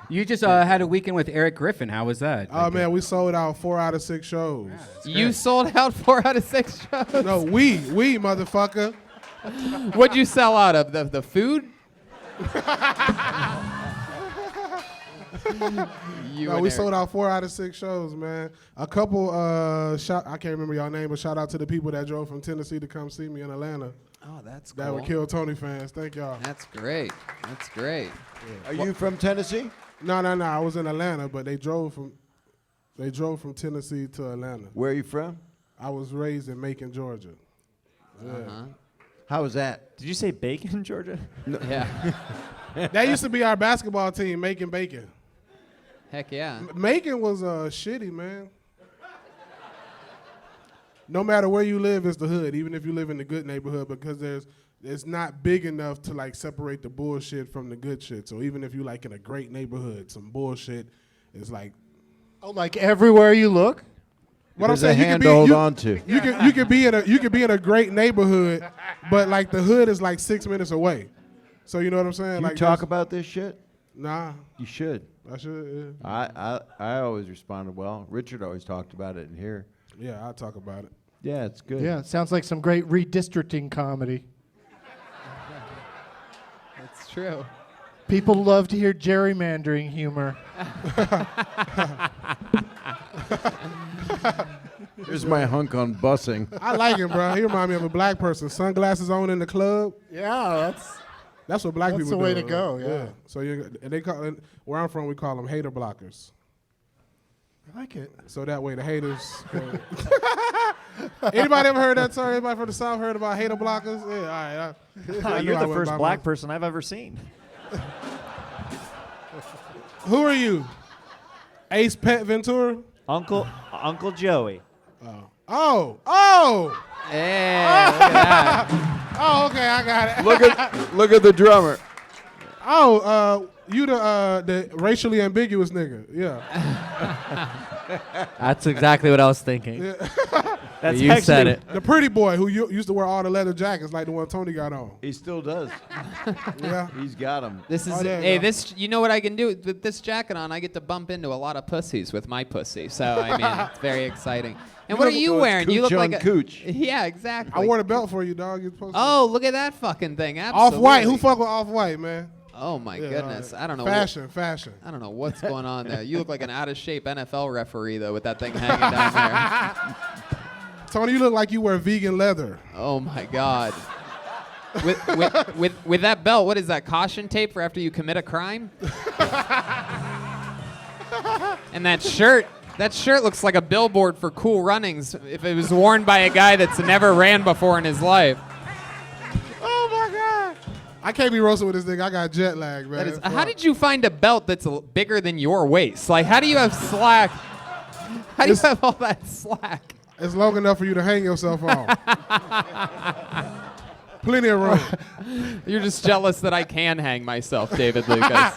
Speaker 1: You just had a weekend with Eric Griffin. How was that?
Speaker 14: Oh, man, we sold out 4 out of 6 shows.
Speaker 2: You sold out 4 out of 6 shows?
Speaker 14: No, we, motherfucker.
Speaker 2: What'd you sell out of? The food?
Speaker 14: No, we sold out 4 out of 6 shows, man. A couple, I can't remember y'all name, but shout out to the people that drove from Tennessee to come see me in Atlanta.
Speaker 2: Oh, that's
Speaker 14: That
Speaker 2: cool.
Speaker 14: were Kill Tony fans. Thank y'all.
Speaker 2: That's great. That's great.
Speaker 3: Are you from Tennessee?
Speaker 14: No. I was in Atlanta, but they drove from Tennessee to Atlanta.
Speaker 3: Where are you from?
Speaker 14: I was raised in Macon, Georgia. Yeah.
Speaker 3: How was that?
Speaker 9: Did you say Bacon, Georgia?
Speaker 3: No.
Speaker 2: Yeah.
Speaker 14: That used to be our basketball team, Macon Bacon.
Speaker 2: Heck yeah.
Speaker 14: Macon was shitty, man. No matter where you live, it's the hood, even if you live in the good neighborhood, because it's not big enough to like separate the bullshit from the good shit. So even if you like in a great neighborhood, some bullshit is like.
Speaker 4: Oh, like everywhere you look?
Speaker 14: What
Speaker 3: There's
Speaker 14: I'm saying,
Speaker 3: a hand to hold on to.
Speaker 14: You could be in a great neighborhood, but like the hood is like 6 minutes away. So you know what I'm saying?
Speaker 3: You
Speaker 14: like
Speaker 3: talk about this shit?
Speaker 14: Nah.
Speaker 3: You should.
Speaker 14: I should. Yeah.
Speaker 3: I always responded well. Richard always talked about it in here.
Speaker 14: Yeah, I'll talk about it.
Speaker 3: Yeah, it's good.
Speaker 4: Yeah, it sounds like some great redistricting comedy.
Speaker 2: That's true.
Speaker 4: People love to hear gerrymandering humor.
Speaker 3: Here's my hunk on busing.
Speaker 14: I like him, bro. He remind me of a black person. Sunglasses on in the club.
Speaker 4: Yeah,
Speaker 14: That's what black
Speaker 4: That's
Speaker 14: people
Speaker 4: the
Speaker 14: do.
Speaker 4: way to go, yeah.
Speaker 14: So they call it, where I'm from, we call them hater blockers.
Speaker 4: I like it.
Speaker 14: So that way the haters. Anybody ever heard that term? Anybody from the South heard about hater blockers? Yeah, all right.
Speaker 9: You're the first black person I've ever seen.
Speaker 14: Who are you? Ace Pet Ventura?
Speaker 9: Uncle Joey.
Speaker 14: Oh!
Speaker 2: Yeah, look at that.
Speaker 14: Oh, okay, I got it.
Speaker 3: Look at the drummer.
Speaker 14: Oh, you the racially ambiguous nigga. Yeah.
Speaker 7: That's exactly what I was thinking.
Speaker 9: That's
Speaker 7: You said it.
Speaker 14: The pretty boy who used to wear all the leather jackets like the one Tony got on.
Speaker 3: He still does.
Speaker 14: Yeah.
Speaker 3: He's got him.
Speaker 2: This is
Speaker 14: there you
Speaker 2: hey,
Speaker 14: go.
Speaker 2: this you know what I can do with this jacket on? I get to bump into a lot of pussies with my pussy. So I mean, it's very exciting. And what are you wearing? You look like a
Speaker 3: cooch.
Speaker 2: Yeah, exactly.
Speaker 14: I wore the belt for you, dog. You're supposed to.
Speaker 2: Oh, look at that fucking thing. Absolutely.
Speaker 14: Off-White. Who fuck with Off-White, man?
Speaker 2: Oh my goodness.
Speaker 14: all right.
Speaker 2: I don't know.
Speaker 14: Fashion.
Speaker 2: I don't know what's going on there. You look like an out of shape NFL referee though with that thing hanging down there.
Speaker 14: Tony, you look like you wear vegan leather.
Speaker 2: Oh my God. With that belt, what is that? Caution tape for after you commit a crime? And that shirt looks like a billboard for Cool Runnings if it was worn by a guy that's never ran before in his life.
Speaker 14: Oh my God. I can't be roasting with this nigga. I got jet lag, man.
Speaker 2: That is, how did you find a belt that's bigger than your waist? Like, how do you have slack? How do you have all that slack?
Speaker 14: It's long enough for you to hang yourself on. Plenty of room.
Speaker 2: You're just jealous that I can hang myself, David Lucas.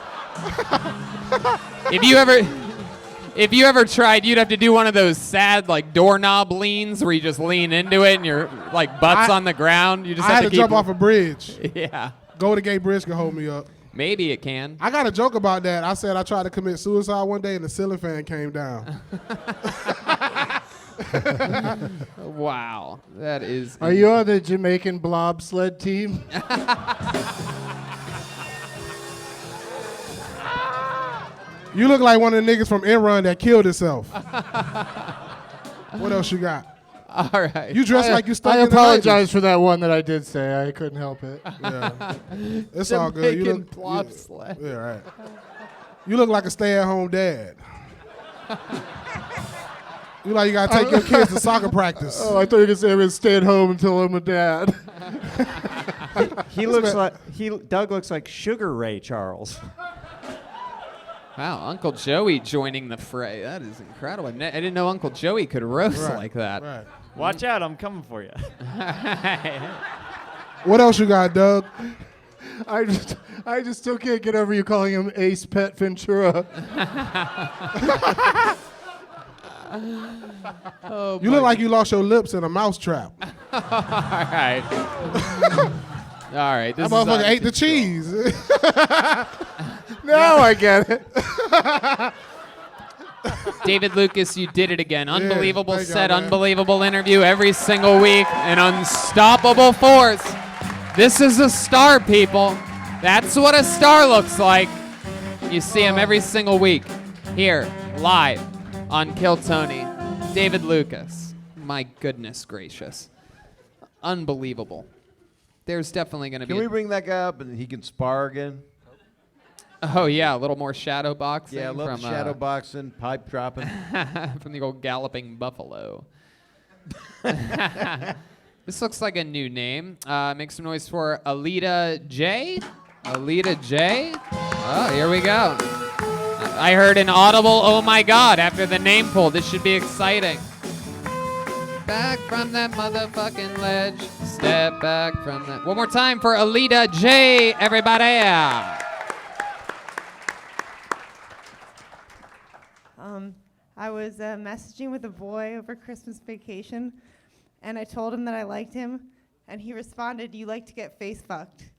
Speaker 2: If you ever tried, you'd have to do one of those sad like doorknob leans where you just lean into it and your like butt's on the ground. You just
Speaker 14: I
Speaker 2: have
Speaker 14: had to
Speaker 2: keep
Speaker 14: jump off a bridge.
Speaker 2: Yeah.
Speaker 14: Golden Gate Bridge can hold me up.
Speaker 2: Maybe it can.
Speaker 14: I got a joke about that. I said I tried to commit suicide one day and the ceiling fan came down.
Speaker 2: Wow. That is.
Speaker 4: Are you on the Jamaican bobsled team?
Speaker 14: You look like one of the niggas from Enron that killed himself. What else you got?
Speaker 2: All right.
Speaker 14: You dress like you stuck
Speaker 4: I
Speaker 14: in the
Speaker 4: apologize for that one that I did say. I couldn't help it.
Speaker 14: 90s. Yeah. It's all good. You
Speaker 2: Jamaican
Speaker 14: look,
Speaker 2: bobsled.
Speaker 14: yeah, right. You look like a stay-at-home dad. You like you gotta take your kids to soccer practice.
Speaker 4: Oh, I thought you were gonna say I'm gonna stay at home until I'm a dad.
Speaker 9: Doug looks like Sugar Ray Charles.
Speaker 2: Wow, Uncle Joey joining the fray. That is incredible. I didn't know Uncle Joey could roast like that.
Speaker 14: Right.
Speaker 9: Watch out, I'm coming for you.
Speaker 14: What else you got, Doug?
Speaker 4: I just still can't get over you calling him Ace Pet Ventura.
Speaker 2: Oh,
Speaker 14: You look like you lost your lips in a mouse trap.
Speaker 2: All right. All right. This
Speaker 14: That
Speaker 2: is
Speaker 14: motherfucker
Speaker 2: on
Speaker 14: ate the cheese.
Speaker 4: Now I get it.
Speaker 2: David Lucas, you did it again. Unbelievable
Speaker 14: thank y'all,
Speaker 2: set,
Speaker 14: man.
Speaker 2: unbelievable interview every single week. An unstoppable force. This is a star, people. That's what a star looks like. You see him every single week here, live on Kill Tony. David Lucas. My goodness gracious. Unbelievable. There's definitely going to be.
Speaker 3: Can we bring that guy up and he can spar again?
Speaker 2: Oh yeah, a little more shadow boxing.
Speaker 3: Yeah, I love
Speaker 2: from,
Speaker 3: shadow boxing, pipe dropping.
Speaker 2: from the old galloping buffalo. This looks like a new name. Make some noise for Alita J. Alita J. Oh, here we go. I heard an audible "oh my god" after the name pull. This should be exciting. Back from that motherfucking ledge. Step back from that. One more time for Alita J. Everybody.
Speaker 15: I was messaging with a boy over Christmas vacation, and I told him that I liked him, and he responded, "You like to get face fucked."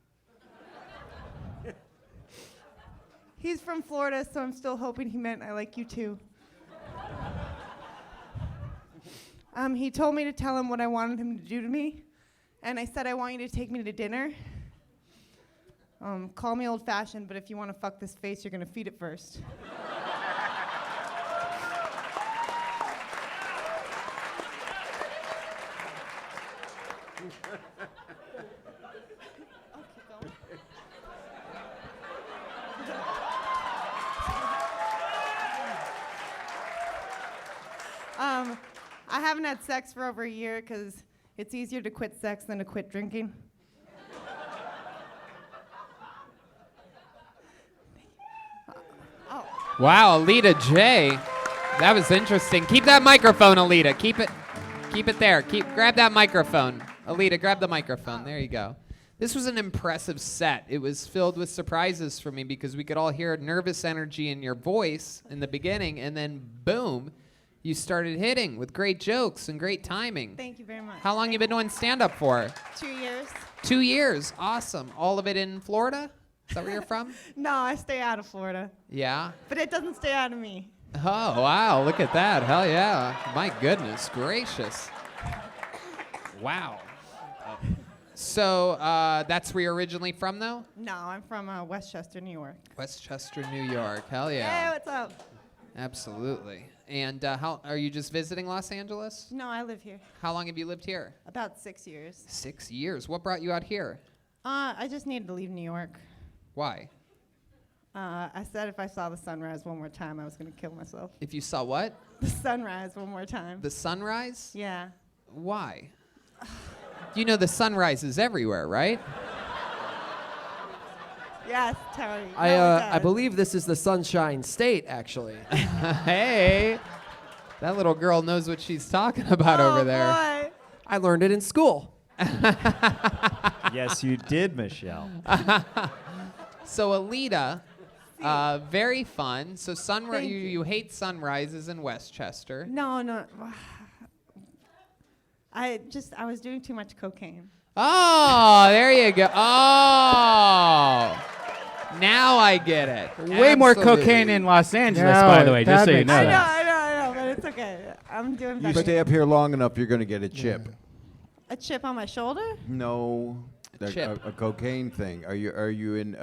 Speaker 15: He's from Florida, so I'm still hoping he meant I like you too. He told me to tell him what I wanted him to do to me, and I said, "I want you to take me to dinner. Call me old-fashioned, but if you want to fuck this face, you're going to feed it first." I haven't had sex for over a year because it's easier to quit sex than to quit drinking. Oh.
Speaker 2: Wow, Alita J. That was interesting. Keep that microphone, Alita. Keep it there. Grab that microphone. Alita, grab the microphone. There you go. This was an impressive set. It was filled with surprises for me because we could all hear nervous energy in your voice in the beginning, and then boom, you started hitting with great jokes and great timing.
Speaker 15: Thank you very much.
Speaker 2: How long you been doing stand-up for?
Speaker 15: 2 years.
Speaker 2: 2 years. Awesome. All of it in Florida? Is that where you're from?
Speaker 15: No, I stay out of Florida.
Speaker 2: Yeah.
Speaker 15: But it doesn't stay out of me.
Speaker 2: Oh, wow. Look at that. Hell yeah. My goodness gracious. Wow. So that's where you're originally from, though?
Speaker 15: No, I'm from Westchester, New York.
Speaker 2: Westchester, New York. Hell yeah.
Speaker 15: Hey, what's up?
Speaker 2: Absolutely. And how are you just visiting Los Angeles?
Speaker 15: No, I live here.
Speaker 2: How long have you lived here?
Speaker 15: About 6 years.
Speaker 2: 6 years. What brought you out here?
Speaker 15: I just needed to leave New York.
Speaker 2: Why?
Speaker 15: I said if I saw the sunrise one more time, I was going to kill myself.
Speaker 2: If you saw what?
Speaker 15: The sunrise one more time.
Speaker 2: The sunrise?
Speaker 15: Yeah.
Speaker 2: Why? You know the sunrise is everywhere, right?
Speaker 15: Yes, Tony.
Speaker 6: I believe this is the Sunshine State, actually.
Speaker 2: Hey, that little girl knows what she's talking about over there.
Speaker 15: Boy.
Speaker 6: I learned it in school.
Speaker 9: Yes, you did, Michelle.
Speaker 2: So Alita, very fun. So
Speaker 15: Thank you.
Speaker 2: you hate sunrises in Westchester.
Speaker 15: No. I was doing too much cocaine.
Speaker 2: Oh, there you go. Oh, now I get it.
Speaker 1: Way more
Speaker 2: Absolutely.
Speaker 1: cocaine in Los Angeles,
Speaker 4: No,
Speaker 1: by the way, just
Speaker 4: that
Speaker 1: so you
Speaker 4: makes
Speaker 1: know
Speaker 15: I
Speaker 1: that.
Speaker 15: know, but it's okay. I'm doing
Speaker 3: You
Speaker 15: better.
Speaker 3: stay up here long enough, you're going to get a chip.
Speaker 15: A chip on my shoulder?
Speaker 3: No,
Speaker 2: chip.
Speaker 3: a cocaine thing. Are you in?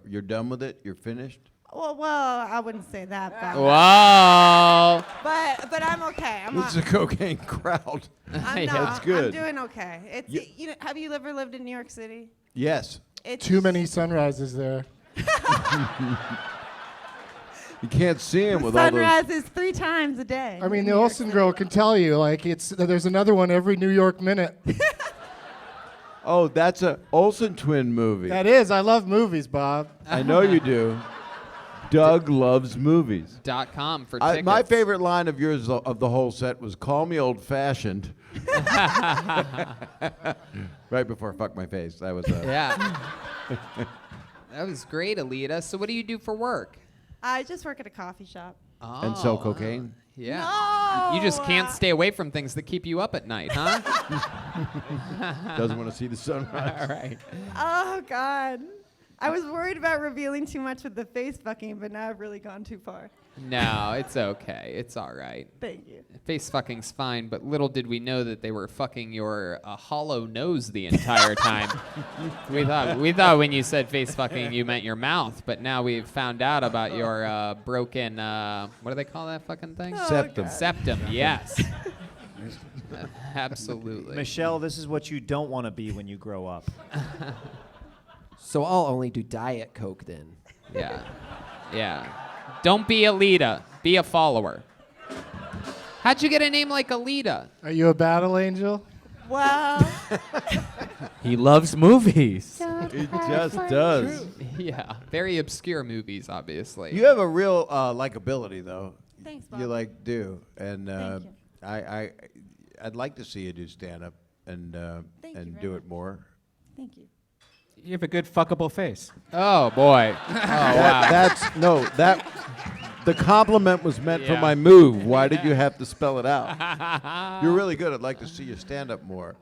Speaker 3: You're done with it. You're finished.
Speaker 15: Well, I wouldn't say that. But
Speaker 2: Wow.
Speaker 15: But I'm okay.
Speaker 3: It's a cocaine crowd.
Speaker 15: I'm
Speaker 2: Yeah,
Speaker 15: not,
Speaker 3: that's good.
Speaker 15: I'm doing okay. Have you ever lived in New York City?
Speaker 3: Yes.
Speaker 15: It's
Speaker 4: Too many sunrises there.
Speaker 3: You can't see him
Speaker 15: The
Speaker 3: with all those.
Speaker 15: sunrise is 3 times a day.
Speaker 4: I mean,
Speaker 15: in
Speaker 4: the
Speaker 15: New York
Speaker 4: Olsen
Speaker 15: City.
Speaker 4: girl can tell you, like, there's another one every New York minute.
Speaker 3: Oh, that's a Olsen twin movie.
Speaker 4: That is. I love movies, Bob.
Speaker 3: I know you do. Doug loves movies.
Speaker 2: .com for tickets.
Speaker 3: My favorite line of yours of the whole set was "Call me old-fashioned." Right before "fuck my face." That was.
Speaker 2: Yeah. That was great, Alita. So what do you do for work?
Speaker 15: I just work at a coffee shop.
Speaker 3: And sell cocaine.
Speaker 2: Yeah.
Speaker 15: No!
Speaker 2: You just can't stay away from things that keep you up at night, huh?
Speaker 3: Doesn't want to see the sunrise.
Speaker 2: All right.
Speaker 15: Oh, God. I was worried about revealing too much with the face fucking, but now I've really gone too far.
Speaker 2: No, it's okay. It's all right.
Speaker 15: Thank you.
Speaker 2: Face fucking's fine, but little did we know that they were fucking your hollow nose the entire time. we thought when you said face fucking you meant your mouth, but now we've found out about your broken what do they call that fucking thing?
Speaker 3: Septum.
Speaker 2: Septum. Yes. Absolutely.
Speaker 9: Michelle, this is what you don't want to be when you grow up.
Speaker 6: So I'll only do Diet Coke then.
Speaker 2: Yeah. Yeah. Don't be Alita. Be a follower. How'd you get a name like Alita?
Speaker 4: Are you a battle angel?
Speaker 15: Well,
Speaker 7: He loves movies.
Speaker 3: He just does.
Speaker 2: Yeah. Very obscure movies, obviously.
Speaker 3: You have a real likability, though.
Speaker 15: Thanks, Bob.
Speaker 3: You do, and
Speaker 15: Thank you.
Speaker 3: I'd like to see you do stand up and
Speaker 15: Thank you
Speaker 3: and
Speaker 15: very
Speaker 3: do
Speaker 15: much.
Speaker 3: it more.
Speaker 15: Thank you.
Speaker 1: You have a good fuckable face.
Speaker 2: Oh, boy. Oh, wow.
Speaker 3: The compliment was meant for
Speaker 2: Yeah.
Speaker 3: my move. Why did you have to spell it out? You're really good. I'd like to see you stand up more.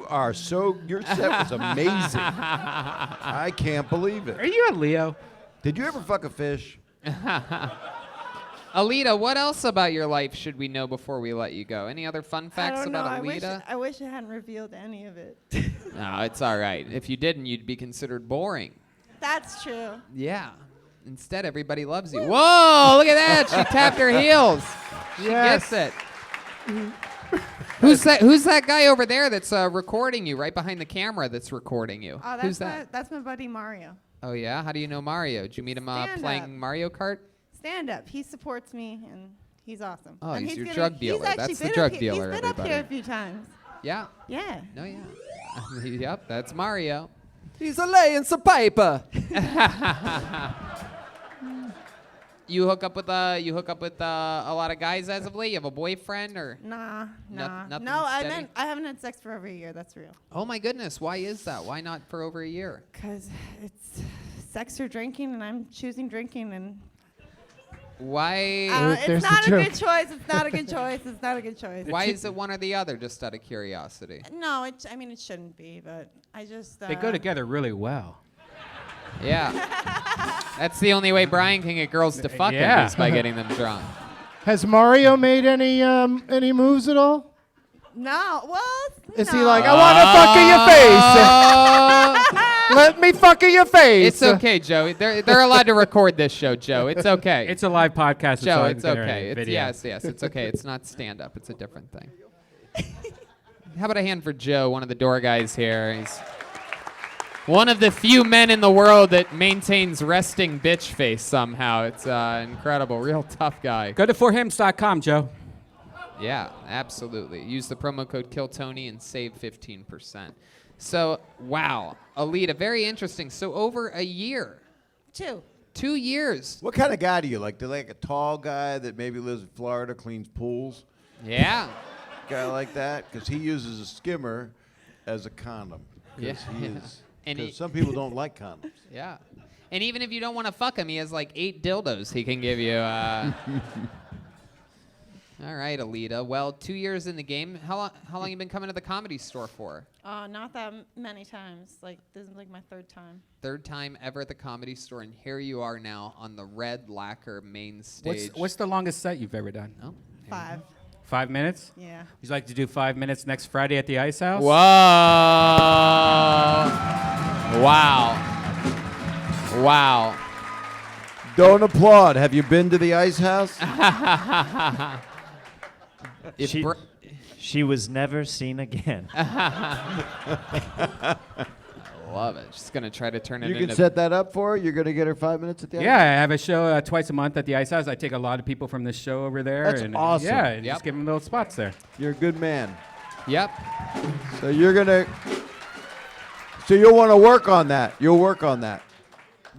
Speaker 3: Your set was amazing. I can't believe it.
Speaker 1: Are you a Leo?
Speaker 3: Did you ever fuck a fish?
Speaker 2: Alita, what else about your life should we know before we let you go? Any other fun facts
Speaker 15: I don't know.
Speaker 2: about Alita?
Speaker 15: I wish I hadn't revealed any of it.
Speaker 2: No, it's all right. If you didn't, you'd be considered boring.
Speaker 15: That's true.
Speaker 2: Yeah. Instead, everybody loves you. Whoa, look at that. She tapped her heels. She gets it. Who's that guy over there that's recording you right behind the camera that's recording you?
Speaker 15: Oh,
Speaker 2: Who's that?
Speaker 15: That's my buddy Mario.
Speaker 2: Oh, yeah? How do you know Mario? Did you meet him
Speaker 15: Stand
Speaker 2: playing
Speaker 15: up.
Speaker 2: Mario Kart?
Speaker 15: Stand up. He supports me, and he's awesome.
Speaker 2: Oh,
Speaker 15: and
Speaker 2: he's your
Speaker 15: gonna-
Speaker 2: drug dealer.
Speaker 15: He's actually
Speaker 2: That's the
Speaker 15: been
Speaker 2: drug
Speaker 15: up
Speaker 2: dealer,
Speaker 15: He's been up here a
Speaker 2: everybody.
Speaker 15: few times.
Speaker 2: Yeah.
Speaker 15: Yeah.
Speaker 2: No, yeah. Yep, that's Mario.
Speaker 6: He's a laying some paper.
Speaker 2: You hook up with a lot of guys as of late. You have a boyfriend or?
Speaker 15: Nah.
Speaker 2: nothing
Speaker 15: No, I
Speaker 2: steady?
Speaker 15: haven't had sex for over a year. That's real.
Speaker 2: Oh my goodness, why is that? Why not for over a year?
Speaker 15: Because it's sex or drinking, and I'm choosing drinking, and
Speaker 2: Why?
Speaker 15: it's not a good choice. It's not a good choice. It's not a good choice.
Speaker 2: Why is it one or the other? Just out of curiosity.
Speaker 15: No, it shouldn't be, but I just.
Speaker 1: They go together really well.
Speaker 2: Yeah. That's the only way Brian can get girls to fuck him
Speaker 1: Yeah.
Speaker 2: is by getting them drunk.
Speaker 4: Has Mario made any moves at all?
Speaker 15: No, well.
Speaker 4: Is he like, I want to fuck in your face? Let me fuck in your face.
Speaker 2: It's okay, Joe. They're allowed to record this show, Joe. It's okay.
Speaker 1: It's a live podcast.
Speaker 2: Joe,
Speaker 1: it's
Speaker 2: it's
Speaker 1: all
Speaker 2: okay. It's,
Speaker 1: video.
Speaker 2: yes, it's okay. It's not stand up. It's a different thing. How about a hand for Joe, one of the door guys here? He's one of the few men in the world that maintains resting bitch face somehow. It's incredible. Real tough guy.
Speaker 1: Go to forhims.com, Joe.
Speaker 2: Yeah, absolutely. Use the promo code KillTony and save 15%. So, wow. Alita, very interesting. So, over a year. 2 years.
Speaker 3: What kind of guy do you like? Do you like a tall guy that maybe lives in Florida, cleans pools?
Speaker 2: Yeah.
Speaker 3: Guy like that? Because he uses a skimmer as a condom.
Speaker 2: Yeah.
Speaker 3: He is.
Speaker 2: And
Speaker 3: Because some people don't like condoms.
Speaker 2: Yeah. And even if you don't want to fuck him, he has like 8 dildos he can give you. All right, Alita. Well, 2 years in the game. How long you been coming to the Comedy Store for?
Speaker 15: Not that many times. Like, this is like my 3rd time.
Speaker 2: 3rd time ever at the Comedy Store, and here you are now on the red lacquer main stage.
Speaker 1: What's the longest set you've ever done?
Speaker 2: Oh.
Speaker 15: 5.
Speaker 1: 5 minutes?
Speaker 15: Yeah.
Speaker 1: Would you like to do 5 minutes next Friday at the Ice House?
Speaker 2: Whoa. Wow. Wow.
Speaker 3: Don't applaud. Have you been to the Ice House?
Speaker 9: She was never seen again.
Speaker 2: I love it. Just going to try to turn it
Speaker 3: You
Speaker 2: into...
Speaker 3: can set that up for her? You're going to get her 5 minutes at the Ice
Speaker 1: Yeah, I
Speaker 3: House?
Speaker 1: have a show twice a month at the Ice House. I take a lot of people from this show over there.
Speaker 3: That's
Speaker 1: and
Speaker 3: awesome.
Speaker 1: Yeah, and just give them little spots there.
Speaker 3: You're a good man.
Speaker 2: Yep.
Speaker 3: So you're going to... So you'll want to work on that. You'll work on that.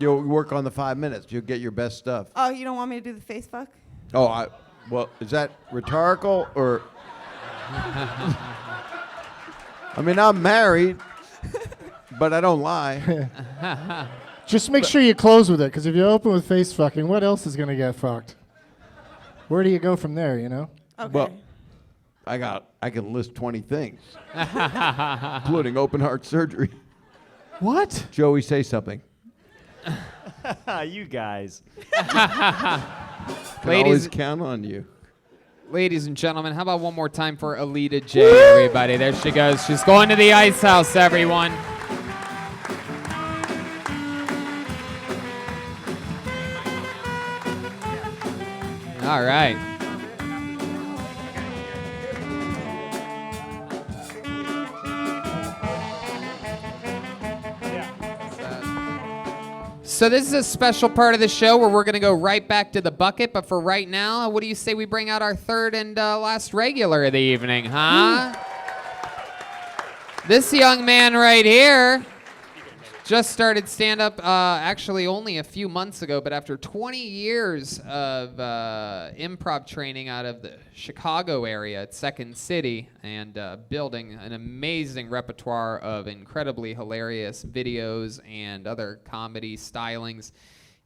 Speaker 3: You'll work on the 5 minutes. You'll get your best stuff.
Speaker 15: Oh, you don't want me to do the face fuck?
Speaker 3: Oh, well, is that rhetorical or... I mean, I'm married, but I don't lie.
Speaker 4: Just make sure you close with it, because if you open with face fucking, what else is going to get fucked? Where do you go from there, you know?
Speaker 15: Okay.
Speaker 3: Well, I can list 20 things, including open heart surgery.
Speaker 4: What?
Speaker 3: Joey, say something.
Speaker 9: You guys.
Speaker 3: Can always count on you.
Speaker 2: Ladies and gentlemen, how about one more time for Alita J, everybody? There she goes. She's going to the Ice House, everyone. All right. So this is a special part of the show where we're going to go right back to the bucket. But for right now, what do you say we bring out our 3rd and last regular of the evening, huh? This young man right here just started stand-up actually only a few months ago, but after 20 years of improv training out of the Chicago area at Second City and building an amazing repertoire of incredibly hilarious videos and other comedy stylings,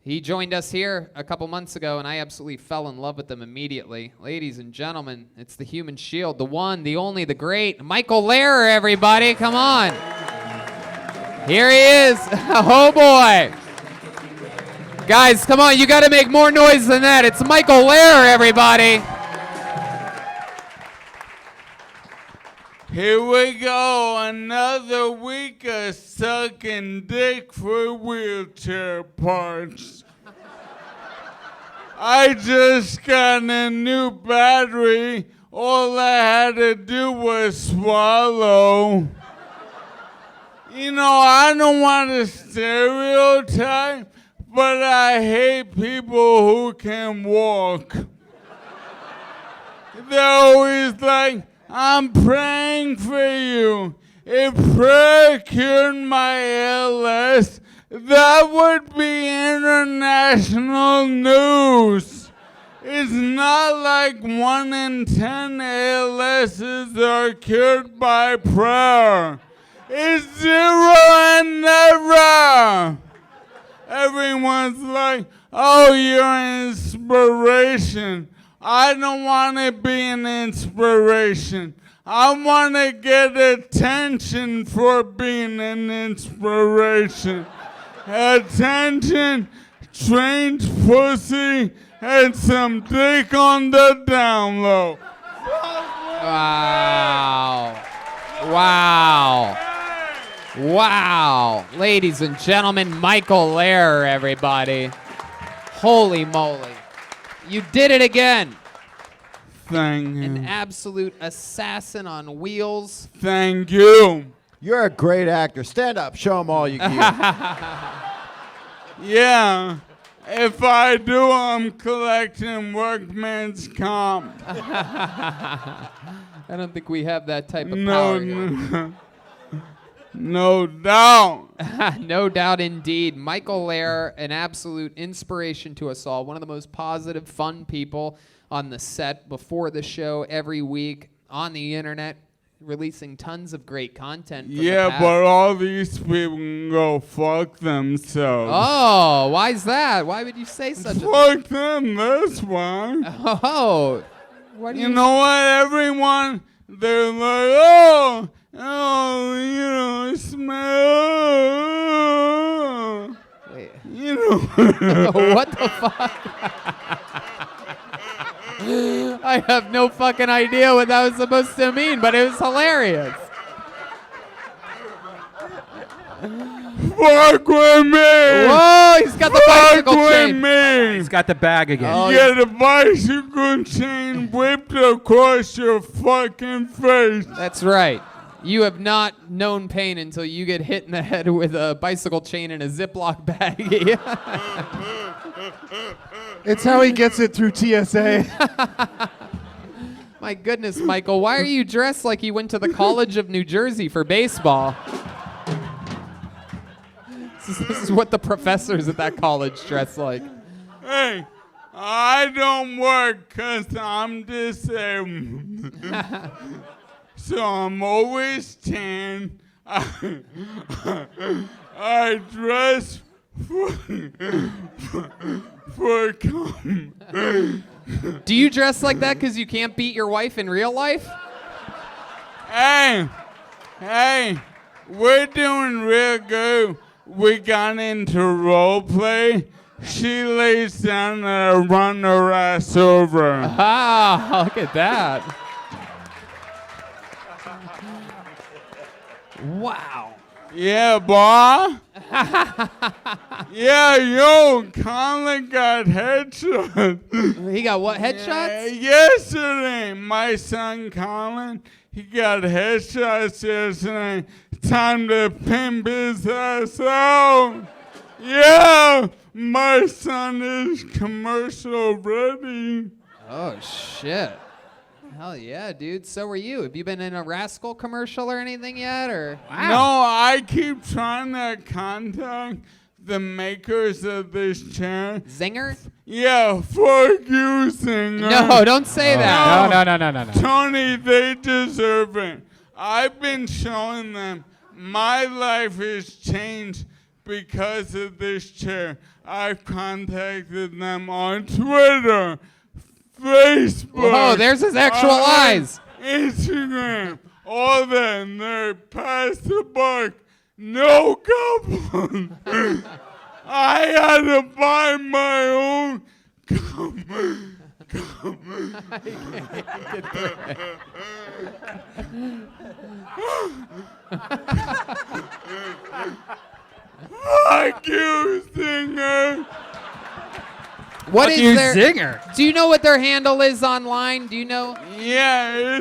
Speaker 2: he joined us here a couple months ago, and I absolutely fell in love with him immediately. Ladies and gentlemen, it's the human shield, the one, the only, the great, Michael Lehrer, everybody, come on. Here he is. Oh, boy. Guys, come on. You got to make more noise than that. It's Michael Lehrer, everybody.
Speaker 16: Here we go. Another week of sucking dick for wheelchair parts. I just got a new battery. All I had to do was swallow. You know, I don't want to stereotype, but I hate people who can walk. They're always like, I'm praying for you. If prayer cured my ALS, that would be international news. It's not like 1 in 10 ALSs are cured by prayer. It's 0 and never. Everyone's like, oh, you're an inspiration. I don't want to be an inspiration. I want to get attention for being an inspiration. Attention, strange pussy, and some dick on the down low.
Speaker 2: Wow. Wow. Wow. Ladies and gentlemen, Michael Lehrer, everybody. Holy moly. You did it again.
Speaker 16: Thank you.
Speaker 2: An absolute assassin on wheels.
Speaker 16: Thank you.
Speaker 3: You're a great actor. Stand up. Show them all you can.
Speaker 16: Yeah. If I do, I'm collecting workman's comp.
Speaker 2: I don't think we have that type of power here.
Speaker 16: No doubt.
Speaker 2: No doubt indeed. Michael Lehrer, an absolute inspiration to us all. One of the most positive, fun people on the set before the show every week on the internet, releasing tons of great content. From the past.
Speaker 16: But all these people can go fuck themselves.
Speaker 2: Oh, why's that? Why would you say such a
Speaker 16: Fuck them, that's why.
Speaker 2: Oh. What do
Speaker 16: you know what, everyone, they're like, oh, smell.
Speaker 2: Wait.
Speaker 16: You know.
Speaker 2: What the fuck? I have no fucking idea what that was supposed to mean, but it was hilarious.
Speaker 16: Fuck with me!
Speaker 2: Whoa, he's got the bicycle chain.
Speaker 16: Me.
Speaker 1: He's got the bag again.
Speaker 16: You get a bicycle chain whipped across your fucking face.
Speaker 2: That's right. You have not known pain until you get hit in the head with a bicycle chain in a Ziploc bag.
Speaker 9: It's how he gets it through TSA.
Speaker 2: My goodness, Michael, why are you dressed like you went to the College of New Jersey for baseball? This is what the professors at that college dress like.
Speaker 16: Hey, I don't work 'cause I'm disabled. So I'm always tan. I dress for
Speaker 2: Do you dress like that because you can't beat your wife in real life?
Speaker 16: Hey, we're doing real good. We got into role play. She lays down and I run her ass over.
Speaker 2: Ah, look at that. Wow.
Speaker 16: Yeah, boy. Yeah, yo, Colin got headshots.
Speaker 2: He got what, headshots?
Speaker 16: Yesterday, my son Colin, he got headshots yesterday. Time to pimp his ass out. Yeah, my son is commercial ready.
Speaker 2: Oh, shit. Hell yeah, dude. So are you. Have you been in a Rascal commercial or anything yet? Or
Speaker 16: No, I keep trying to contact the makers of this chair.
Speaker 2: Zinger?
Speaker 16: Yeah, fuck you, Zinger.
Speaker 2: No, don't say that.
Speaker 1: No.
Speaker 16: Tony, they deserve it. I've been showing them my life has changed because of this chair. I've contacted them on Twitter, Facebook.
Speaker 2: Whoa, there's his actual eyes.
Speaker 16: Instagram, all that, and they're past the buck. No couple. I had to buy my own Fuck you, Zinger.
Speaker 2: What
Speaker 1: Fuck
Speaker 2: is
Speaker 1: you,
Speaker 2: their
Speaker 1: Zinger.
Speaker 2: Do you know what their handle is online? Do you know?
Speaker 16: Yeah,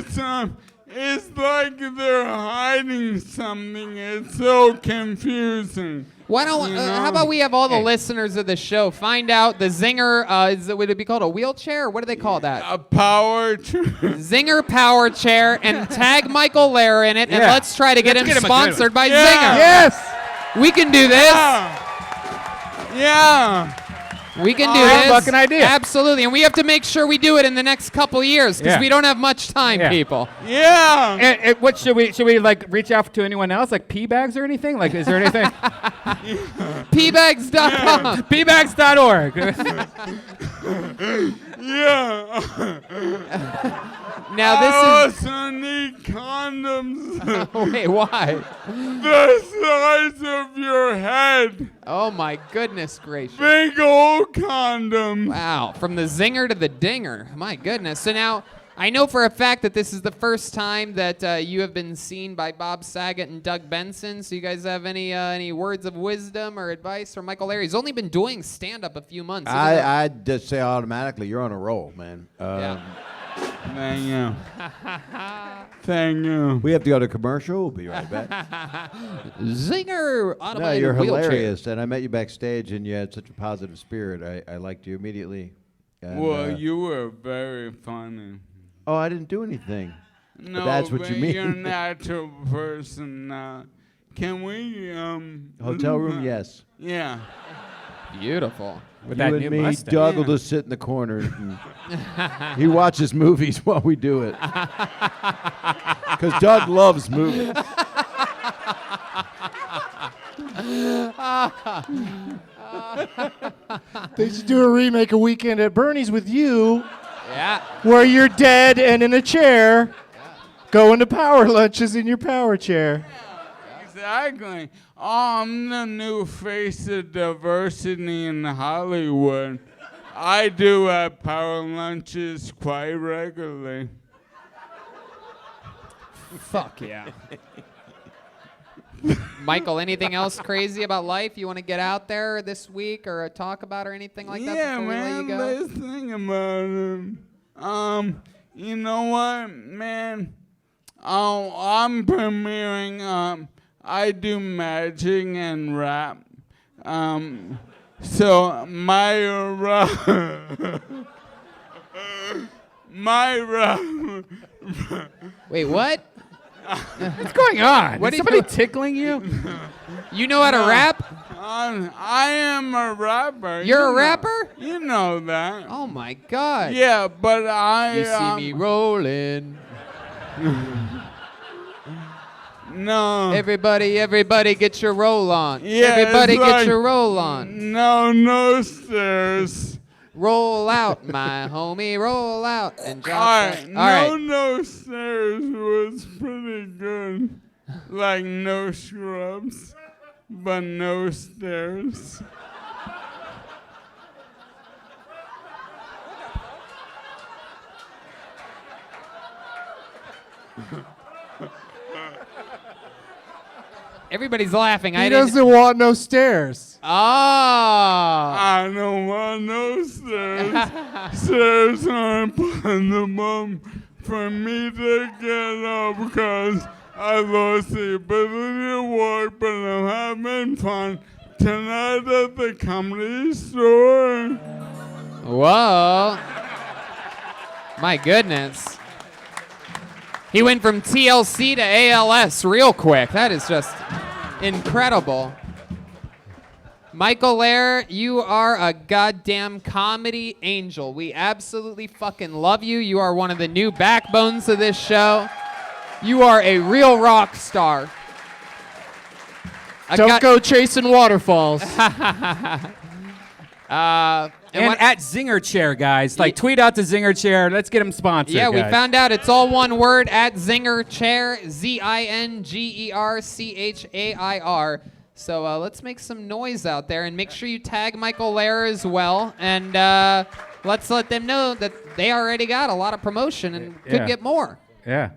Speaker 16: it's like they're hiding something. It's so confusing.
Speaker 2: Why don't? How about we have all the listeners of the show find out the Zinger? Would it be called a wheelchair? Or what do they call that?
Speaker 16: A power chair.
Speaker 2: Zinger power chair, and tag Michael Lehrer in it, and
Speaker 1: Yeah.
Speaker 2: let's try to get
Speaker 1: Let's
Speaker 2: him
Speaker 1: get him a good
Speaker 2: sponsored by
Speaker 16: Yeah.
Speaker 2: Zinger.
Speaker 9: Yes!
Speaker 2: We can do this.
Speaker 16: Yeah. Yeah.
Speaker 2: We can do
Speaker 1: Oh,
Speaker 2: this.
Speaker 1: fucking idea.
Speaker 2: Absolutely. And we have to make sure we do it in the next couple years because
Speaker 1: Yeah.
Speaker 2: we don't have much time,
Speaker 1: Yeah.
Speaker 2: people.
Speaker 16: Yeah.
Speaker 1: And what should we like reach out to anyone else, like pee bags or anything? Like, is there anything?
Speaker 2: Pbags.com.
Speaker 1: Pbags.org.
Speaker 16: Yeah.
Speaker 2: Now
Speaker 16: I
Speaker 2: this
Speaker 16: also need condoms.
Speaker 2: Wait, why?
Speaker 16: The size of your head.
Speaker 2: Oh my goodness gracious.
Speaker 16: Big old condoms.
Speaker 2: Wow, from the zinger to the dinger. My goodness. So now, I know for a fact that this is the first time that you have been seen by Bob Saget and Doug Benson. So you guys have any words of wisdom or advice for Michael Lehrer? He's only been doing stand-up a few months.
Speaker 3: I just say automatically, you're on a roll, man.
Speaker 16: Thank you. Thank you.
Speaker 3: We have to go to commercial. We'll be right back.
Speaker 2: Zinger!
Speaker 3: No,
Speaker 2: Automated
Speaker 3: you're
Speaker 2: wheelchair.
Speaker 3: hilarious, and I met you backstage, and you had such a positive spirit. I liked you immediately. And,
Speaker 16: Well, you were very funny.
Speaker 3: Oh, I didn't do anything.
Speaker 16: No,
Speaker 3: But that's what you mean.
Speaker 16: You're a natural person. Can we?
Speaker 3: Hotel room, yes.
Speaker 16: Yeah.
Speaker 2: Beautiful.
Speaker 3: With you and me, Doug will just sit in the corner. And he watches movies while we do it. Because Doug loves movies.
Speaker 4: They should do a remake of Weekend at Bernie's with you.
Speaker 2: Yeah.
Speaker 4: Where you're dead and in a chair, going to power lunches in your power chair.
Speaker 16: Exactly. Oh, I'm the new face of diversity in Hollywood. I do have power lunches quite regularly.
Speaker 2: Fuck yeah. Michael, anything else crazy about life you want to get out there this week or talk about or anything like that
Speaker 16: Yeah,
Speaker 2: before we let
Speaker 16: man,
Speaker 2: you go?
Speaker 16: let's think about it. You know what, man? Oh, I'm premiering, I do magic and rap. So my
Speaker 2: Wait, what?
Speaker 1: What's going on?
Speaker 2: What
Speaker 1: Is
Speaker 2: are
Speaker 1: somebody
Speaker 2: you-
Speaker 1: tickling you?
Speaker 2: You know how to rap?
Speaker 16: I am a rapper.
Speaker 2: You're a
Speaker 16: you know-
Speaker 2: rapper?
Speaker 16: You know that.
Speaker 2: Oh my God.
Speaker 16: Yeah, but I.
Speaker 2: You see me rolling.
Speaker 16: No.
Speaker 2: Everybody get your roll on.
Speaker 16: Yeah,
Speaker 2: Everybody
Speaker 16: it's
Speaker 2: get
Speaker 16: like,
Speaker 2: your roll on.
Speaker 16: No stairs.
Speaker 2: Roll out, my homie, roll out and drop
Speaker 16: Alright,
Speaker 2: that. All right.
Speaker 16: no stairs was pretty good. Like no scrubs, but no stairs.
Speaker 2: Everybody's laughing.
Speaker 4: He doesn't want no stairs.
Speaker 2: Ah.
Speaker 16: I don't want no stairs. Stairs aren't possible for me to get up because I lost the ability to walk, but I'm having fun tonight at the Comedy Store.
Speaker 2: Whoa. My goodness. He went from TLC to ALS real quick. That is just incredible. Michael Lehrer, you are a goddamn comedy angel. We absolutely fucking love you. You are one of the new backbones of this show. You are a real rock star.
Speaker 4: Don't go chasing waterfalls.
Speaker 1: And at Zinger Chair, guys. Like, tweet out to Zinger Chair. Let's get him sponsored.
Speaker 2: Yeah, we
Speaker 1: guys.
Speaker 2: found out it's all one word at Zinger Chair, ZingerChair. So let's make some noise out there and make sure you tag Michael Lehrer as well. And let's let them know that they already got a lot of promotion and could
Speaker 1: Yeah.
Speaker 2: get more.
Speaker 1: Yeah.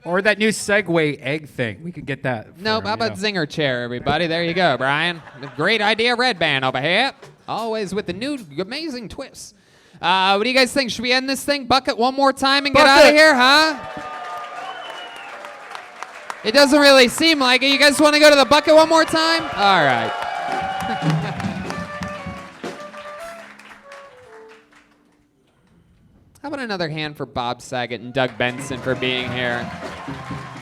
Speaker 1: Or that new Segway egg thing. We could get that.
Speaker 2: No,
Speaker 1: for
Speaker 2: how
Speaker 1: him,
Speaker 2: about Zinger Chair, everybody? There you go, Brian. Great idea, Red Band over here. Always with the new amazing twists. What do you guys think? Should we end this thing? Bucket one more time and get out of
Speaker 4: Bucket.
Speaker 2: here, huh? It doesn't really seem like it. You guys want to go to the bucket one more time? All right. How about another hand for Bob Saget and Doug Benson for being here?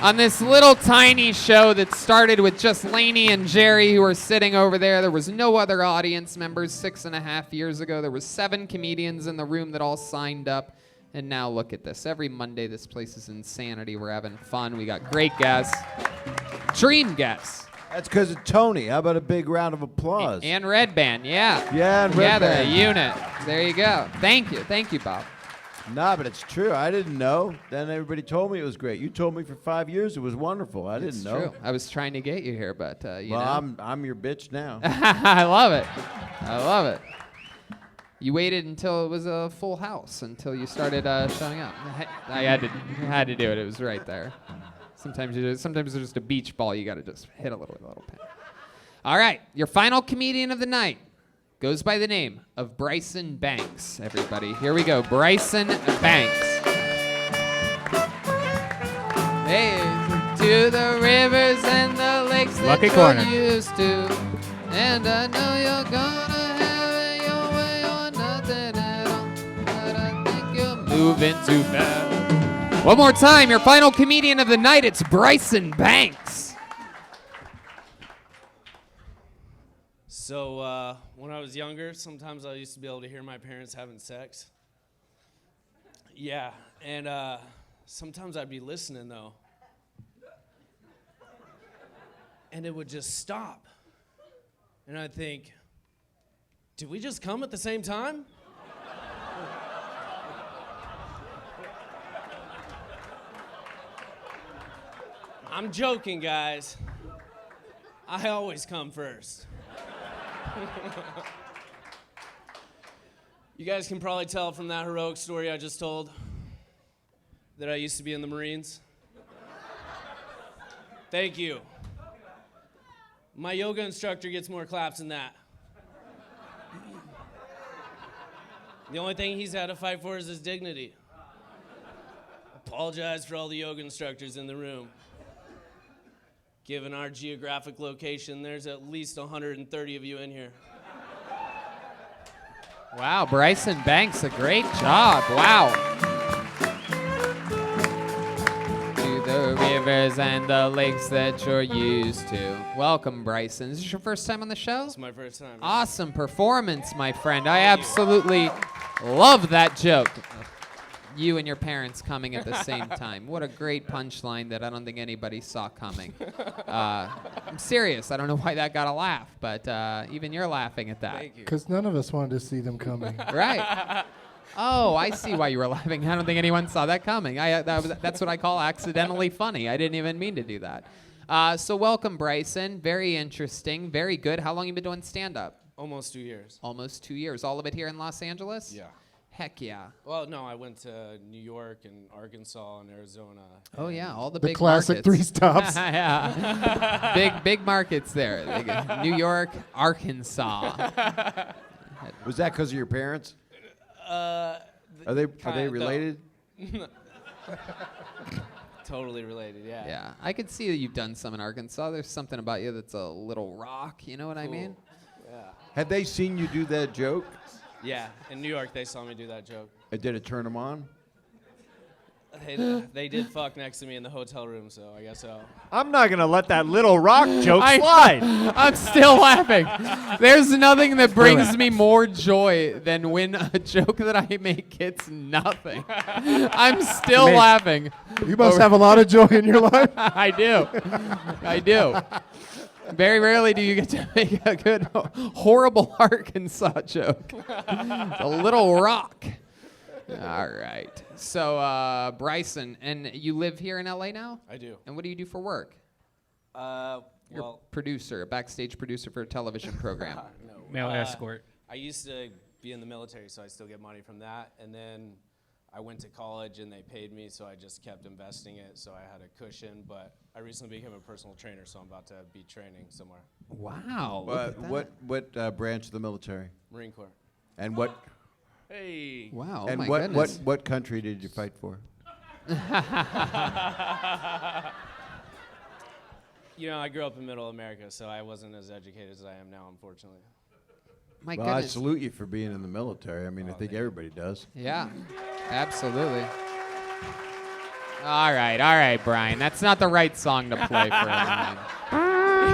Speaker 2: On this little tiny show that started with just Lainey and Jerry who were sitting over there. There was no other audience members 6.5 years ago. There was 7 comedians in the room that all signed up. And now look at this. Every Monday, this place is insanity. We're having fun. We got great guests. Dream guests.
Speaker 3: That's because of Tony. How about a big round of applause?
Speaker 2: And Red Band, yeah.
Speaker 3: Yeah, and Red
Speaker 2: yeah, they're
Speaker 3: Band.
Speaker 2: a unit. There you go. Thank you. Thank you, Bob.
Speaker 3: Nah, but it's true. I didn't know. Then everybody told me it was great. You told me for 5 years it was wonderful. I didn't know.
Speaker 2: True. I was trying to get you here, but you
Speaker 3: well,
Speaker 2: know.
Speaker 3: I'm your bitch now.
Speaker 2: I love it. I love it. You waited until it was a full house until you started showing up. I had to do it. It was right there. Sometimes it's just a beach ball. You got to just hit a little bit. All right, your final comedian of the night goes by the name of Bryson Banks. Everybody, here we go. Bryson Banks. Hey, to the rivers and the lakes
Speaker 1: Lucky
Speaker 2: that
Speaker 1: corner.
Speaker 2: you're used to, and I know you're gonna have it your way or nothing at all, but I think you're moving too fast. One more time, your final comedian of the night, it's Bryson Banks.
Speaker 17: So when I was younger, sometimes I used to be able to hear my parents having sex. Yeah, and sometimes I'd be listening though. And it would just stop. And I'd think, did we just come at the same time? I'm joking, guys. I always come first. You guys can probably tell from that heroic story I just told that I used to be in the Marines. Thank you. My yoga instructor gets more claps than that. The only thing he's had to fight for is his dignity. Apologize for all the yoga instructors in the room. Given our geographic location, there's at least 130 of you in here.
Speaker 2: Wow, Bryson Banks, a great job. Wow. To the rivers and the lakes that you're used to. Welcome, Bryson. Is this your first time on the show?
Speaker 17: It's my first time.
Speaker 2: Awesome performance, my friend. I absolutely love that joke. You and your parents coming at the same time. What a great punchline that I don't think anybody saw coming. I'm serious. I don't know why that got a laugh, but even you're laughing at that.
Speaker 17: Thank you.
Speaker 4: Because none of us wanted to see them coming.
Speaker 2: Right. Oh, I see why you were laughing. I don't think anyone saw that coming. That's what I call accidentally funny. I didn't even mean to do that. So welcome, Bryson. Very interesting. Very good. How long you been doing stand-up?
Speaker 17: Almost 2 years.
Speaker 2: Almost 2 years. All of it here in Los Angeles?
Speaker 17: Yeah.
Speaker 2: Heck yeah.
Speaker 17: Well, no, I went to New York and Arkansas and Arizona.
Speaker 2: Oh yeah, all the
Speaker 4: The
Speaker 2: big
Speaker 4: classic
Speaker 2: markets.
Speaker 4: 3 stops.
Speaker 2: Yeah. big markets there. New York, Arkansas.
Speaker 3: Was that because of your parents? Are they related?
Speaker 17: Totally related, yeah.
Speaker 2: Yeah, I could see that you've done some in Arkansas. There's something about you that's a little rock. You know what I mean?
Speaker 17: Yeah.
Speaker 3: Have they seen you do that joke?
Speaker 17: Yeah, in New York, they saw me do that joke.
Speaker 3: Did it turn them on?
Speaker 17: They did fuck next to me in the hotel room, so I guess so.
Speaker 9: I'm not going to let that little rock joke slide.
Speaker 2: I'm still laughing. There's nothing that brings me more joy than when a joke that I make gets nothing. I'm still laughing.
Speaker 4: You must have a lot of joy in your life.
Speaker 2: I do. Very rarely do you get to make a good, horrible Arkansas joke. It's a little rock. All right. So, Bryson, and you live here in LA now?
Speaker 17: I do.
Speaker 2: And what do you do for work? You're a producer, a backstage producer for a television program.
Speaker 17: No.
Speaker 1: Male escort.
Speaker 17: I used to be in the military, so I still get money from that. And then I went to college and they paid me, so I just kept investing it, so I had a cushion. But I recently became a personal trainer, so I'm about to be training somewhere.
Speaker 2: Wow. Look at that.
Speaker 3: What branch of the military?
Speaker 17: Marine Corps.
Speaker 3: And what?
Speaker 17: Hey.
Speaker 2: Wow.
Speaker 3: And
Speaker 2: oh my
Speaker 3: what
Speaker 2: goodness.
Speaker 3: what country did you fight for?
Speaker 17: You know, I grew up in Middle America, so I wasn't as educated as I am now, unfortunately.
Speaker 2: My
Speaker 3: Well, I
Speaker 2: goodness.
Speaker 3: salute you for being in the military. I mean, I think everybody does.
Speaker 2: Yeah, absolutely. All right, Brian. That's not the right song to play for everyone.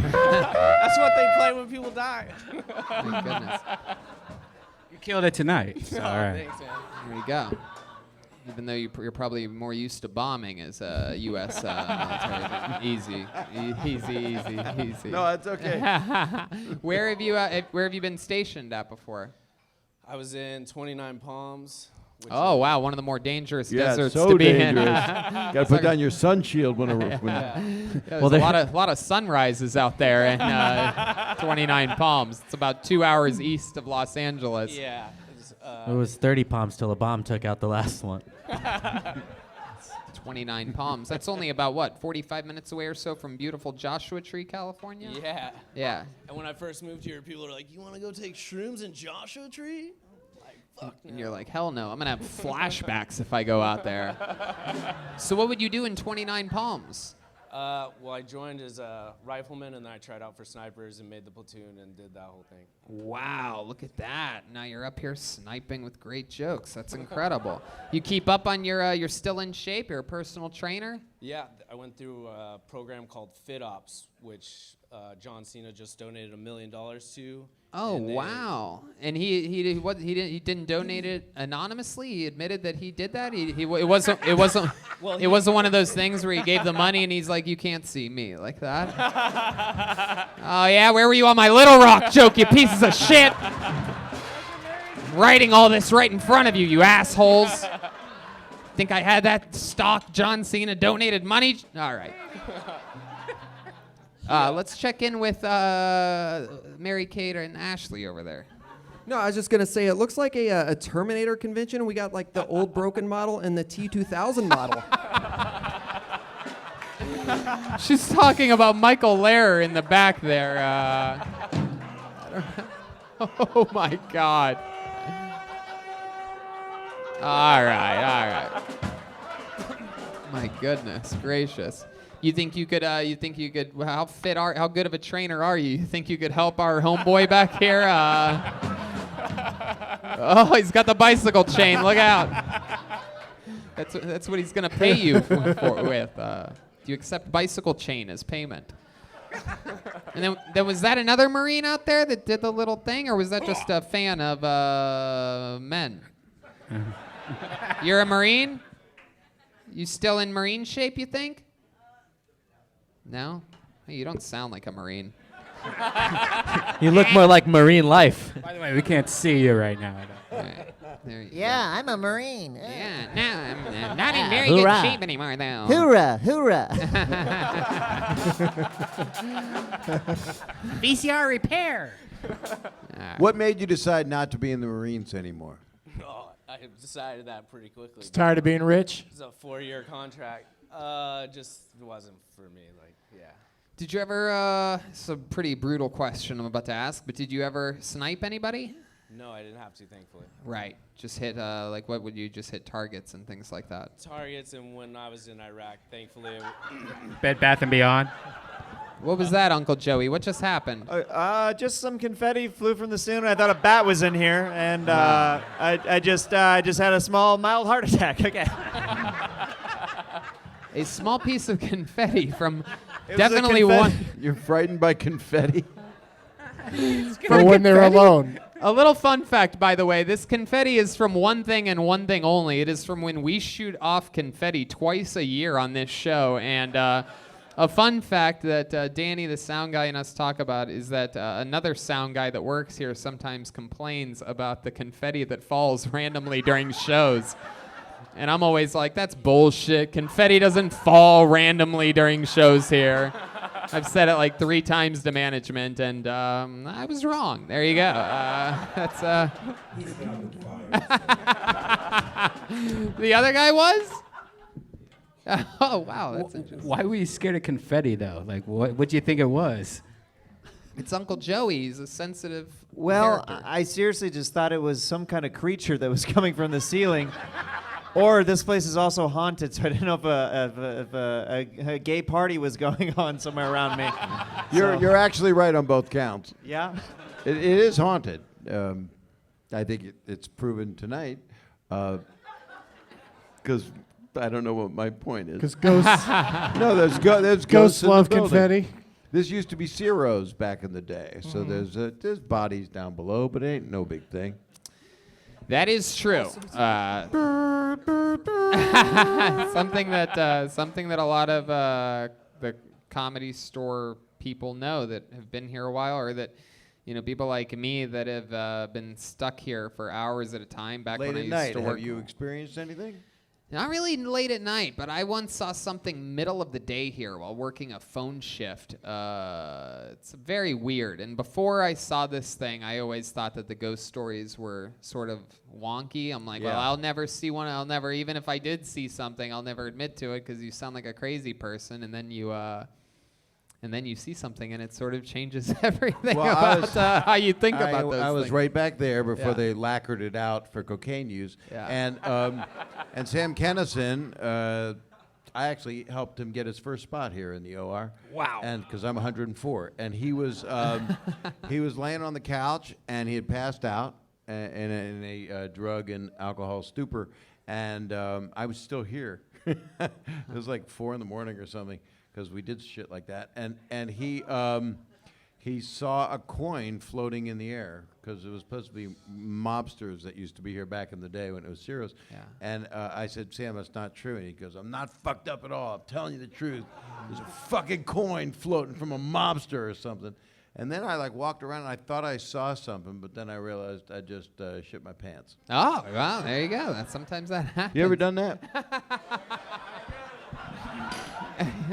Speaker 13: That's what they play when people die.
Speaker 2: My goodness.
Speaker 1: You killed it tonight. So, all right.
Speaker 13: Thanks, man.
Speaker 2: Here we go. Even though you're probably more used to bombing as a U.S. military. Easy.
Speaker 3: No, that's okay.
Speaker 2: Where have you been stationed at before?
Speaker 17: I was in 29 Palms.
Speaker 2: Oh wow, one of the more dangerous
Speaker 3: Yeah,
Speaker 2: deserts
Speaker 3: so
Speaker 2: to be
Speaker 3: dangerous.
Speaker 2: in.
Speaker 3: Got to put down your sun shield when.
Speaker 2: There's a lot of sunrises out there in 29 Palms. It's about 2 hours east of Los Angeles.
Speaker 17: Yeah.
Speaker 7: It was 30 palms till a bomb took out the last one.
Speaker 2: 29 Palms. That's only about what, 45 minutes away or so from beautiful Joshua Tree, California?
Speaker 17: Yeah.
Speaker 2: Yeah.
Speaker 17: And when I first moved here, people were like, "You want to go take shrooms in Joshua Tree?" Like, fuck no.
Speaker 2: And you're like, hell no. I'm gonna have flashbacks if I go out there. So what would you do in 29 Palms?
Speaker 17: Well, I joined as a rifleman, and then I tried out for snipers and made the platoon and did that whole thing.
Speaker 2: Wow, look at that. Now you're up here sniping with great jokes. That's incredible. You keep up on you're still in shape? You're a personal trainer?
Speaker 17: Yeah, I went through a program called FitOps, which John Cena just donated $1 million to.
Speaker 2: Oh wow! And he didn't donate it anonymously. He admitted that he did that. It wasn't
Speaker 17: Well,
Speaker 2: it wasn't one of those things where he gave the money and he's like, "You can't see me," like that. Oh yeah, where were you on my Little Rock joke, you pieces of shit? Writing all this right in front of you, you assholes. Think I had that stock John Cena donated money? All right. Let's check in with Mary Kate and Ashley over there.
Speaker 6: No, I was just gonna say it looks like a Terminator convention. We got like the old broken model and the T2000 model.
Speaker 2: She's talking about Michael Lehrer in the back there. Oh my God. All right. My goodness gracious. You think you could, how good of a trainer are you? You think you could help our homeboy back here? Oh, he's got the bicycle chain, look out. That's what he's gonna pay you with. Do you accept bicycle chain as payment? And then was that another Marine out there that did the little thing, or was that just a fan of men? You're a Marine? You still in Marine shape, you think? No? Hey, you don't sound like a Marine.
Speaker 7: You look more like marine life.
Speaker 1: By the way, we can't see you right now.
Speaker 2: Right. There you
Speaker 18: Yeah, I'm a Marine.
Speaker 2: Yeah, no, I'm not in very
Speaker 18: Hoorah.
Speaker 2: good shape anymore, though.
Speaker 18: Hoorah, hoorah.
Speaker 1: VCR repair.
Speaker 3: What made you decide not to be in the Marines anymore?
Speaker 17: Oh, I decided that pretty quickly.
Speaker 4: Just tired of being rich?
Speaker 17: It's a 4-year contract. Just wasn't for me. Like, yeah.
Speaker 2: Did you ever, it's a pretty brutal question I'm about to ask, but did you ever snipe anybody?
Speaker 17: No, I didn't have to, thankfully.
Speaker 2: Right. Just hit, what would you just hit targets and things like that?
Speaker 17: Targets, and when I was in Iraq, thankfully.
Speaker 1: Bed Bath & Beyond.
Speaker 2: What was that, Uncle Joey? What just happened?
Speaker 9: Just some confetti flew from the ceiling. I thought a bat was in here, and I just had a mild heart attack. Okay.
Speaker 2: A small piece of confetti from
Speaker 9: It was
Speaker 2: definitely
Speaker 9: a
Speaker 2: one.
Speaker 9: confetti.
Speaker 3: You're frightened by confetti?
Speaker 4: For when they're alone.
Speaker 2: A little fun fact, by the way, this confetti is from one thing and one thing only. It is from when we shoot off confetti twice a year on this show. And a fun fact that Danny, the sound guy, and us talk about is that another sound guy that works here sometimes complains about the confetti that falls randomly during shows. And I'm always like, that's bullshit. Confetti doesn't fall randomly during shows here. I've said it like 3 times to management, and I was wrong. There you go. That's the other guy was? Oh, wow. That's interesting.
Speaker 1: Why were you scared of confetti, though? Like, what do you think it was?
Speaker 2: It's Uncle Joey. He's a sensitive
Speaker 9: Well,
Speaker 2: character.
Speaker 9: I seriously just thought it was some kind of creature that was coming from the ceiling. Or this place is also haunted, so I didn't know if a gay party was going on somewhere around me.
Speaker 3: You're actually right on both counts.
Speaker 9: Yeah?
Speaker 3: It is haunted. I think it's proven tonight. Because I don't know what my point is.
Speaker 4: Because ghosts.
Speaker 3: No, there's
Speaker 4: Ghosts
Speaker 3: ghosts in the
Speaker 4: love
Speaker 3: building.
Speaker 4: confetti.
Speaker 3: This used to be Ciro's back in the day, so there's bodies down below, but it ain't no big thing.
Speaker 2: That is true. Something that a lot of the Comedy Store people know that have been here a while, or that people like me that have been stuck here for hours at a time. Back
Speaker 3: Late
Speaker 2: when I
Speaker 3: at
Speaker 2: used
Speaker 3: night,
Speaker 2: to work.
Speaker 3: have you experienced anything?
Speaker 2: Not really late at night, but I once saw something middle of the day here while working a phone shift. It's very weird. And before I saw this thing, I always thought that the ghost stories were sort of wonky. I'm like, well,
Speaker 3: Yeah.
Speaker 2: I'll never see one. Even if I did see something, I'll never admit to it because you sound like a crazy person. And then you see something, and it sort of changes everything about how you think about those
Speaker 3: I was
Speaker 2: things.
Speaker 3: right back there before
Speaker 2: Yeah.
Speaker 3: they lacquered it out for cocaine use.
Speaker 2: Yeah.
Speaker 3: And Sam Kennison, I actually helped him get his first spot here in the OR.
Speaker 2: Wow.
Speaker 3: And because I'm 104, and he was laying on the couch, and he had passed out in a drug and alcohol stupor, and I was still here. It was like 4 a.m. or something, because we did shit like that, and he saw a coin floating in the air, because it was supposed to be mobsters that used to be here back in the day when it was Ciro's.
Speaker 2: Yeah.
Speaker 3: And I said, Sam, that's not true. And he goes, I'm not fucked up at all. I'm telling you the truth. There's a fucking coin floating from a mobster or something. And then I walked around and I thought I saw something, but then I realized I just shit my pants.
Speaker 2: Oh, well, there you go. Sometimes that happens.
Speaker 3: You ever done that?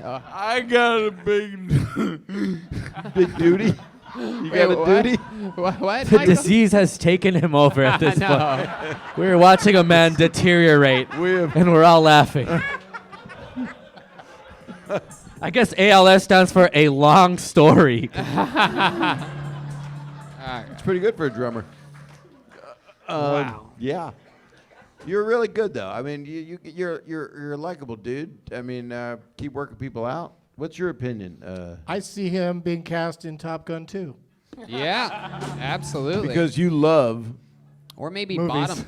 Speaker 16: I got a big
Speaker 3: big duty. You got a duty?
Speaker 2: What?
Speaker 7: The disease has taken him over at this point. We're watching a man deteriorate, and we're all laughing. I guess ALS stands for a long story.
Speaker 3: It's pretty good for a drummer.
Speaker 2: Wow.
Speaker 3: Yeah. You're really good, though. I mean, you're a likable dude. I mean, keep working people out. What's your opinion?
Speaker 4: I see him being cast in Top Gun 2.
Speaker 2: Yeah, absolutely.
Speaker 3: Because you love.
Speaker 2: Or maybe
Speaker 4: movies.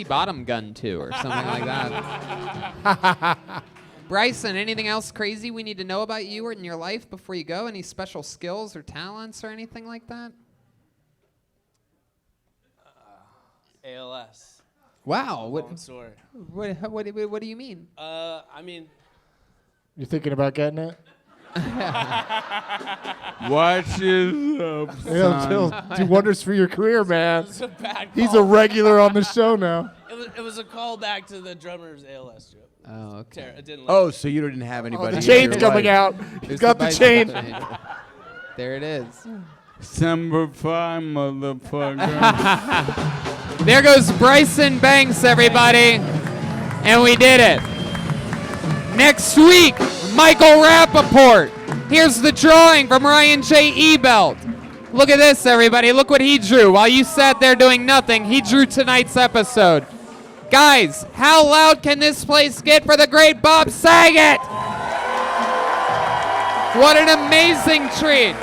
Speaker 2: bottom gun 2 or something like that. Bryson, anything else crazy we need to know about you or in your life before you go? Any special skills or talents or anything like that?
Speaker 17: ALS.
Speaker 2: Wow.
Speaker 17: Long story.
Speaker 2: What do you mean?
Speaker 17: I mean,
Speaker 4: You thinking about getting it?
Speaker 16: Watch his up,
Speaker 4: He'll
Speaker 16: son.
Speaker 4: do wonders for your career, man.
Speaker 17: It's a bad
Speaker 4: He's a
Speaker 17: call.
Speaker 4: regular on the show now.
Speaker 17: it was a callback to the drummer's ALS joke.
Speaker 2: Oh, okay.
Speaker 17: It didn't
Speaker 3: Oh, so you didn't have anybody.
Speaker 4: The
Speaker 3: in
Speaker 4: chain's
Speaker 3: your
Speaker 4: coming
Speaker 3: life.
Speaker 4: out. He's
Speaker 2: There's
Speaker 4: got the
Speaker 2: bicycle
Speaker 4: chain.
Speaker 2: There it is.
Speaker 16: Semper Fi, motherfucker.
Speaker 2: There goes Bryson Banks, everybody. And we did it. Next week, Michael Rappaport. Here's the drawing from Ryan J. Ebelt. Look at this, everybody. Look what he drew. While you sat there doing nothing, he drew tonight's episode. Guys, how loud can this place get for the great Bob Saget? What an amazing treat.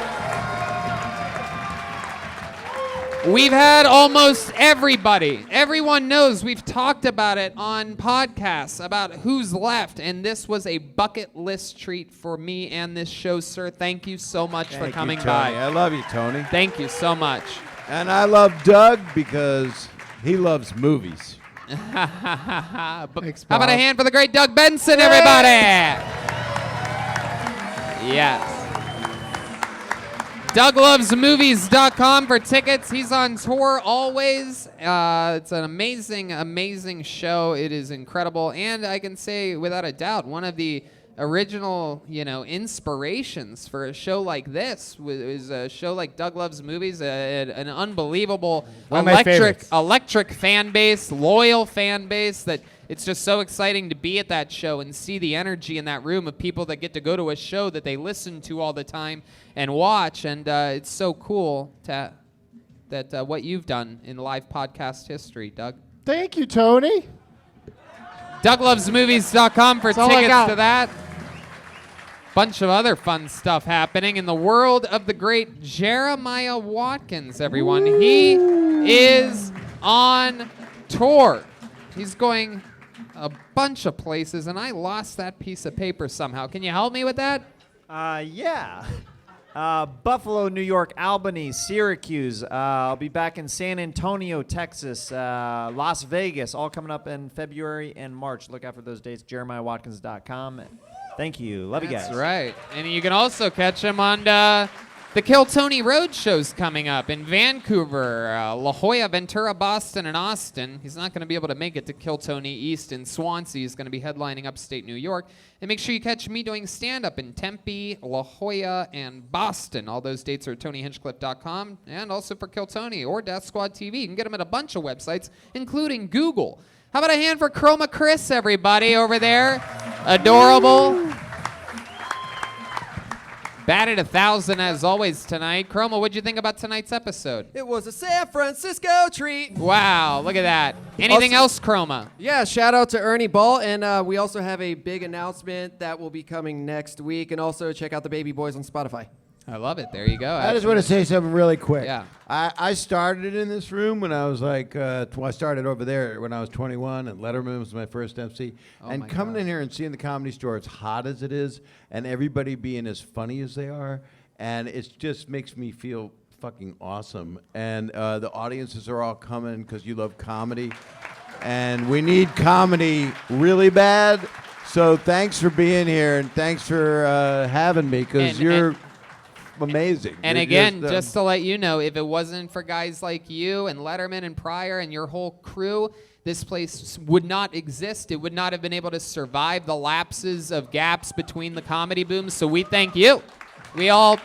Speaker 2: We've had almost everybody. Everyone knows we've talked about it on podcasts about who's left, and this was a bucket list treat for me and this show, sir. Thank you so much for
Speaker 3: Thank you,
Speaker 2: coming
Speaker 3: Tony.
Speaker 2: by.
Speaker 3: I love you, Tony.
Speaker 2: Thank you so much.
Speaker 3: And I love Doug because he loves movies.
Speaker 2: How about a hand for the great Doug Benson, everybody? Yes. DougLovesMovies.com for tickets. He's on tour always. It's an amazing, amazing show. It is incredible. And I can say without a doubt, one of the original, inspirations for a show like this was a show like Doug Loves Movies, an unbelievable
Speaker 4: One of my favorites.
Speaker 2: electric fan base, loyal fan base that it's just so exciting to be at that show and see the energy in that room of people that get to go to a show that they listen to all the time and watch. And it's so cool that what you've done in live podcast history, Doug.
Speaker 4: Thank you, Tony.
Speaker 2: DougLovesMovies.com for
Speaker 4: That's all I
Speaker 2: tickets
Speaker 4: got.
Speaker 2: to that. Bunch of other fun stuff happening in the world of the great Jeremiah Watkins, everyone. He is on tour. He's going a bunch of places, and I lost that piece of paper somehow. Can you help me with that?
Speaker 9: Yeah. Buffalo, New York, Albany, Syracuse. I'll be back in San Antonio, Texas, Las Vegas, all coming up in February and March. Look out for those dates, jeremiahwatkins.com. Thank you. Love you guys.
Speaker 2: That's right. And you can also catch him on the Kill Tony Road shows coming up in Vancouver, La Jolla, Ventura, Boston, and Austin. He's not going to be able to make it to Kill Tony East in Swansea. He's going to be headlining upstate New York. And make sure you catch me doing stand-up in Tempe, La Jolla, and Boston. All those dates are at TonyHinchcliffe.com, and also for Kill Tony or Death Squad TV. You can get them at a bunch of websites, including Google. How about a hand for Chroma Chris, everybody, over there? Adorable. Batted 1,000 as always tonight. Chroma, what'd you think about tonight's episode?
Speaker 6: It was a San Francisco treat.
Speaker 2: Wow, look at that. Anything else, Chroma?
Speaker 6: Yeah, shout out to Ernie Ball, and we also have a big announcement that will be coming next week, and also check out the Baby Boys on Spotify.
Speaker 2: I love it. There you go.
Speaker 3: I just want to say something really quick.
Speaker 2: Yeah.
Speaker 3: I started in this room when I was like, I started over there when I was 21, and Letterman was my first MC.
Speaker 2: Oh
Speaker 3: and
Speaker 2: my
Speaker 3: coming
Speaker 2: gosh.
Speaker 3: in here and seeing the Comedy Store, as hot as it is, and everybody being as funny as they are, and it just makes me feel fucking awesome. And the audiences are all coming because you love comedy, and we need comedy really bad. So thanks for being here, and thanks for having me, because you're amazing.
Speaker 2: And
Speaker 3: You're
Speaker 2: again, just to let you know, if it wasn't for guys like you and Letterman and Pryor and your whole crew, this place would not exist. It would not have been able to survive the lapses of gaps between the comedy booms. So we thank you. We all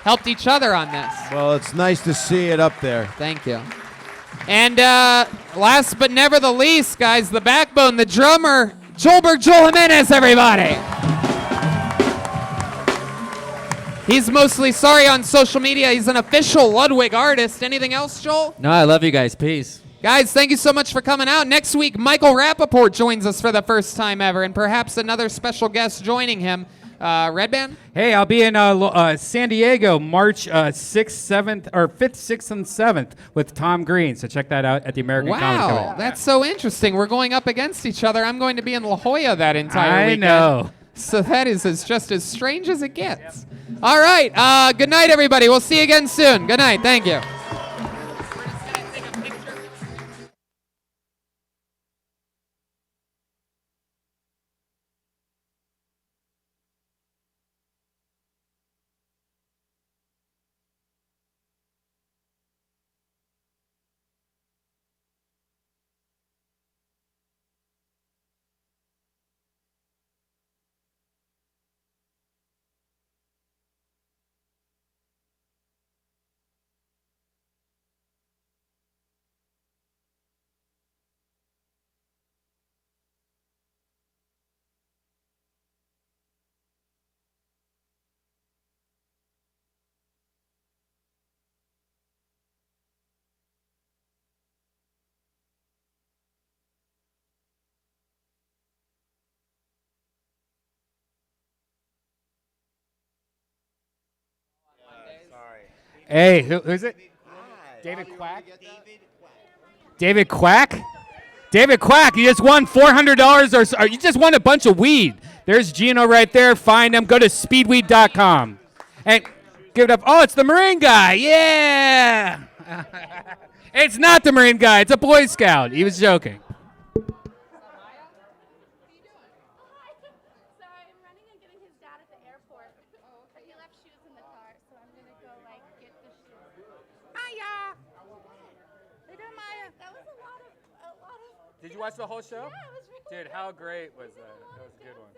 Speaker 2: helped each other on this.
Speaker 3: Well, it's nice to see it up there.
Speaker 2: Thank you. And last but never the least, guys, the backbone, the drummer, Joel Jimenez, everybody. He's mostly sorry on social media. He's an official Ludwig artist. Anything else, Joel?
Speaker 7: No, I love you guys. Peace.
Speaker 2: Guys, thank you so much for coming out. Next week, Michael Rappaport joins us for the first time ever, and perhaps another special guest joining him. Red Band?
Speaker 1: Hey, I'll be in San Diego March 6th, 7th, or 5th, 6th, and 7th with Tom Green. So check that out at the American Comedy
Speaker 2: Wow,
Speaker 1: Club.
Speaker 2: that's so interesting. We're going up against each other. I'm going to be in La Jolla that entire weekend.
Speaker 1: know.
Speaker 2: So that is just as strange as it gets. All right. Good night, everybody. We'll see you again soon. Good night. Thank you.
Speaker 1: Hey, who's it? David Quack? David Quack? David Quack, you just won $400 or you just won a bunch of weed. There's Gino right there. Find him. Go to speedweed.com. And give it up. Oh, it's the Marine guy. Yeah. It's not the Marine guy. It's a Boy Scout. He was joking. Did you watch the whole show? Yeah, it was really Dude, how great was that? That was a good one.